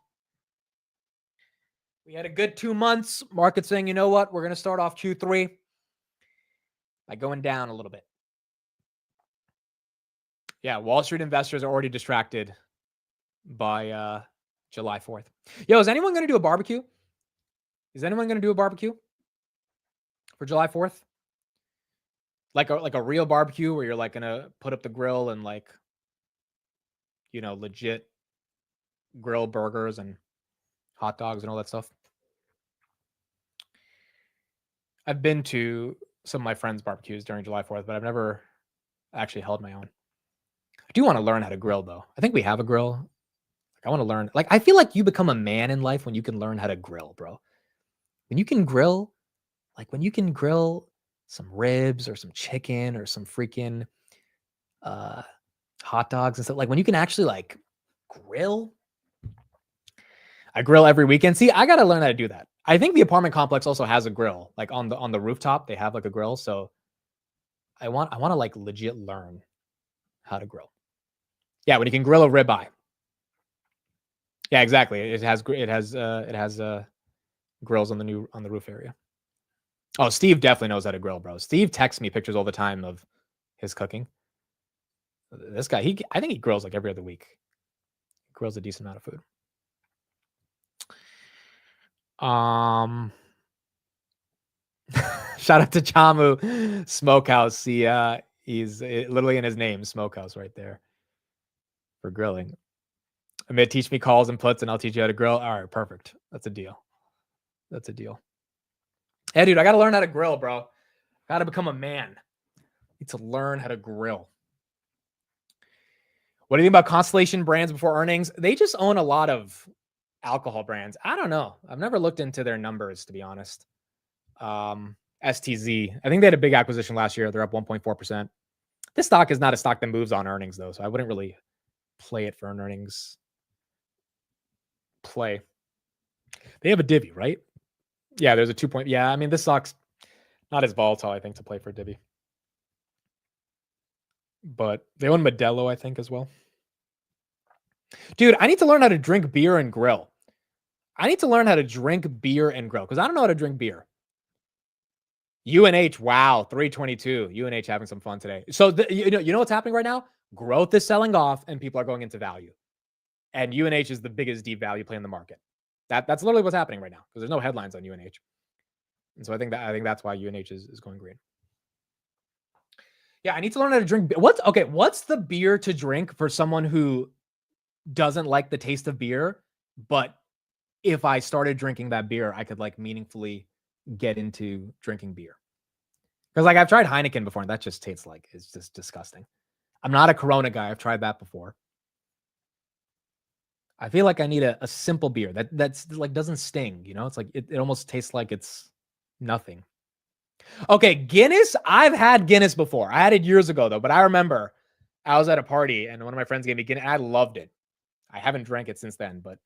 We had a good 2 months. Market saying, you know what? We're going to start off Q3 by going down a little bit. Yeah, Wall Street investors are already distracted by July 4th. Yo, is anyone going to do a barbecue? Is anyone going to do a barbecue for July 4th? Like a real barbecue where you're like going to put up the grill and like, legit grill burgers and hot dogs and all that stuff. I've been to some of my friends' barbecues during July 4th, but I've never actually held my own. I do want to learn how to grill, though. I think we have a grill. Like, I want to learn. Like, I feel like you become a man in life when you can learn how to grill, bro. When you can grill, like when you can grill some ribs or some chicken or some freaking hot dogs and stuff. Like when you can actually like grill. I grill every weekend. See, I got to learn how to do that. I think the apartment complex also has a grill, like on the rooftop. They have like a grill. So I want to like legit learn how to grill. Yeah, when you can grill a ribeye. Yeah, exactly. It has grills on the roof area. Oh, Steve definitely knows how to grill, bro. Steve texts me pictures all the time of his cooking. This guy, I think he grills like every other week. He grills a decent amount of food. Shout out to Chamu Smokehouse. He's literally in his name, Smokehouse, right there for grilling. Amit, teach me calls and puts, and I'll teach you how to grill. All right, perfect. That's a deal. That's a deal. Hey, dude, I got to learn how to grill, bro. Got to become a man. Need to learn how to grill. What do you think about Constellation Brands before earnings? They just own a lot of alcohol brands. I don't know. I've never looked into their numbers, to be honest. STZ. I think they had a big acquisition last year. They're up 1.4%. This stock is not a stock that moves on earnings, though, so I wouldn't really play it for an earnings play. They have a divvy, right? Yeah, there's a 2 point. Yeah, I mean, this stock's not as volatile, I think, to play for divvy. But they own Modelo, I think, as well. Dude, I need to learn how to drink beer and grill. I need to learn how to drink beer and grill because I don't know how to drink beer. UNH, wow, 322. UNH having some fun today. So you know what's happening right now? Growth is selling off and people are going into value. And UNH is the biggest deep value play in the market. That's literally what's happening right now because there's no headlines on UNH. And so I think that's why UNH is going green. Yeah, I need to learn how to drink. What's the beer to drink for someone who doesn't like the taste of beer, but if I started drinking that beer, I could like meaningfully get into drinking beer. Because like I've tried Heineken before, and that just tastes like it's just disgusting. I'm not a Corona guy. I've tried that before. I feel like I need a simple beer that's like doesn't sting. You know, it's like it almost tastes like it's nothing. Okay, Guinness. I've had Guinness before. I had it years ago though, but I remember I was at a party and one of my friends gave me Guinness. And I loved it. I haven't drank it since then, but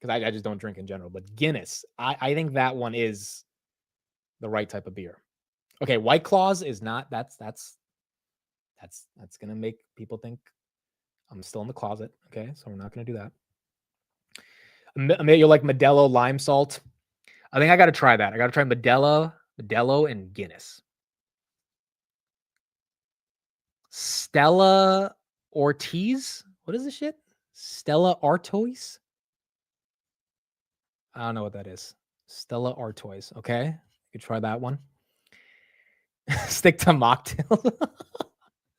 because I just don't drink in general. But Guinness, I think that one is the right type of beer. Okay, White Claws is not. That's gonna make people think I'm still in the closet. Okay, so we're not gonna do that. You'll like Modelo lime salt. I think I got to try that. I got to try Modelo, and Guinness. Stella Ortiz. What is this shit? Stella Artois. I don't know what that is. Stella Artois. Okay, you could try that one. Stick to mocktails.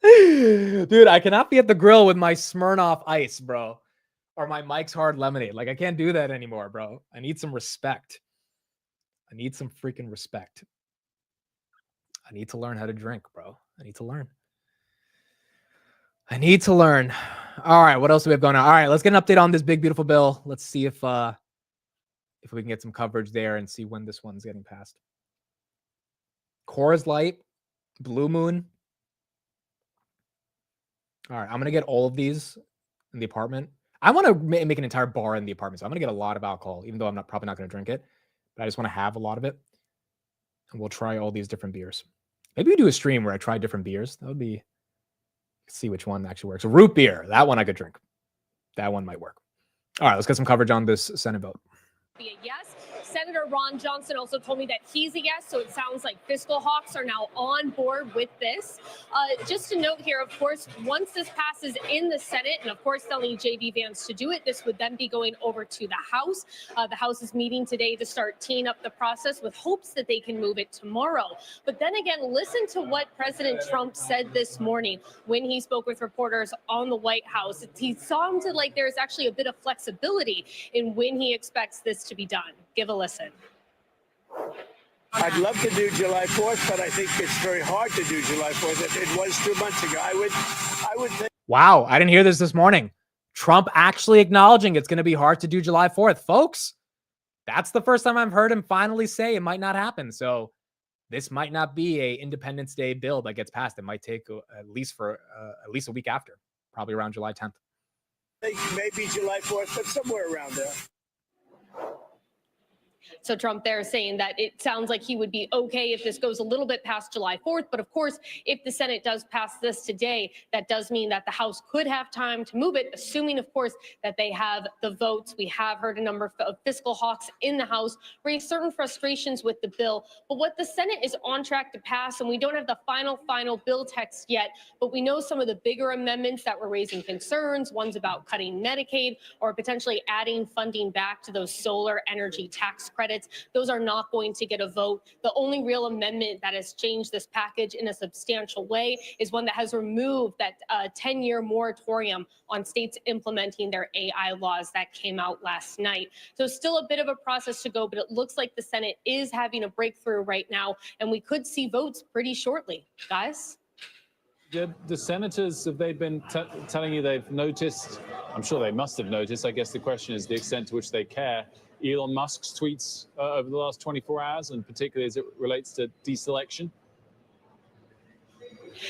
Dude, I cannot be at the grill with my Smirnoff Ice, bro. Or my Mike's Hard Lemonade. Like, I can't do that anymore, bro. I need some respect. I need some freaking respect. I need to learn how to drink, bro. I need to learn. All right, what else do we have going on? All right, let's get an update on this big, beautiful bill. Let's see if we can get some coverage there and see when this one's getting passed. Coors Light, Blue Moon. All right, I'm going to get all of these in the apartment. I want to make an entire bar in the apartment, so I'm going to get a lot of alcohol, even though I'm probably not going to drink it. But I just want to have a lot of it. And we'll try all these different beers. Maybe we do a stream where I try different beers. That would be, see which one actually works. Root beer, that one I could drink. That one might work. All right, let's get some coverage on this Senate vote. Be a yes. Senator Ron Johnson also told me that he's a yes, so it sounds like fiscal hawks are now on board with this. Just to note here, of course, once this passes in the Senate, and of course telling J.D. Vance to do it, this would then be going over to the House. The House is meeting today to start teeing up the process with hopes that they can move it tomorrow. But then again, listen to what President Trump said this morning when he spoke with reporters on the White House. He sounded like there's actually a bit of flexibility in when he expects this to be done. Give a listen. I'd love to do July 4th, but I think it's very hard to do July 4th. It was 2 months ago. I would think. Wow, I didn't hear this morning. Trump actually acknowledging it's going to be hard to do July 4th. Folks, that's the first time I've heard him finally say it might not happen. So this might not be a Independence Day bill that gets passed. It might take at least a week after, probably around July 10th. I think maybe July 4th, but somewhere around there. So Trump there saying that it sounds like he would be okay if this goes a little bit past July 4th. But of course, if the Senate does pass this today, that does mean that the House could have time to move it, assuming, of course, that they have the votes. We have heard a number of fiscal hawks in the House raise certain frustrations with the bill. But what the Senate is on track to pass, and we don't have the final bill text yet, but we know some of the bigger amendments that were raising concerns, one's about cutting Medicaid or potentially adding funding back to those solar energy tax credits. Those are not going to get a vote. The only real amendment that has changed this package in a substantial way is one that has removed that 10-year moratorium on states implementing their AI laws that came out last night. So still a bit of a process to go, but it looks like the Senate is having a breakthrough right now, and we could see votes pretty shortly. Guys? The senators, have they been telling you they've noticed? I'm sure they must have noticed. I guess the question is the extent to which they care. Elon Musk's tweets over the last 24 hours, and particularly as it relates to deselection?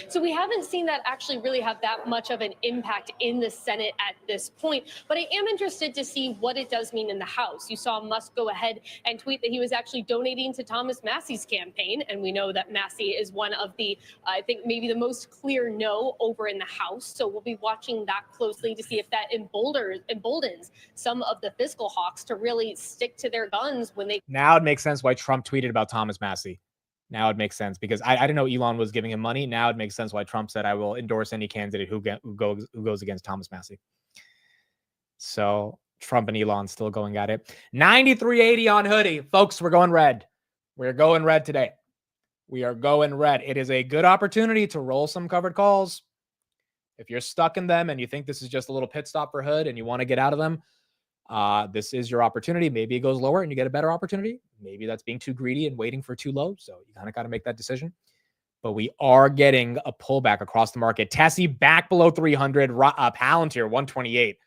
So we haven't seen that actually really have that much of an impact in the Senate at this point. But I am interested to see what it does mean in the House. You saw Musk go ahead and tweet that he was actually donating to Thomas Massie's campaign. And we know that Massie is one of the, I think, maybe the most clear no over in the House. So we'll be watching that closely to see if that emboldens some of the fiscal hawks to really stick to their guns when they. Now it makes sense why Trump tweeted about Thomas Massie. Now it makes sense because I didn't know Elon was giving him money. Now it makes sense why Trump said, I will endorse any candidate who goes against Thomas Massie. So Trump and Elon still going at it. 93.80 on hoodie. Folks, we're going red. We're going red today. We are going red. It is a good opportunity to roll some covered calls. If you're stuck in them and you think this is just a little pit stop for Hood and you want to get out of them, this is your opportunity. Maybe it goes lower and you get a better opportunity. Maybe that's being too greedy and waiting for too low. So you kind of got to make that decision. But we are getting a pullback across the market. Tessie back below 300. Palantir 128.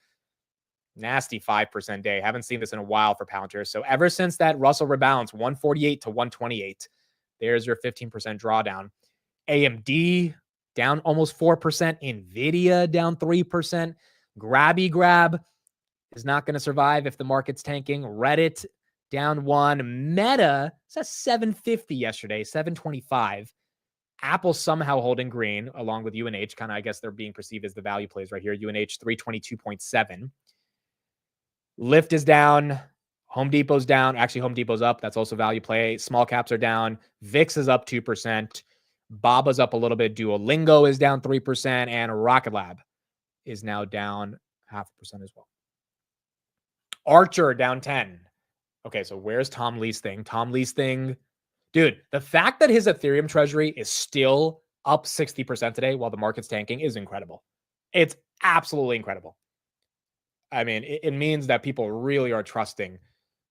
Nasty 5% day. Haven't seen this in a while for Palantir. So ever since that Russell rebalance, 148 to 128, there's your 15% drawdown. AMD down almost 4%. NVIDIA down 3%. Grabby Grab is not going to survive if the market's tanking. Reddit down 1. Meta says 750 yesterday, 725. Apple somehow holding green along with UNH. Kind of, I guess they're being perceived as the value plays right here. UNH 322.7. Lyft is down. Home Depot's down. Actually, Home Depot's up. That's also value play. Small caps are down. VIX is up 2%. Baba's up a little bit. Duolingo is down 3%. And Rocket Lab is now down 0.5% as well. Archer down 10. Okay, so where's Tom Lee's thing? Tom Lee's thing. Dude, the fact that his Ethereum treasury is still up 60% today while the market's tanking is incredible. It's absolutely incredible. I mean, it means that people really are trusting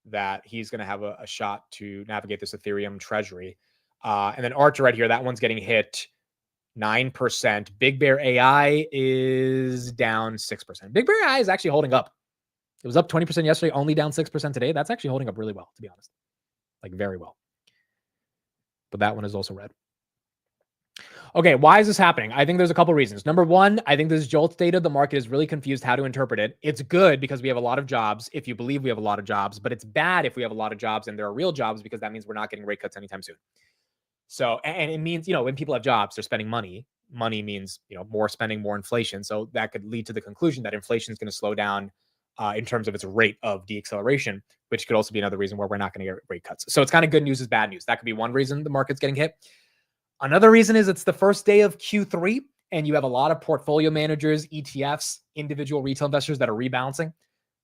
that he's going to have a shot to navigate this Ethereum treasury. And then Archer right here, that one's getting hit 9%. Big Bear AI is down 6%. Big Bear AI is actually holding up. It was up 20% yesterday, only down 6% today. That's actually holding up really well, to be honest. Like very well. But that one is also red. Okay, why is this happening? I think there's a couple reasons. Number one, I think this JOLTS data, the market is really confused how to interpret it. It's good because we have a lot of jobs, if you believe we have a lot of jobs, but it's bad if we have a lot of jobs and there are real jobs because that means we're not getting rate cuts anytime soon. So, and it means, when people have jobs, they're spending money. Money means, more spending, more inflation. So that could lead to the conclusion that inflation is going to slow down in terms of its rate of deceleration, which could also be another reason why we're not going to get rate cuts. So it's kind of good news is bad news. That could be one reason the market's getting hit. Another reason is it's the first day of Q3 and you have a lot of portfolio managers, ETFs, individual retail investors that are rebalancing,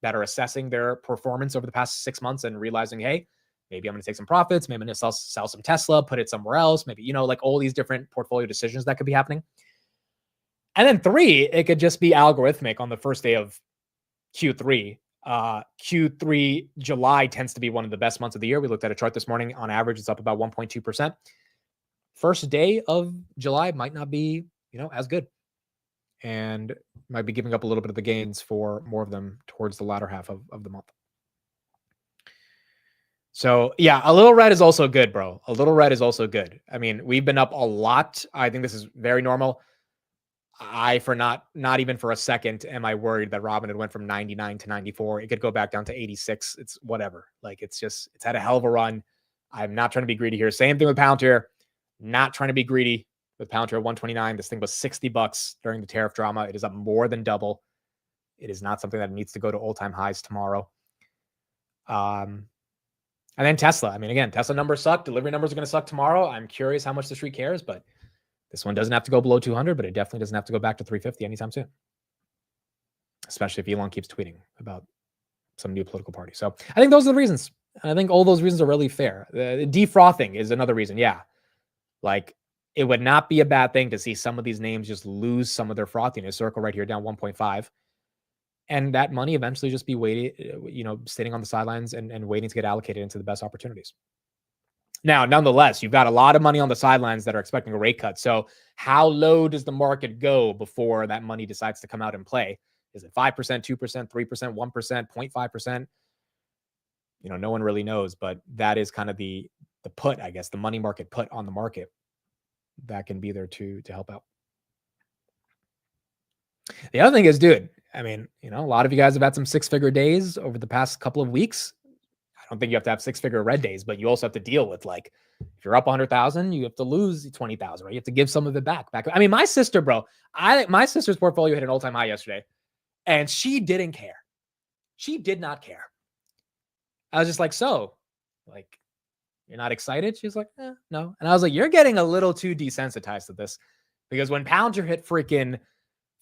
that are assessing their performance over the past 6 months and realizing, hey, maybe I'm going to take some profits. Maybe I'm going to sell some Tesla, put it somewhere else. Maybe, like all these different portfolio decisions that could be happening. And then 3, it could just be algorithmic on the first day of Q3. Q3 July tends to be one of the best months of the year. We looked at a chart this morning. On average, it's up about 1.2%. First day of July might not be, as good, and might be giving up a little bit of the gains for more of them towards the latter half of the month. So yeah, a little red is also good, bro. A little red is also good. I mean, we've been up a lot. I think this is very normal. For not even for a second am I worried that Robinhood went from 99 to 94. It could go back down to 86. It's whatever. Like it's had a hell of a run. I'm not trying to be greedy here. Same thing with Palantir. Not trying to be greedy with Palantir 129. This thing was $60 during the tariff drama. It is up more than double. It is not something that needs to go to all-time highs tomorrow. And then Tesla. I mean, again, Tesla numbers suck. Delivery numbers are going to suck tomorrow. I'm curious how much the street cares, but this one doesn't have to go below 200, but it definitely doesn't have to go back to 350 anytime soon. Especially if Elon keeps tweeting about some new political party. So I think those are the reasons. And I think all those reasons are really fair. Defrothing is another reason. Yeah. Like it would not be a bad thing to see some of these names just lose some of their frothiness. Circle right here down 1.5. And that money eventually just be waiting, sitting on the sidelines and waiting to get allocated into the best opportunities. Now, nonetheless, you've got a lot of money on the sidelines that are expecting a rate cut. So how low does the market go before that money decides to come out and play? Is it 5%, 2%, 3%, 1%, 0.5%? No one really knows, but that is kind of the put, I guess, the money market put on the market that can be there to help out. The other thing is, dude, I mean, a lot of you guys have had some 6-figure days over the past couple of weeks. I don't think you have to have 6-figure red days, but you also have to deal with, like, if you're up 100,000, you have to lose 20,000, right? You have to give some of it back. I mean, my sister, bro, my sister's portfolio hit an all-time high yesterday, and she didn't care. She did not care. I was just like, so, like, you're not excited? She's like, no. And I was like, you're getting a little too desensitized to this, because when Palantir hit freaking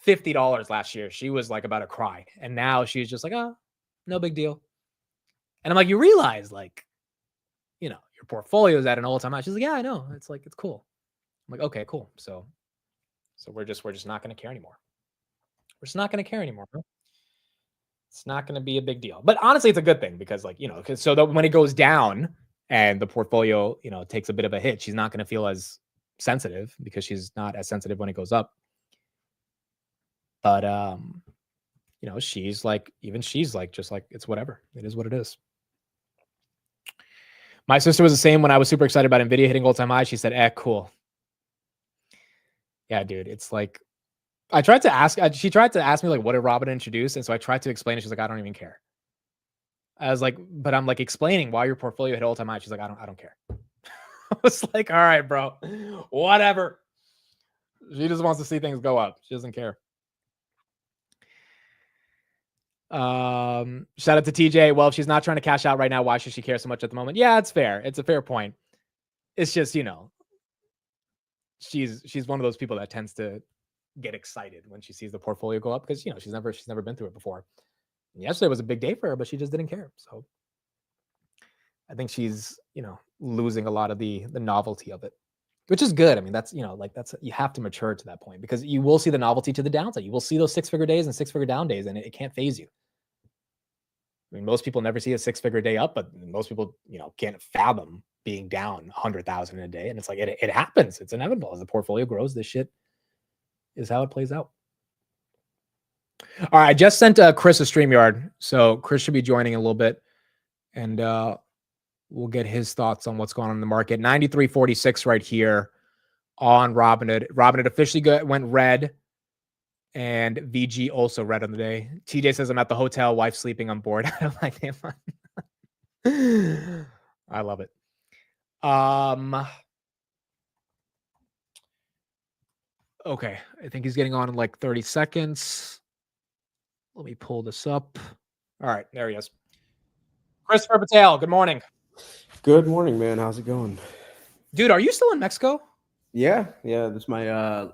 $50 last year, she was like about to cry. And now she's just like, oh, no big deal. And I'm like, you realize, like, your portfolio is at an all-time high. She's like, yeah, I know. It's like, it's cool. I'm like, okay, cool. So we're just not going to care anymore. We're just not going to care anymore, bro. It's not going to be a big deal. But honestly, it's a good thing because, like, so that when it goes down and the portfolio, takes a bit of a hit, she's not going to feel as sensitive because she's not as sensitive when it goes up. But, she's like, just like, it's whatever. It is what it is. My sister was the same when I was super excited about NVIDIA hitting all-time high. She said, cool. Yeah, dude, it's like, she tried to ask me, like, what did Robin introduce? And so I tried to explain it. She's like, I don't even care. I was like, but I'm like explaining why your portfolio hit all-time high. She's like, I don't care. I was like, all right, bro, whatever. She just wants to see things go up. She doesn't care. Shout out to TJ. Well, if she's not trying to cash out right now, why should she care so much at the moment? Yeah, it's fair. It's a fair point. It's just, she's one of those people that tends to get excited when she sees the portfolio go up because she's never been through it before. And yesterday was a big day for her, but she just didn't care. So I think she's losing a lot of the novelty of it, which is good. I mean, that's you have to mature to that point because you will see the novelty to the downside. You will see those 6-figure days and 6-figure down days, and it can't phase you. I mean, most people never see a 6-figure day up, but most people can't fathom being down 100,000 in a day, and it's like it happens. It's inevitable as the portfolio grows. This shit is how it plays out. All right, I just sent Chris a StreamYard, so Chris should be joining in a little bit, and we'll get his thoughts on what's going on in the market. 93.46 right here on Robinhood. Robinhood officially went red, and VG also red on the day. TJ says, I'm at the hotel, wife sleeping on board. I don't like him. I love it. Okay, I think he's getting on in like 30 seconds. Let me pull this up. All right, there he is. Christopher Patel, good morning. Good morning, man. How's it going? Dude, are you still in Mexico? Yeah. This is my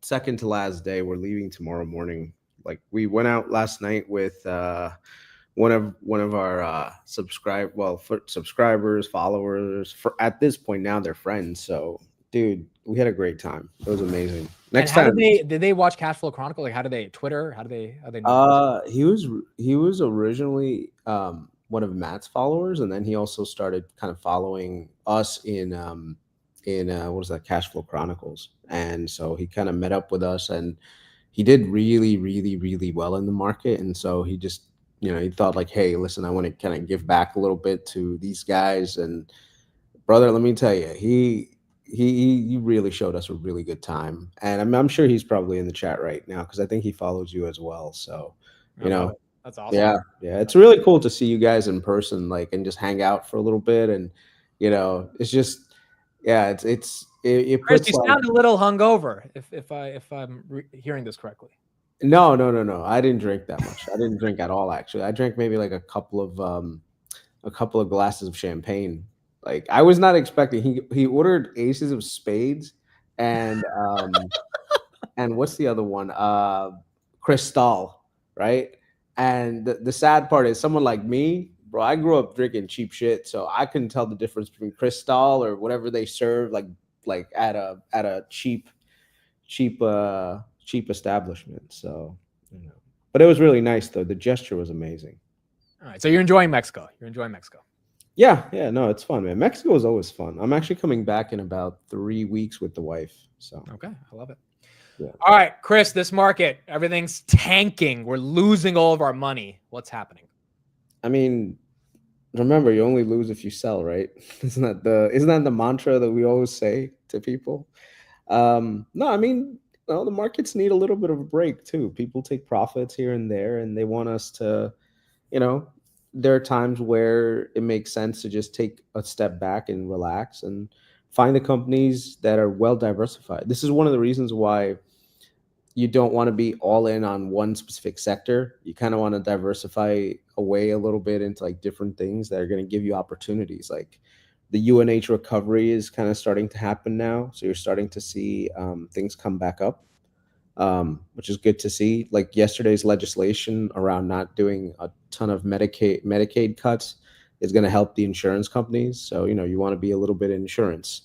second to last day. We're leaving tomorrow morning. Like, we went out last night with one of our subscribers, followers. At this point now, they're friends. So, dude, we had a great time. It was amazing. Next time, did they watch Cashflow Chronicle? Like, how do they Twitter? How do they know? He was originally one of Matt's followers, and then he also started kind of following us in what is that, Cashflow Chronicles. And so he kind of met up with us, and he did really, really, really well in the market. And so he just, he thought like, hey, listen, I want to kind of give back a little bit to these guys. And brother, let me tell you, he really showed us a really good time. And I'm sure he's probably in the chat right now because I think he follows you as well. So, that's awesome. Yeah. It's really cool to see you guys in person, like, and just hang out for a little bit. And, it's just, yeah, it Chris, puts you like, sound a little hungover, if I'm hearing this correctly. No. I didn't drink that much. I didn't drink at all, actually. I drank maybe like a couple of glasses of champagne. Like, I was not expecting. He ordered aces of spades and and what's the other one? Cristal, right? And the sad part is, someone like me, bro, I grew up drinking cheap shit, so I couldn't tell the difference between Cristal or whatever they serve, like at a cheap establishment. So, but it was really nice though. The gesture was amazing. All right, so you're enjoying Mexico. Yeah, no, it's fun, man. Mexico is always fun. I'm actually coming back in about 3 weeks with the wife. So okay, I love it. Yeah. All right, Chris, this market, everything's tanking. We're losing all of our money. What's happening? I mean, remember, you only lose if you sell, right? Isn't that the mantra that we always say to people? No, I mean, the markets need a little bit of a break too. People take profits here and there, and they want us to, there are times where it makes sense to just take a step back and relax and find the companies that are well diversified. This is one of the reasons why you don't want to be all in on one specific sector. You kind of want to diversify away a little bit into like different things that are going to give you opportunities. Like the UNH recovery is kind of starting to happen now. So you're starting to see things come back up, which is good to see. Like yesterday's legislation around not doing a ton of Medicaid cuts is going to help the insurance companies. So, you want to be a little bit in insurance.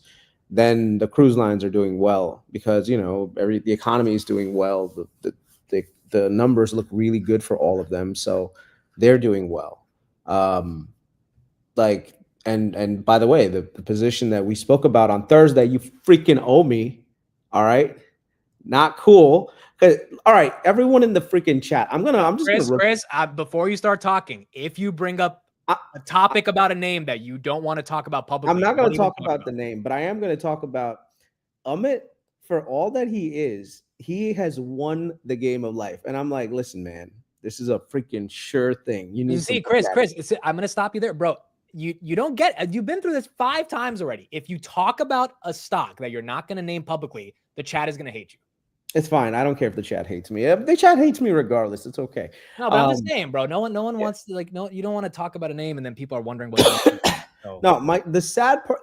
Then the cruise lines are doing well because, the economy is doing well. The the numbers look really good for all of them, so they're doing well. Like, and by the way, the position that we spoke about on Thursday, you freaking owe me. All right, not cool. All right, everyone in the freaking chat, I'm just gonna Chris, before you start talking, if you bring up a topic about a name that you don't want to talk about publicly, I'm not going to talk about the name, but I am going to talk about Amit. For all that he has won the game of life. And I'm like, listen, man, this is a freaking sure thing. You need to see, Chris, I'm going to stop you there, bro. You don't get, you've been through this 5 times already. If you talk about a stock that you're not going to name publicly, the chat is going to hate you. It's fine. I don't care if the chat hates me. The chat hates me regardless. It's okay. No, but I'm just saying, bro. No one wants to, like, no, you don't want to talk about a name and then people are wondering what. So. No, the sad part.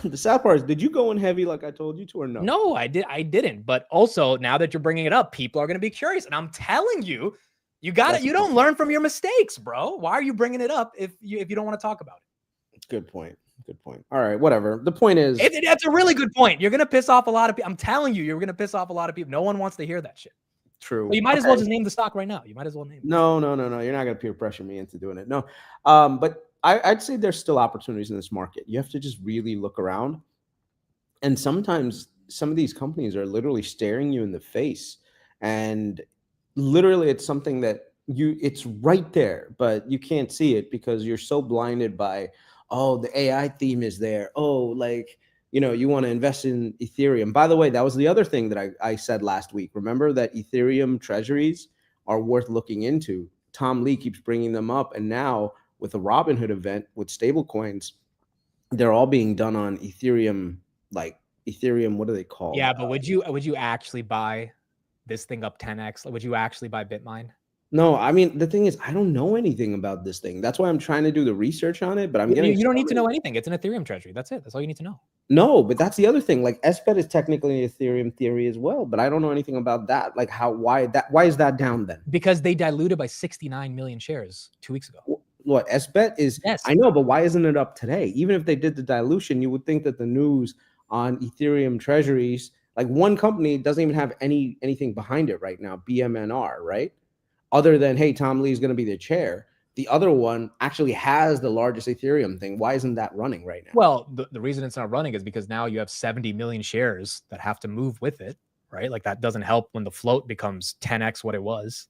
The sad part is, did you go in heavy like I told you to, or no? No, I didn't. But also, now that you're bringing it up, people are going to be curious, and I'm telling you, you got it. You don't learn from your mistakes, bro. Why are you bringing it up if you don't want to talk about it? Good point. Good point. All right, whatever. The point is, that's a really good point. You're going to piss off a lot of people. I'm telling you, you're going to piss off a lot of people. No one wants to hear that shit. True. Well, you might as well just name the stock right now. You might as well name it. No. You're not going to peer pressure me into doing it. No. But I'd say there's still opportunities in this market. You have to just really look around. And sometimes some of these companies are literally staring you in the face. And literally it's something that it's right there, but you can't see it because you're so blinded by, oh, the AI theme is there. Oh, like, you want to invest in Ethereum. By the way, that was the other thing that I said last week. Remember that Ethereum treasuries are worth looking into. Tom Lee keeps bringing them up. And now with the Robinhood event with stable coins, they're all being done on Ethereum, like Ethereum, what do they call? Yeah, but would you actually buy this thing up 10x? Would you actually buy Bitmine? No, I mean, the thing is, I don't know anything about this thing. That's why I'm trying to do the research on it, but I'm getting... You don't need to know anything. It's an Ethereum treasury. That's it. That's all you need to know. No, but that's the other thing. Like, SBET is technically an Ethereum theory as well, but I don't know anything about that. Like, why is that down then? Because they diluted by 69 million shares 2 weeks ago. What, SBET is... Yes. I know, but why isn't it up today? Even if they did the dilution, you would think that the news on Ethereum treasuries, like one company doesn't even have anything behind it right now, BMNR, right? Other than, hey, Tom Lee is going to be the chair. The other one actually has the largest Ethereum thing. Why isn't that running right now? Well, the reason it's not running is because now you have 70 million shares that have to move with it, right? Like that doesn't help when the float becomes 10x what it was.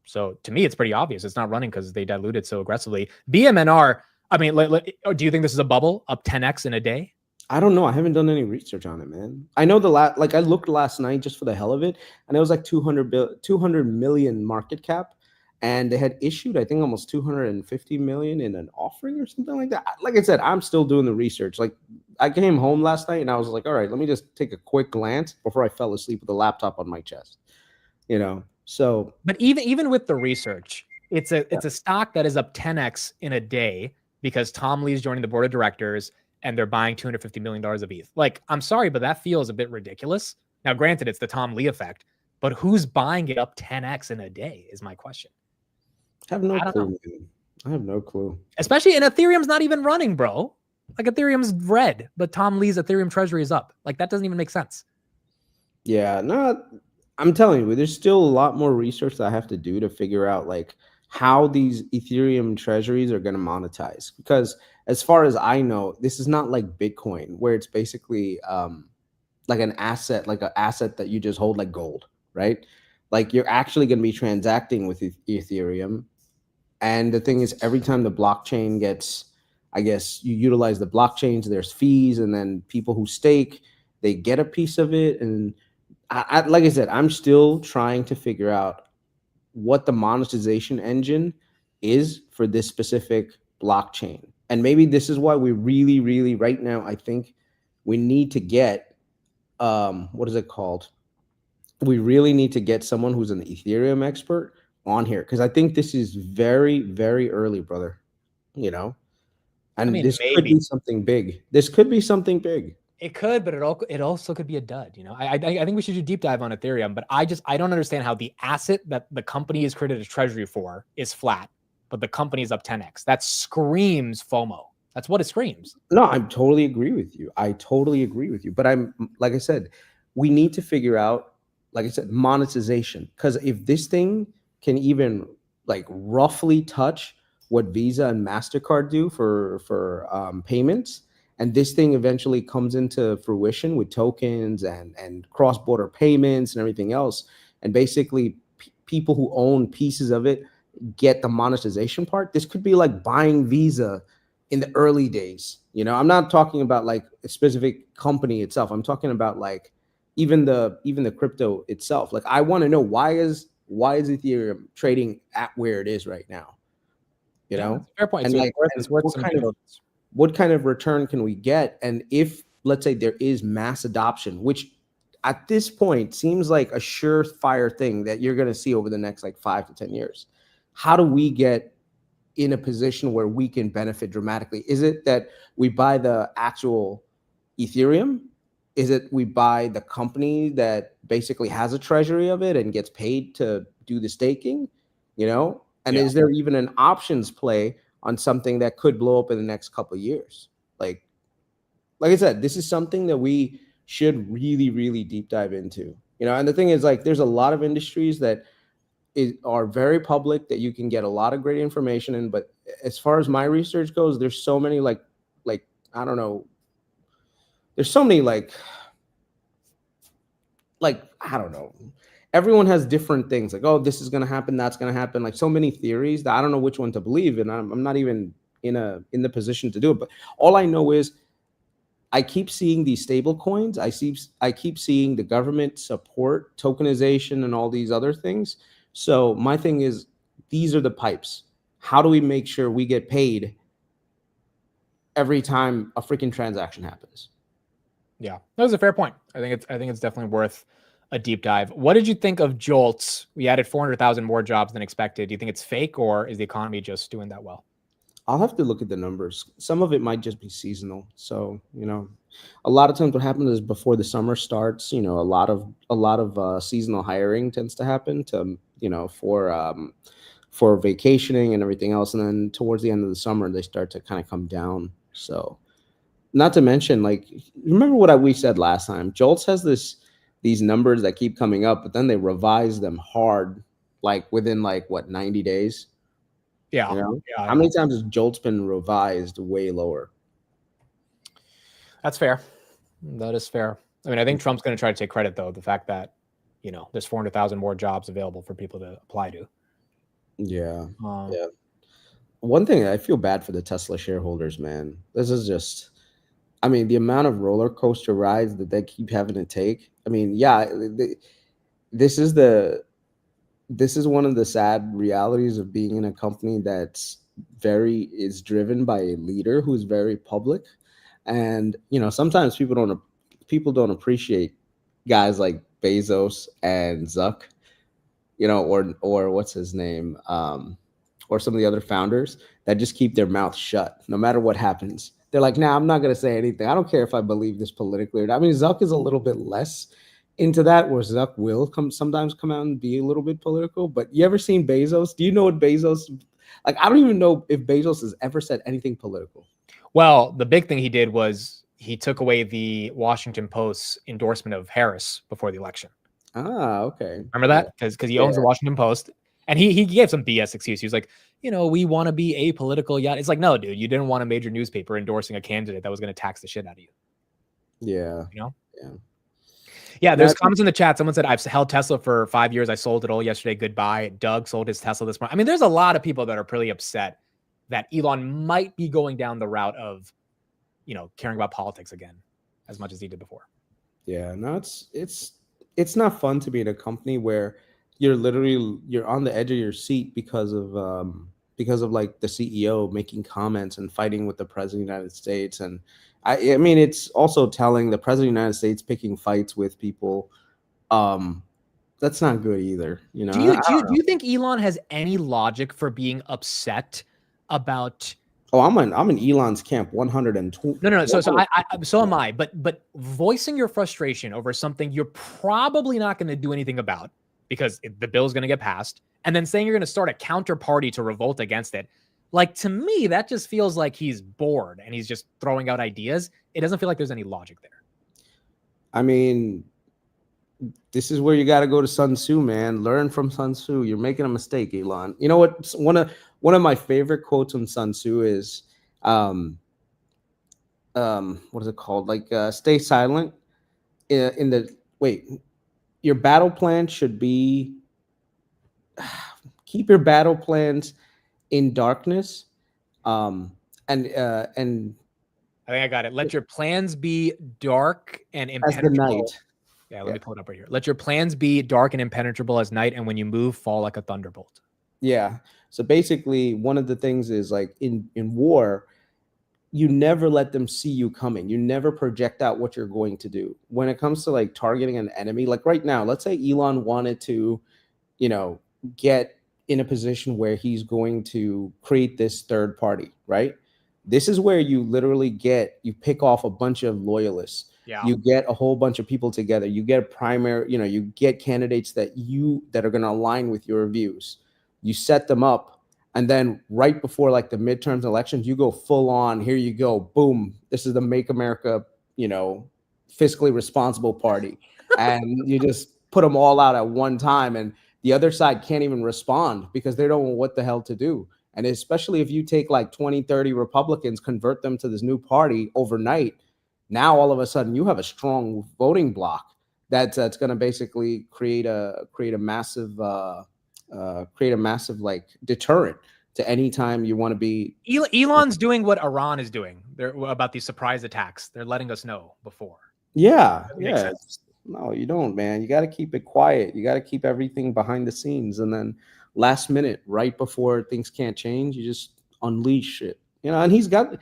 So to me, it's pretty obvious. It's not running because they diluted so aggressively. BMNR, I mean, do you think this is a bubble up 10x in a day? I don't know. I haven't done any research on it, man. I know I looked last night just for the hell of it, and it was like 200 million market cap, and they had issued, I think, almost 250 million in an offering or something like that. Like I said, I'm still doing the research. Like I came home last night and I was like, all right, let me just take a quick glance before I fell asleep with the laptop on my chest. So. But even with the research, it's a stock that is up 10x in a day because Tom Lee's joining the board of directors. And they're buying $250 million of ETH. Like, I'm sorry, but that feels a bit ridiculous. Now, granted, it's the Tom Lee effect, but who's buying it up 10x in a day is my question. I have no clue. I have no clue. Especially, and Ethereum's not even running, bro. Like, Ethereum's red, but Tom Lee's Ethereum treasury is up. Like, that doesn't even make sense. Yeah, no, I'm telling you, there's still a lot more research that I have to do to figure out, like, how these Ethereum treasuries are going to monetize. Because as far as I know, this is not like Bitcoin, where it's basically like an asset that you just hold like gold, right? Like you're actually going to be transacting with Ethereum. And the thing is, every time the blockchain gets, I guess you utilize the blockchains, there's fees, and then people who stake, they get a piece of it. And like I said, I'm still trying to figure out what the monetization engine is for this specific blockchain. And maybe this is why we really, really right now, I think we need to get, what is it called? We really need to get someone who's an Ethereum expert on here. Cause I think this is very, very early, brother, and I mean, this could be something big. This could be something big. It could, but it also could be a dud. I think we should do a deep dive on Ethereum, but I don't understand how the asset that the company has created a treasury for is flat, but the company is up 10x. That screams FOMO. That's what it screams. No, I totally agree with you. But I'm, like I said, we need to figure out like I said, monetization. Because if this thing can even like roughly touch what Visa and MasterCard do for payments, and this thing eventually comes into fruition with tokens and cross-border payments and everything else, and basically people who own pieces of it get the monetization part, this could be like buying Visa in the early days. You know, I'm not talking about like a specific company itself. I'm talking about like even the crypto itself. Like I want to know why is Ethereum trading at where it is right now? You know, that's a fair point. And So like it's worth what some kind due of diligence. what kind of return can we get? And if let's say there is mass adoption, which at this point seems like a surefire thing that you're going to see over the next like 5 to 10 years, how do we get in a position where we can benefit dramatically? Is it that we buy the actual Ethereum? Is it we buy the company that basically has a treasury of it and gets paid to do the staking? You know, and Yeah. is there even an options play on something that could blow up in the next couple of years? Like I said, this is something that we should really, really deep dive into. You know, and the thing is, like, there's a lot of industries that are very public that you can get a lot of great information in. But as far as my research goes, there's so many like I don't know. There's so many like I don't know. Everyone has different things like, oh, this is going to happen, that's going to happen. Like so many theories that I don't know which one to believe, and I'm not even in the position to do it. But all I know is I keep seeing these stable coins. I keep seeing the government support tokenization and all these other things. So my thing is, these are the pipes. How do we make sure we get paid every time a freaking transaction happens? Yeah, that was a fair point. I think it's definitely worth a deep dive. What did you think of JOLTS? We added 400,000 more jobs than expected. Do you think it's fake, or is the economy just doing that well? I'll have to look at the numbers. Some of it might just be seasonal. So, you know, a lot of times what happens is before the summer starts, you know, a lot of seasonal hiring tends to happen to, you know, for vacationing and everything else. And then towards the end of the summer, they start to kind of come down. So not to mention, like, remember what we said last time, JOLTS has these numbers that keep coming up, but then they revise them hard, like within like what, 90 days. Yeah. You know? Yeah. How many times has JOLTS been revised way lower? That's fair. That is fair. I mean, I think Trump's going to try to take credit, though, the fact that, you know, there's 400,000 more jobs available for people to apply to. Yeah. Yeah. One thing, I feel bad for the Tesla shareholders, man. This is just, I mean, the amount of roller coaster rides that they keep having to take. I mean, yeah, this is one of the sad realities of being in a company that's is driven by a leader who's very public. And, you know, sometimes people don't appreciate guys like Bezos and Zuck, you know, or what's his name, or some of the other founders that just keep their mouth shut no matter what happens. They're like, nah, I'm not going to say anything. I don't care if I believe this politically or not. I mean, Zuck is a little bit less into that, where Zuck will sometimes come out and be a little bit political. But you ever seen Bezos? Do you know what Bezos, like, I don't even know if Bezos has ever said anything political. Well, the big thing he did was he took away the Washington Post's endorsement of Harris before the election. Ah, okay. Remember that? Because he owns the Washington Post. And he gave some BS excuse. He was like, you know, we want to be apolitical. Yeah. It's like, no, dude, you didn't want a major newspaper endorsing a candidate that was going to tax the shit out of you. Yeah. You know? Yeah. Yeah, there's comments in the chat. Someone said, I've held Tesla for 5 years. I sold it all yesterday. Goodbye. Doug sold his Tesla this morning. I mean, there's a lot of people that are pretty upset that Elon might be going down the route of, you know, caring about politics again as much as he did before. Yeah, no, it's not fun to be in a company where you're on the edge of your seat because of like the CEO making comments and fighting with the president of the United States. And I mean, it's also telling the president of the United States picking fights with people. That's not good either. You know, Do you think Elon has any logic for being upset about? Oh, I'm in Elon's camp 102. No. So am I. But voicing your frustration over something you're probably not going to do anything about because the bill is going to get passed, and then saying you're going to start a counterparty to revolt against it, like, to me, that just feels like he's bored and he's just throwing out ideas. It doesn't feel like there's any logic there. I mean, this is where you got to go to Sun Tzu, man. Learn from Sun Tzu. You're making a mistake, Elon. You know what? One of my favorite quotes on Sun Tzu is, what is it called? Like, stay silent. Your battle plan should be keep your battle plans in darkness. And I think I got it. Let your plans be dark and as the impenetrable. night. Yeah, let me pull it up right here. Let your plans be dark and impenetrable as night, and when you move, fall like a thunderbolt. Yeah. So basically, one of the things is like in war, you never let them see you coming. You never project out what you're going to do. When it comes to like targeting an enemy, like right now, let's say Elon wanted to, get in a position where he's going to create this third party, right? This is where you literally you pick off a bunch of loyalists. Yeah. You get a whole bunch of people together. You get a primary, you get candidates that are going to align with your views. You set them up, and then right before like the midterms elections, you go full on. Here you go, boom! This is the Make America, fiscally responsible party, and you just put them all out at one time, and the other side can't even respond because they don't know what the hell to do. And especially if you take like 20, 30 Republicans, convert them to this new party overnight, now all of a sudden you have a strong voting bloc that's going to basically create a massive like deterrent to any time you want to be. Elon's doing what Iran is doing. They're about these surprise attacks. They're letting us know before. Yeah. Makes sense. No, you don't, man. You got to keep it quiet. You got to keep everything behind the scenes, and then last minute, right before things can't change, you just unleash it. And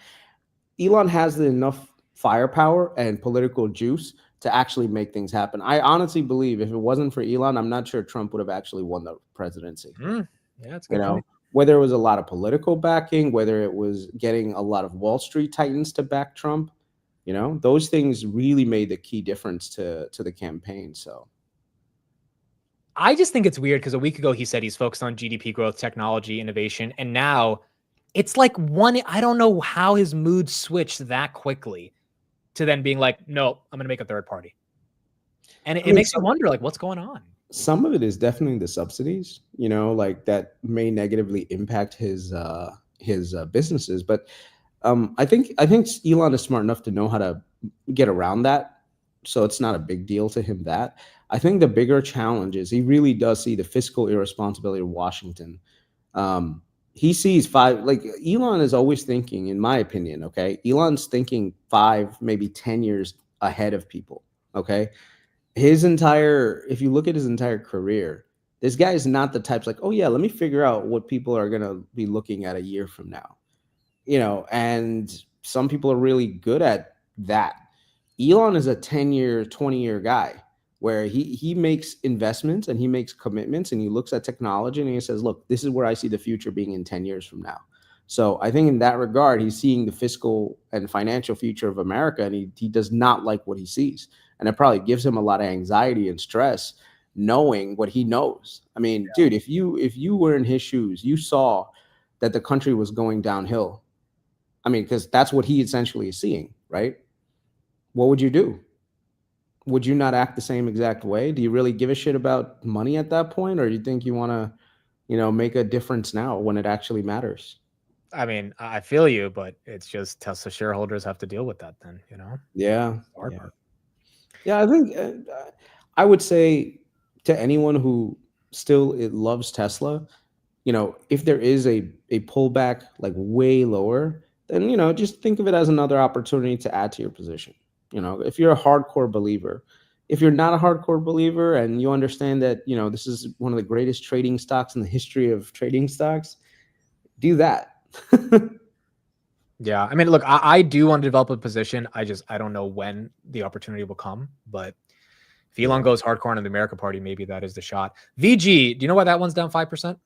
Elon has enough firepower and political juice to actually make things happen. I honestly believe if it wasn't for Elon, I'm not sure Trump would have actually won the presidency. Yeah, that's a good point. Whether it was a lot of political backing, whether it was getting a lot of Wall Street titans to back Trump, those things really made the key difference to the campaign. So I just think it's weird because a week ago he said he's focused on GDP growth, technology, innovation, and now it's like I don't know how his mood switched that quickly to then being like, no, I'm going to make a third party. And it makes you wonder, like, what's going on? Some of it is definitely the subsidies, like that may negatively impact his businesses. But I think Elon is smart enough to know how to get around that. So it's not a big deal to him that. I think the bigger challenge is he really does see the fiscal irresponsibility of Washington. He sees Elon is always thinking, in my opinion, okay? Elon's thinking 5, maybe 10 years ahead of people, okay? If you look at his entire career, this guy is not the type's like, oh yeah, let me figure out what people are going to be looking at a year from now. And some people are really good at that. Elon is a 10-year, 20-year guy where he makes investments and he makes commitments and he looks at technology and he says, look, this is where I see the future being in 10 years from now. So I think in that regard, he's seeing the fiscal and financial future of America, and he does not like what he sees. And it probably gives him a lot of anxiety and stress knowing what he knows. I mean, dude, if you were in his shoes, you saw that the country was going downhill. I mean, because that's what he essentially is seeing, right? What would you do? Would you not act the same exact way? Do you really give a shit about money at that point? Or do you think you want to, make a difference now when it actually matters? I mean, I feel you, but it's just Tesla shareholders have to deal with that then, Yeah. Yeah, I think I would say to anyone who still loves Tesla, if there is a pullback like way lower, then, just think of it as another opportunity to add to your position. If you're a hardcore believer, if you're not a hardcore believer and you understand that, this is one of the greatest trading stocks in the history of trading stocks, do that. Yeah. I mean, look, I do want to develop a position. I don't know when the opportunity will come, but if Elon goes hardcore into the America Party, maybe that is the shot. VG, do you know why that one's down 5%?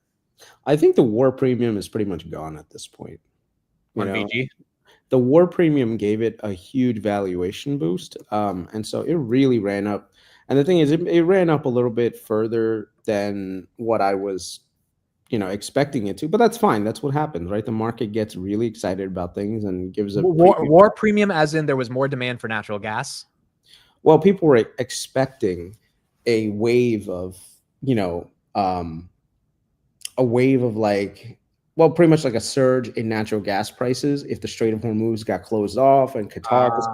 I think the war premium is pretty much gone at this point. On VG? The war premium gave it a huge valuation boost. And so it really ran up. And the thing is, it ran up a little bit further than what I was, expecting it to. But that's fine. That's what happens, right? The market gets really excited about things and gives a war premium, as in there was more demand for natural gas. Well, people were expecting a wave of, a wave of like, well, pretty much like a surge in natural gas prices if the Strait of Hormuz got closed off and Qatar, because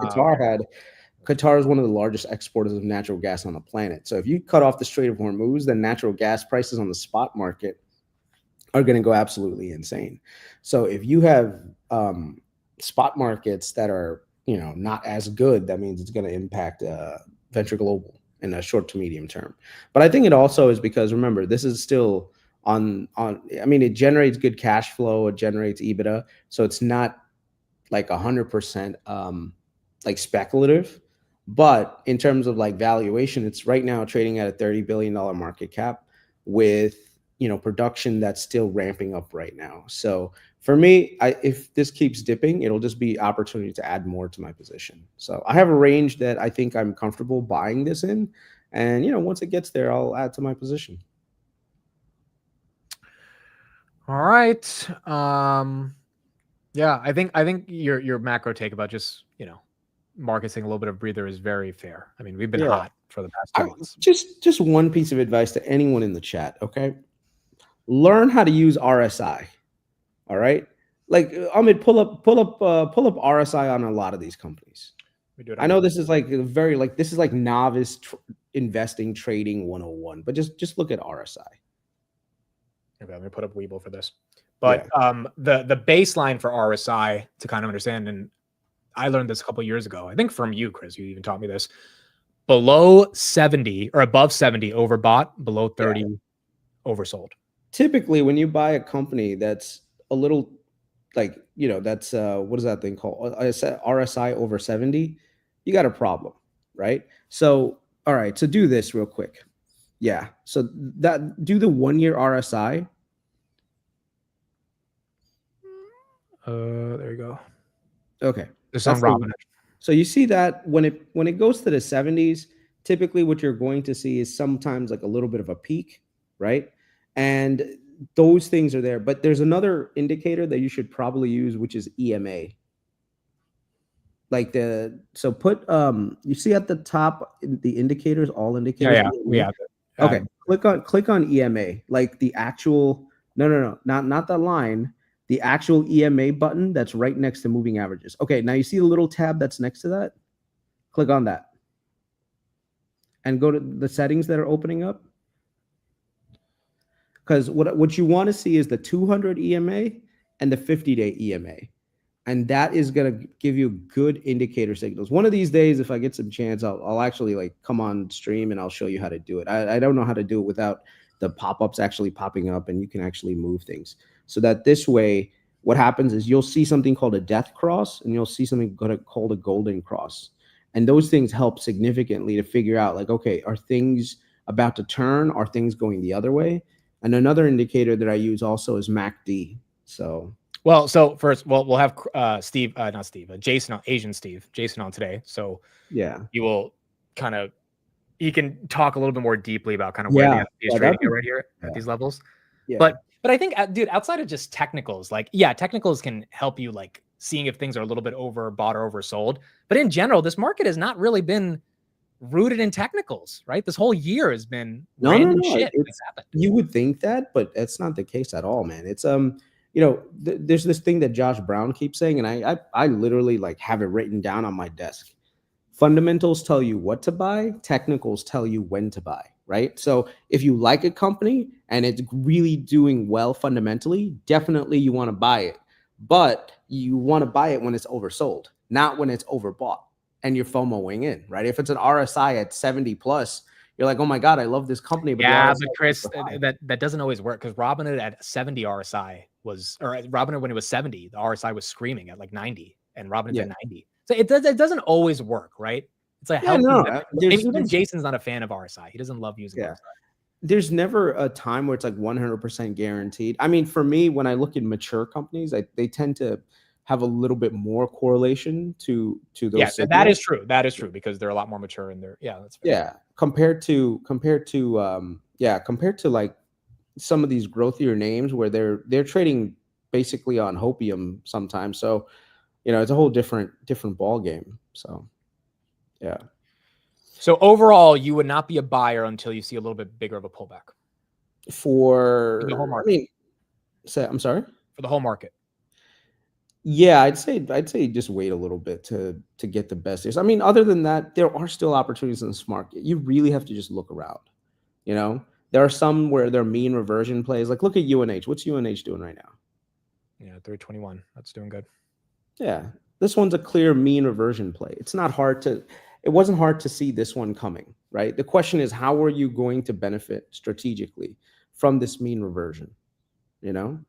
Qatar is one of the largest exporters of natural gas on the planet. So if you cut off the Strait of Hormuz, then natural gas prices on the spot market are going to go absolutely insane. So if you have spot markets that are, not as good, that means it's going to impact Venture Global in a short to medium term. But I think it also is because, remember, this is still it generates good cash flow, it generates EBITDA, so it's not like 100% like speculative. But in terms of like valuation, it's right now trading at a $30 billion market cap with production that's still ramping up right now. So for me, if this keeps dipping, it'll just be opportunity to add more to my position. So I have a range that I think I'm comfortable buying this in, and once it gets there, I'll add to my position. All right. Yeah, I think your macro take about just markets taking a little bit of breather is very fair. I mean, we've been hot for the past 2 months. Just one piece of advice to anyone in the chat, okay? Learn how to use RSI. All right, like Amit, pull up RSI on a lot of these companies. I know this is like this is like novice investing trading 101, but just look at RSI. Okay, let me put up Webull for this. But the baseline for RSI to kind of understand, and I learned this a couple of years ago, I think from you, Chris, you even taught me this. Below 70 or above 70 overbought, below 30 oversold. Typically, when you buy a company that's a little like, that's what is that thing called? I said RSI over 70, you got a problem, right? So, all right, so do this real quick. Yeah, so do the 1 year RSI. There you go. Okay. It's on Robinhood. So you see that when it goes to the 70s, typically what you're going to see is sometimes like a little bit of a peak, right? And those things are there. But there's another indicator that you should probably use, which is EMA. Like so put you see at the top the indicators, all indicators. Yeah, we have it. Okay, click on EMA, like the actual not the line, the actual EMA button that's right next to moving averages. Okay, now you see the little tab that's next to that? Click on that. And go to the settings that are opening up. Because what you want to see is the 200 EMA and the 50-day EMA. And that is going to give you good indicator signals. One of these days, if I get some chance, I'll actually like come on stream and I'll show you how to do it. I don't know how to do it without the pop-ups actually popping up and you can actually move things. So that this way, what happens is you'll see something called a death cross and you'll see something called a golden cross. And those things help significantly to figure out like, okay, are things about to turn? Are things going the other way? And another indicator that I use also is MACD. So first, we'll have Jason, Asian Steve, Jason on today. So yeah, you will he can talk a little bit more deeply about kind of where the S&P is trading right here at these levels. Yeah. But I think, dude, outside of just technicals, like, technicals can help you like seeing if things are a little bit overbought or oversold. But in general, this market has not really been rooted in technicals, right? This whole year has been random shit. You would think that, but that's not the case at all, man. It's there's this thing that Josh Brown keeps saying, and I literally like have it written down on my desk. Fundamentals tell you what to buy, technicals tell you when to buy, right? So if you like a company and it's really doing well fundamentally, definitely you want to buy it. But you want to buy it when it's oversold, not when it's overbought and you're FOMOing in, right? If it's an RSI at 70 plus, you're like, oh my God, I love this company. But but Chris, that doesn't always work because Robinhood at 70 RSI Robinhood when it was 70, the RSI was screaming at like 90 and Robinhood's at 90. So it doesn't always work, right? It's like even Jason's not a fan of RSI. He doesn't love using RSI. There's never a time where it's like 100% guaranteed. I mean, for me, when I look at mature companies, they tend to have a little bit more correlation to those. Yeah, signals. that is true. That is true because they're a lot more mature in their. Yeah, that's fair. Yeah, compared to like some of these growthier names where they're trading basically on hopium sometimes. So, it's a whole different ball game. So, yeah. So overall, you would not be a buyer until you see a little bit bigger of a pullback For the whole I market. mean, I'm sorry. For the whole market. Yeah, I'd say just wait a little bit to get the best deals. I mean, other than that, there are still opportunities in this market. You really have to just look around. You know, there are some where they're mean reversion plays. Like look at UNH. What's UNH doing right now? Yeah, 321. That's doing good. Yeah, this one's a clear mean reversion play. It wasn't hard to see this one coming, right? The question is, how are you going to benefit strategically from this mean reversion? You know,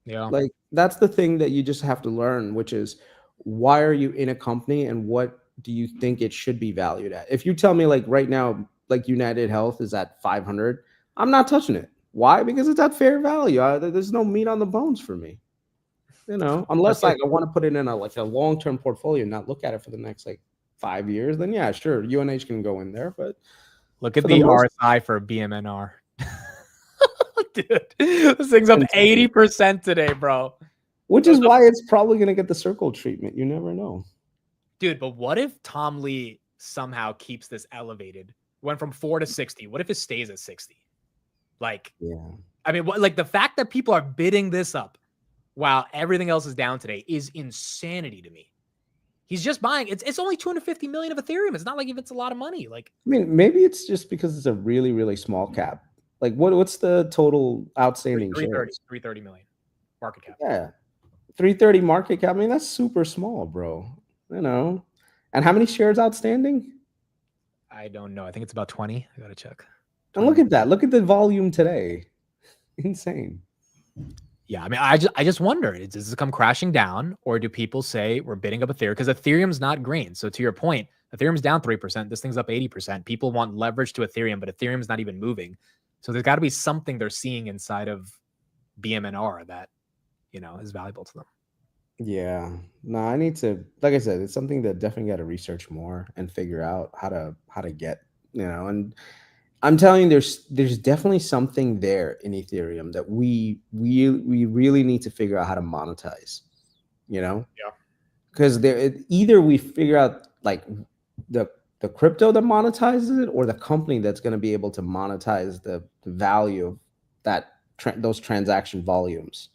Yeah. like that's the thing that you just have to learn, which is why are you in a company and what do you think it should be valued at? If you tell me like right now, like United Health is at 500, I'm not touching it. Why? Because it's at fair value. There's no meat on the bones for me. You know, unless like I want to put it in a long-term portfolio and not look at it for the next like 5 years, then yeah, sure, UNH can go in there. But look at the RSI for BMNR. Dude, this thing's up 80% today, bro. Which is why it's probably gonna get the circle treatment. You never know. Dude, but what if Tom Lee somehow keeps this elevated? Went from 4 to 60. What if it stays at 60? Like, yeah. I mean, like the fact that people are bidding this up while everything else is down today is insanity to me. He's just buying. It's only 250 million of Ethereum. It's not like if it's a lot of money. Like, I mean, maybe it's just because it's a really, really small cap. Like, what's the total outstanding 330 million market cap. Yeah, 330 market cap. I mean, that's super small, bro. You know, and how many shares outstanding? I don't know. I think it's about 20. I gotta check. 20. And look at that. Look at the volume today. Insane. Yeah, I mean, I just wonder, does this come crashing down, or do people say we're bidding up Ethereum? Because Ethereum's not green. So to your point, Ethereum's down 3%. This thing's up 80%. People want leverage to Ethereum, but Ethereum's not even moving. So there's got to be something they're seeing inside of BMNR that, you know, is valuable to them. Yeah. No, I need to, like I said, it's something that definitely got to research more and figure out how to get, you know, and I'm telling you, there's definitely something there in Ethereum that we really need to figure out how to monetize, you know? Yeah. Because either we figure out like the crypto that monetizes it, or the company that's going to be able to monetize the value of that those transaction volumes.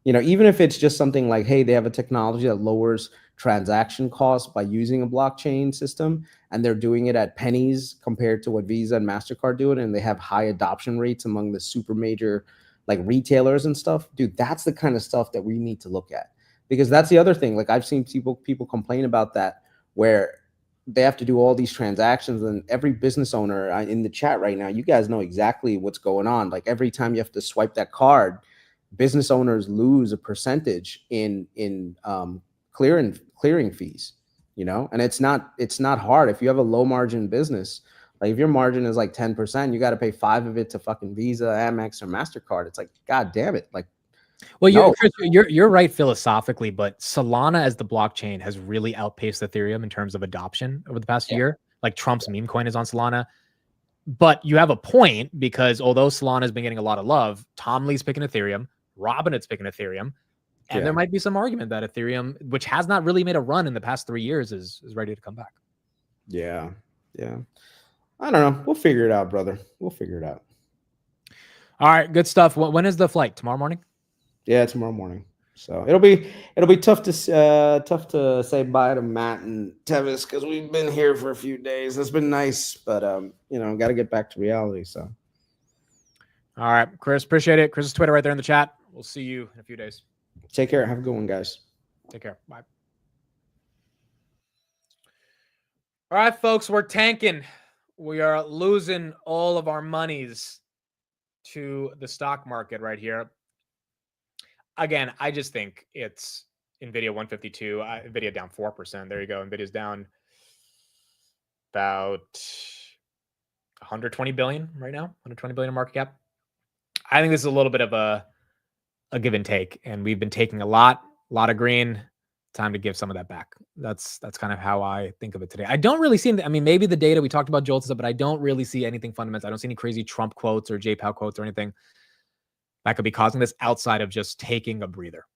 You know, even if it's just something like, hey, they have a technology that lowers transaction costs by using a blockchain system, and they're doing it at pennies compared to what Visa and MasterCard do it, and they have high adoption rates among the super major like retailers and stuff. Dude, that's the kind of stuff that we need to look at, because that's the other thing. Like I've seen people complain about that, where they have to do all these transactions, and every business owner in the chat right now, you guys know exactly what's going on. Like every time you have to swipe that card, business owners lose a percentage in clearing fees, you know. And it's not hard. If you have a low margin business, like if your margin is like 10%, you got to pay 5 of it to fucking Visa, Amex, or MasterCard. It's like, God damn it. Like, well, no. you're right philosophically, but Solana as the blockchain has really outpaced Ethereum in terms of adoption over the past year. Like Trump's meme coin is on Solana. But you have a point, because although Solana has been getting a lot of love, Tom Lee's picking Ethereum, Robinhood's picking Ethereum, and there might be some argument that Ethereum, which has not really made a run in the past 3 years, is ready to come back. Yeah. I don't know. We'll figure it out, brother. We'll figure it out. All right, good stuff. When is the flight? Tomorrow morning? Yeah, tomorrow morning. So it'll be tough to say bye to Matt and Tevis, because we've been here for a few days. It's been nice, but you know, got to get back to reality. So, all right, Chris, appreciate it. Chris's Twitter right there in the chat. We'll see you in a few days. Take care. Have a good one, guys. Take care. Bye. All right, folks, we're tanking. We are losing all of our monies to the stock market right here. Again, I just think it's NVIDIA 152, NVIDIA down 4%. There you go. NVIDIA's down about 120 billion right now, 120 billion in market cap. I think this is a little bit of a give and take, and we've been taking a lot of green. Time to give some of that back. That's kind of how I think of it today. I don't really see, I mean, maybe the data we talked about JOLTS, but I don't really see anything fundamental. I don't see any crazy Trump quotes or J Powell quotes or anything that could be causing this outside of just taking a breather.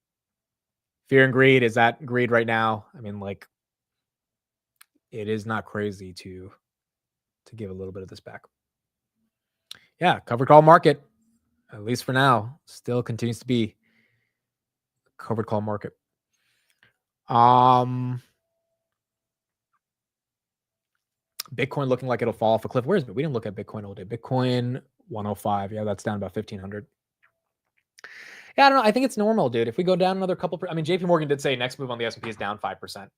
Fear and greed, is that greed right now? I mean, like, it is not crazy to to give a little bit of this back. Yeah, covered call market, at least for now, still continues to be a covered call market. Bitcoin looking like it'll fall off a cliff. Where is it? We didn't look at Bitcoin all day. Bitcoin 105. Yeah, that's down about 1,500. Yeah, I don't know. I think it's normal, dude. If we go down another couple, I mean, JP Morgan did say next move on the S&P is down 5%.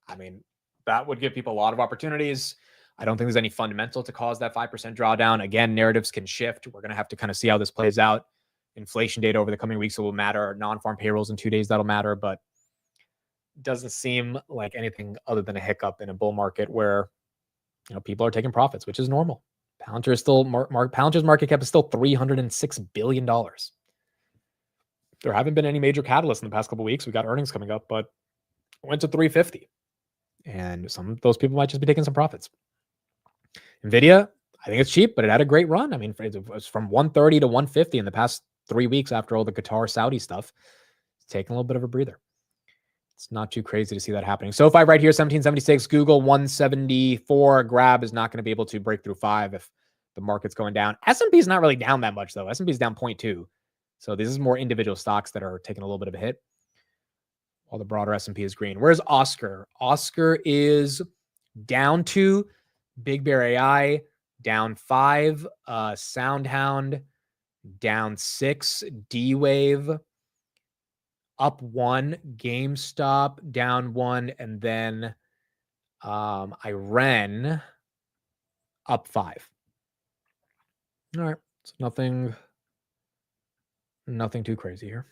I mean, that would give people a lot of opportunities. I don't think there's any fundamental to cause that 5% drawdown. Again, narratives can shift. We're going to have to kind of see how this plays out. Inflation data over the coming weeks will matter. Non-farm payrolls in 2 days, that'll matter. But it doesn't seem like anything other than a hiccup in a bull market where, you know, people are taking profits, which is normal. Palantir is still Palantir's market cap is still $306 billion. There haven't been any major catalysts in the past couple of weeks. We got earnings coming up, but it went to 350. And some of those people might just be taking some profits. Nvidia, I think it's cheap, but it had a great run. I mean, it was from 130 to 150 in the past 3 weeks after all the Qatar Saudi stuff. It's taking a little bit of a breather. It's not too crazy to see that happening. SoFi right here, 1776. Google 174. Grab is not going to be able to break through 5 if the market's going down. S&P is not really down that much, though. S&P is down 0.2. So this is more individual stocks that are taking a little bit of a hit, while the broader S&P is green. Where's Oscar? Oscar is down 2. Big Bear AI down 5. SoundHound down 6. D-Wave up 1. GameStop down 1. And then IREN up 5. All right. So nothing too crazy here.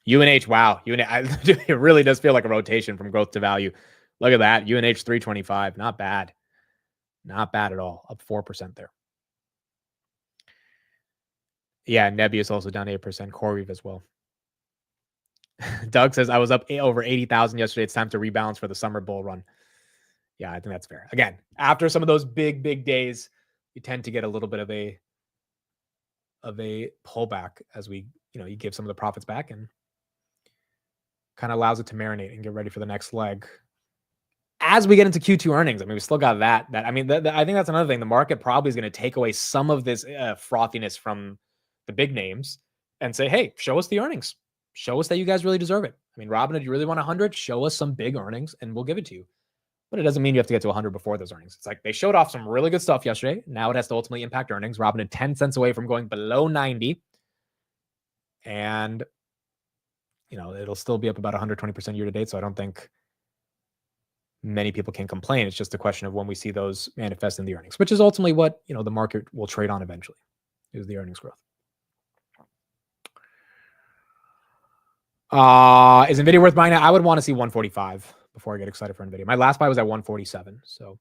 UNH, wow. It really does feel like a rotation from growth to value. Look at that. UNH 325. Not bad. Not bad at all. Up 4% there. Yeah, Nebius also down 8%. CoreWeave as well. Doug says, I was up over 80,000 yesterday. It's time to rebalance for the summer bull run. Yeah, I think that's fair. Again, after some of those big days, you tend to get a little bit of a pullback as we, you give some of the profits back and kind of allows it to marinate and get ready for the next leg. As we get into Q2 earnings, I mean, we still got that. I think that's another thing. The market probably is going to take away some of this frothiness from the big names and say, hey, show us the earnings. Show us that you guys really deserve it. I mean, Robinhood, you really want 100? Show us some big earnings and we'll give it to you. But it doesn't mean you have to get to 100 before those earnings. It's like they showed off some really good stuff yesterday. Now it has to ultimately impact earnings. Robinhood 10 cents away from going below 90. And, it'll still be up about 120% year to date. So I don't think many people can complain. It's just a question of when we see those manifest in the earnings, which is ultimately what, the market will trade on eventually, is the earnings growth. Is NVIDIA worth buying now? I would want to see 145 before I get excited for NVIDIA. My last buy was at 147, so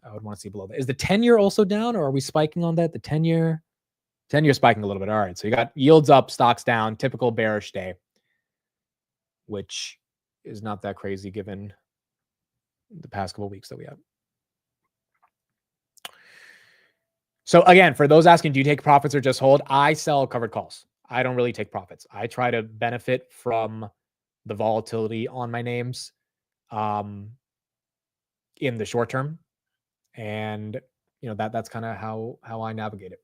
I would want to see below that. Is the 10-year also down, or are we spiking on that? The 10-year spiking a little bit. All right, so you got yields up, stocks down, typical bearish day, which is not that crazy given the past couple of weeks that we have. So again, for those asking, do you take profits or just hold? I sell covered calls. I don't really take profits. I try to benefit from the volatility on my names in the short term. And, that's kind of how I navigate it.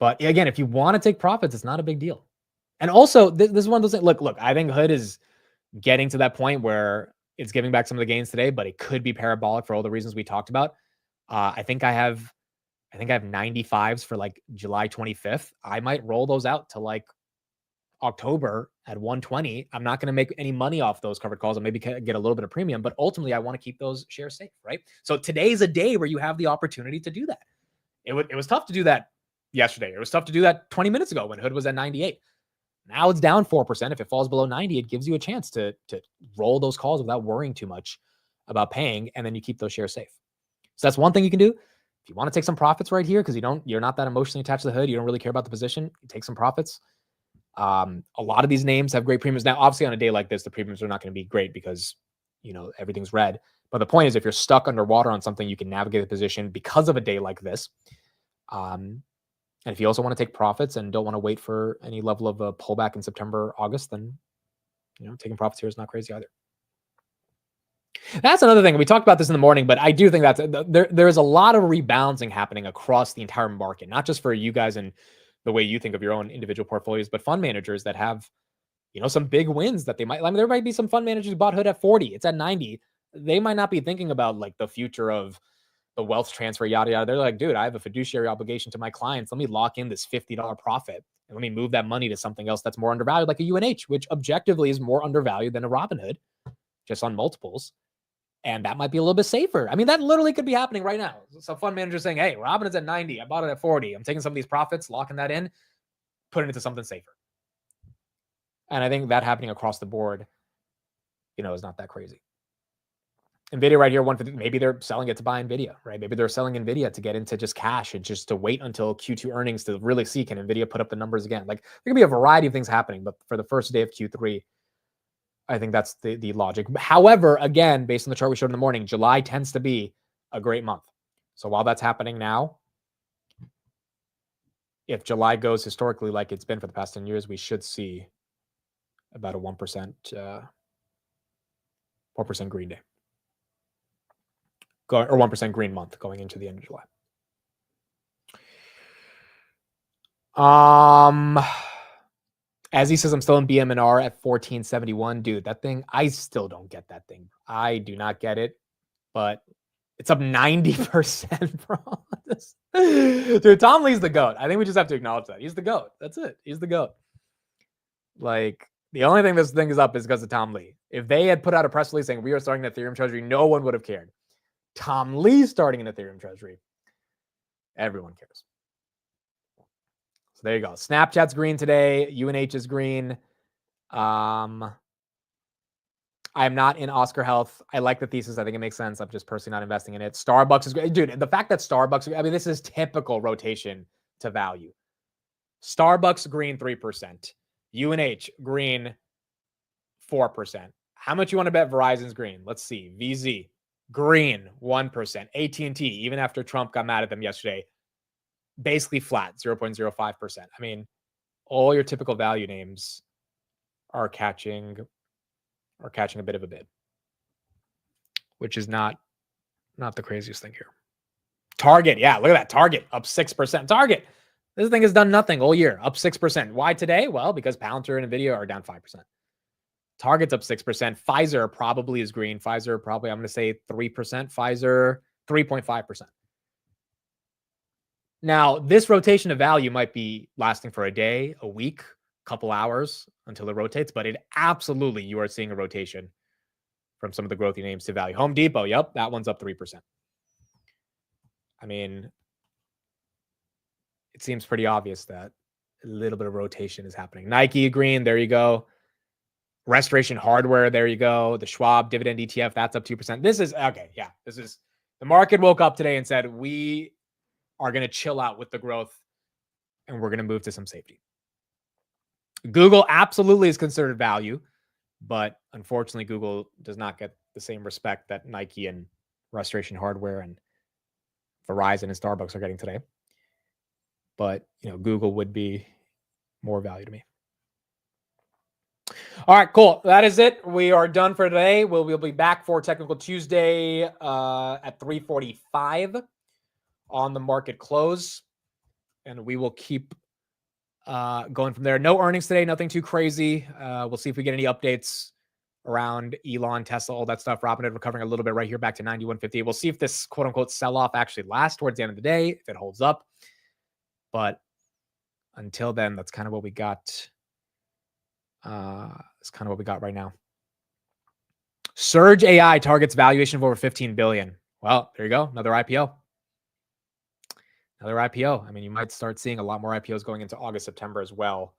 But again, if you want to take profits, it's not a big deal. And also, this is one of those things. Look, I think Hood is getting to that point where it's giving back some of the gains today, but it could be parabolic for all the reasons we talked about. I think I have 95s for like July 25th. I might roll those out to like October at 120. I'm not going to make any money off those covered calls and maybe get a little bit of premium, but ultimately I want to keep those shares safe, right? So today's a day where you have the opportunity to do that. It was tough to do that yesterday. It was tough to do that 20 minutes ago when Hood was at 98. Now it's down 4%. If it falls below 90, it gives you a chance to roll those calls without worrying too much about paying, and then you keep those shares safe. So that's one thing you can do. If you want to take some profits right here, because you're not that emotionally attached to the Hood, you don't really care about the position, you take some profits. A lot of these names have great premiums. Now, obviously on a day like this, the premiums are not going to be great because, everything's red. But the point is, if you're stuck underwater on something, you can navigate the position because of a day like this. And if you also want to take profits and don't want to wait for any level of a pullback in September, August, then, taking profits here is not crazy either. That's another thing. We talked about this in the morning, but I do think that's there's a lot of rebalancing happening across the entire market, not just for you guys and the way you think of your own individual portfolios, but fund managers that have, some big wins that they might. I mean, there might be some fund managers who bought Hood at 40. It's at 90. They might not be thinking about like the future of the wealth transfer, yada, yada. They're like, dude, I have a fiduciary obligation to my clients. Let me lock in this $50 profit and let me move that money to something else that's more undervalued, like a UNH, which objectively is more undervalued than a Robinhood, just on multiples. And that might be a little bit safer. I mean, that literally could be happening right now. Some fund manager saying, hey, Robinhood's at 90. I bought it at 40. I'm taking some of these profits, locking that in, putting it to something safer. And I think that happening across the board, is not that crazy. NVIDIA right here, 150. Maybe they're selling it to buy NVIDIA, right? Maybe they're selling NVIDIA to get into just cash and just to wait until Q2 earnings to really see, can NVIDIA put up the numbers again? Like, there could be a variety of things happening, but for the first day of Q3, I think that's the logic. However, again, based on the chart we showed in the morning, July tends to be a great month. So while that's happening now, if July goes historically like it's been for the past 10 years, we should see about a 1% green day. Or 1% green month going into the end of July. As he says, I'm still in BM&R at 1471. Dude, that thing, I still don't get that thing. I do not get it, but it's up 90%, bro. Dude, Tom Lee's the GOAT. I think we just have to acknowledge that. He's the GOAT. That's it. He's the GOAT. Like, the only thing this thing is up is because of Tom Lee. If they had put out a press release saying we are starting an Ethereum treasury, no one would have cared. Tom Lee starting an Ethereum treasury, everyone cares. So there you go. Snapchat's green today. UNH is green. I am not in Oscar Health. I like the thesis. I think it makes sense. I'm just personally not investing in it. Starbucks is great. Dude, the fact that Starbucks, I mean, this is typical rotation to value. Starbucks green 3%. UNH green 4%. How much you want to bet Verizon's green? Let's see. VZ green 1%. AT&T, even after Trump got mad at them yesterday, basically flat, 0.05%. I mean, all your typical value names are catching a bit of a bid, which is not the craziest thing here. Target, yeah, look at that. Target up 6%. Target, this thing has done nothing all year, up 6%. Why today? Well, because Palantir and NVIDIA are down 5%. Target's up 6%. Pfizer probably is green. Pfizer probably, I'm going to say 3%. Pfizer 3.5%. Now, this rotation of value might be lasting for a day, a week, couple hours until it rotates, but it absolutely, you are seeing a rotation from some of the growthy names to value. Home Depot, yep, that one's up 3%. I mean, it seems pretty obvious that a little bit of rotation is happening. Nike green, there you go. Restoration Hardware, there you go. The Schwab dividend ETF, that's up 2%. This is, okay, yeah, this is, the market woke up today and said, we are going to chill out with the growth and we're going to move to some safety. Google absolutely is considered value, but unfortunately, Google does not get the same respect that Nike and Restoration Hardware and Verizon and Starbucks are getting today. But, Google would be more value to me. All right, cool. That is it. We are done for today. We'll be back for Technical Tuesday at 3:45 on the market close, and we will keep going from there. No earnings today, nothing too crazy. We'll see if we get any updates around Elon, Tesla, all that stuff. Robinhood recovering a little bit right here back to 91.50. We'll see if this quote unquote sell-off actually lasts towards the end of the day, if it holds up. But until then, that's kind of what we got. It's kind of what we got right now. Surge AI targets valuation of over $15 billion. Well, there you go. Another IPO. Another IPO. I mean, you might start seeing a lot more IPOs going into August, September as well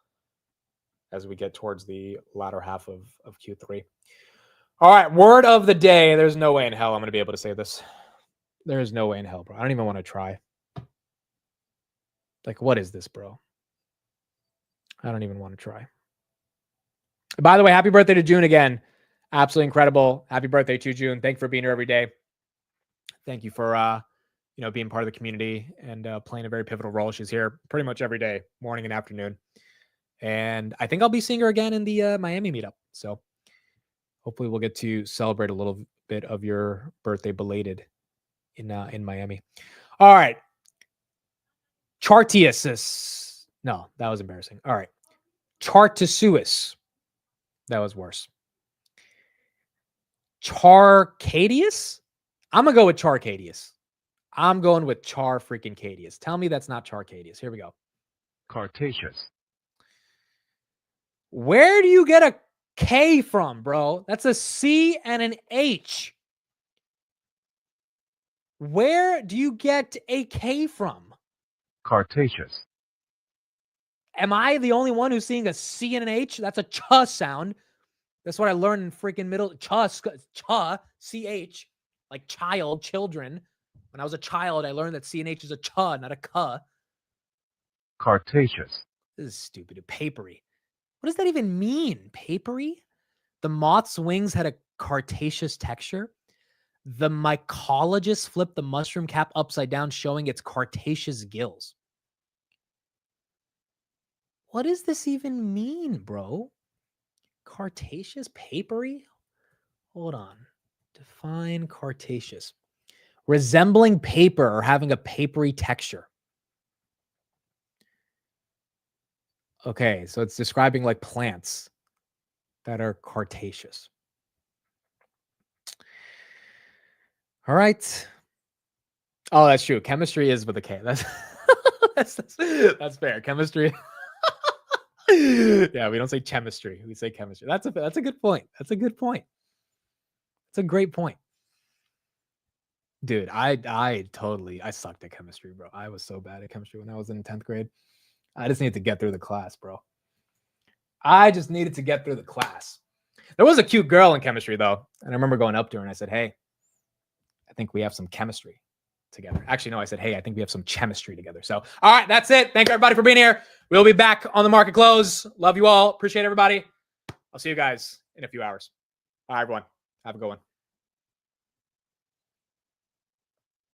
as we get towards the latter half of Q3. All right, word of the day. There's no way in hell I'm going to be able to say this. There is no way in hell, bro. I don't even want to try. Like, what is this, bro? I don't even want to try. By the way, happy birthday to June again. Absolutely incredible. Happy birthday to June. Thank you for being here every day. Thank you for being part of the community and playing a very pivotal role. She's here pretty much every day, morning and afternoon. And I think I'll be seeing her again in the Miami meetup. So hopefully we'll get to celebrate a little bit of your birthday belated in Miami. All right. Chartius. No, that was embarrassing. All right. Chartisuus. That was worse. Charcadius? I'm going to go with Charcadius. I'm going with Char freaking Cadius. Tell me that's not Charcadius. Here we go. Cartesius. Where do you get a K from, bro? That's a C and an H. Where do you get a K from? Cartesius. Am I the only one who's seeing a C and an H? That's a ch sound. That's what I learned in freaking middle. Ch, C-H, like child, children. When I was a child, I learned that C and H is a ch, not a k. Cartesius. This is stupid. Papery. What does that even mean? Papery? The moth's wings had a cartaceous texture. The mycologist flipped the mushroom cap upside down, showing its cartaceous gills. What does this even mean, bro? Cartaceous? Papery? Hold on. Define cartaceous. Resembling paper or having a papery texture. Okay, so it's describing like plants that are cartaceous. All right. Oh, that's true. Chemistry is with a K. That's fair. Chemistry. Yeah, we don't say chemistry. We say chemistry. That's a good point. That's a good point. It's a great point. Dude, I sucked at chemistry, bro. I was so bad at chemistry when I was in 10th grade. I just needed to get through the class, bro. I just needed to get through the class. There was a cute girl in chemistry, though. And I remember going up to her and I said, hey, I think we have some chemistry together. Actually, no, I said, hey, I think we have some chemistry together. So, all right, that's it. Thank you, everybody, for being here. We'll be back on the market close. Love you all. Appreciate everybody. I'll see you guys in a few hours. All right, everyone. Have a good one.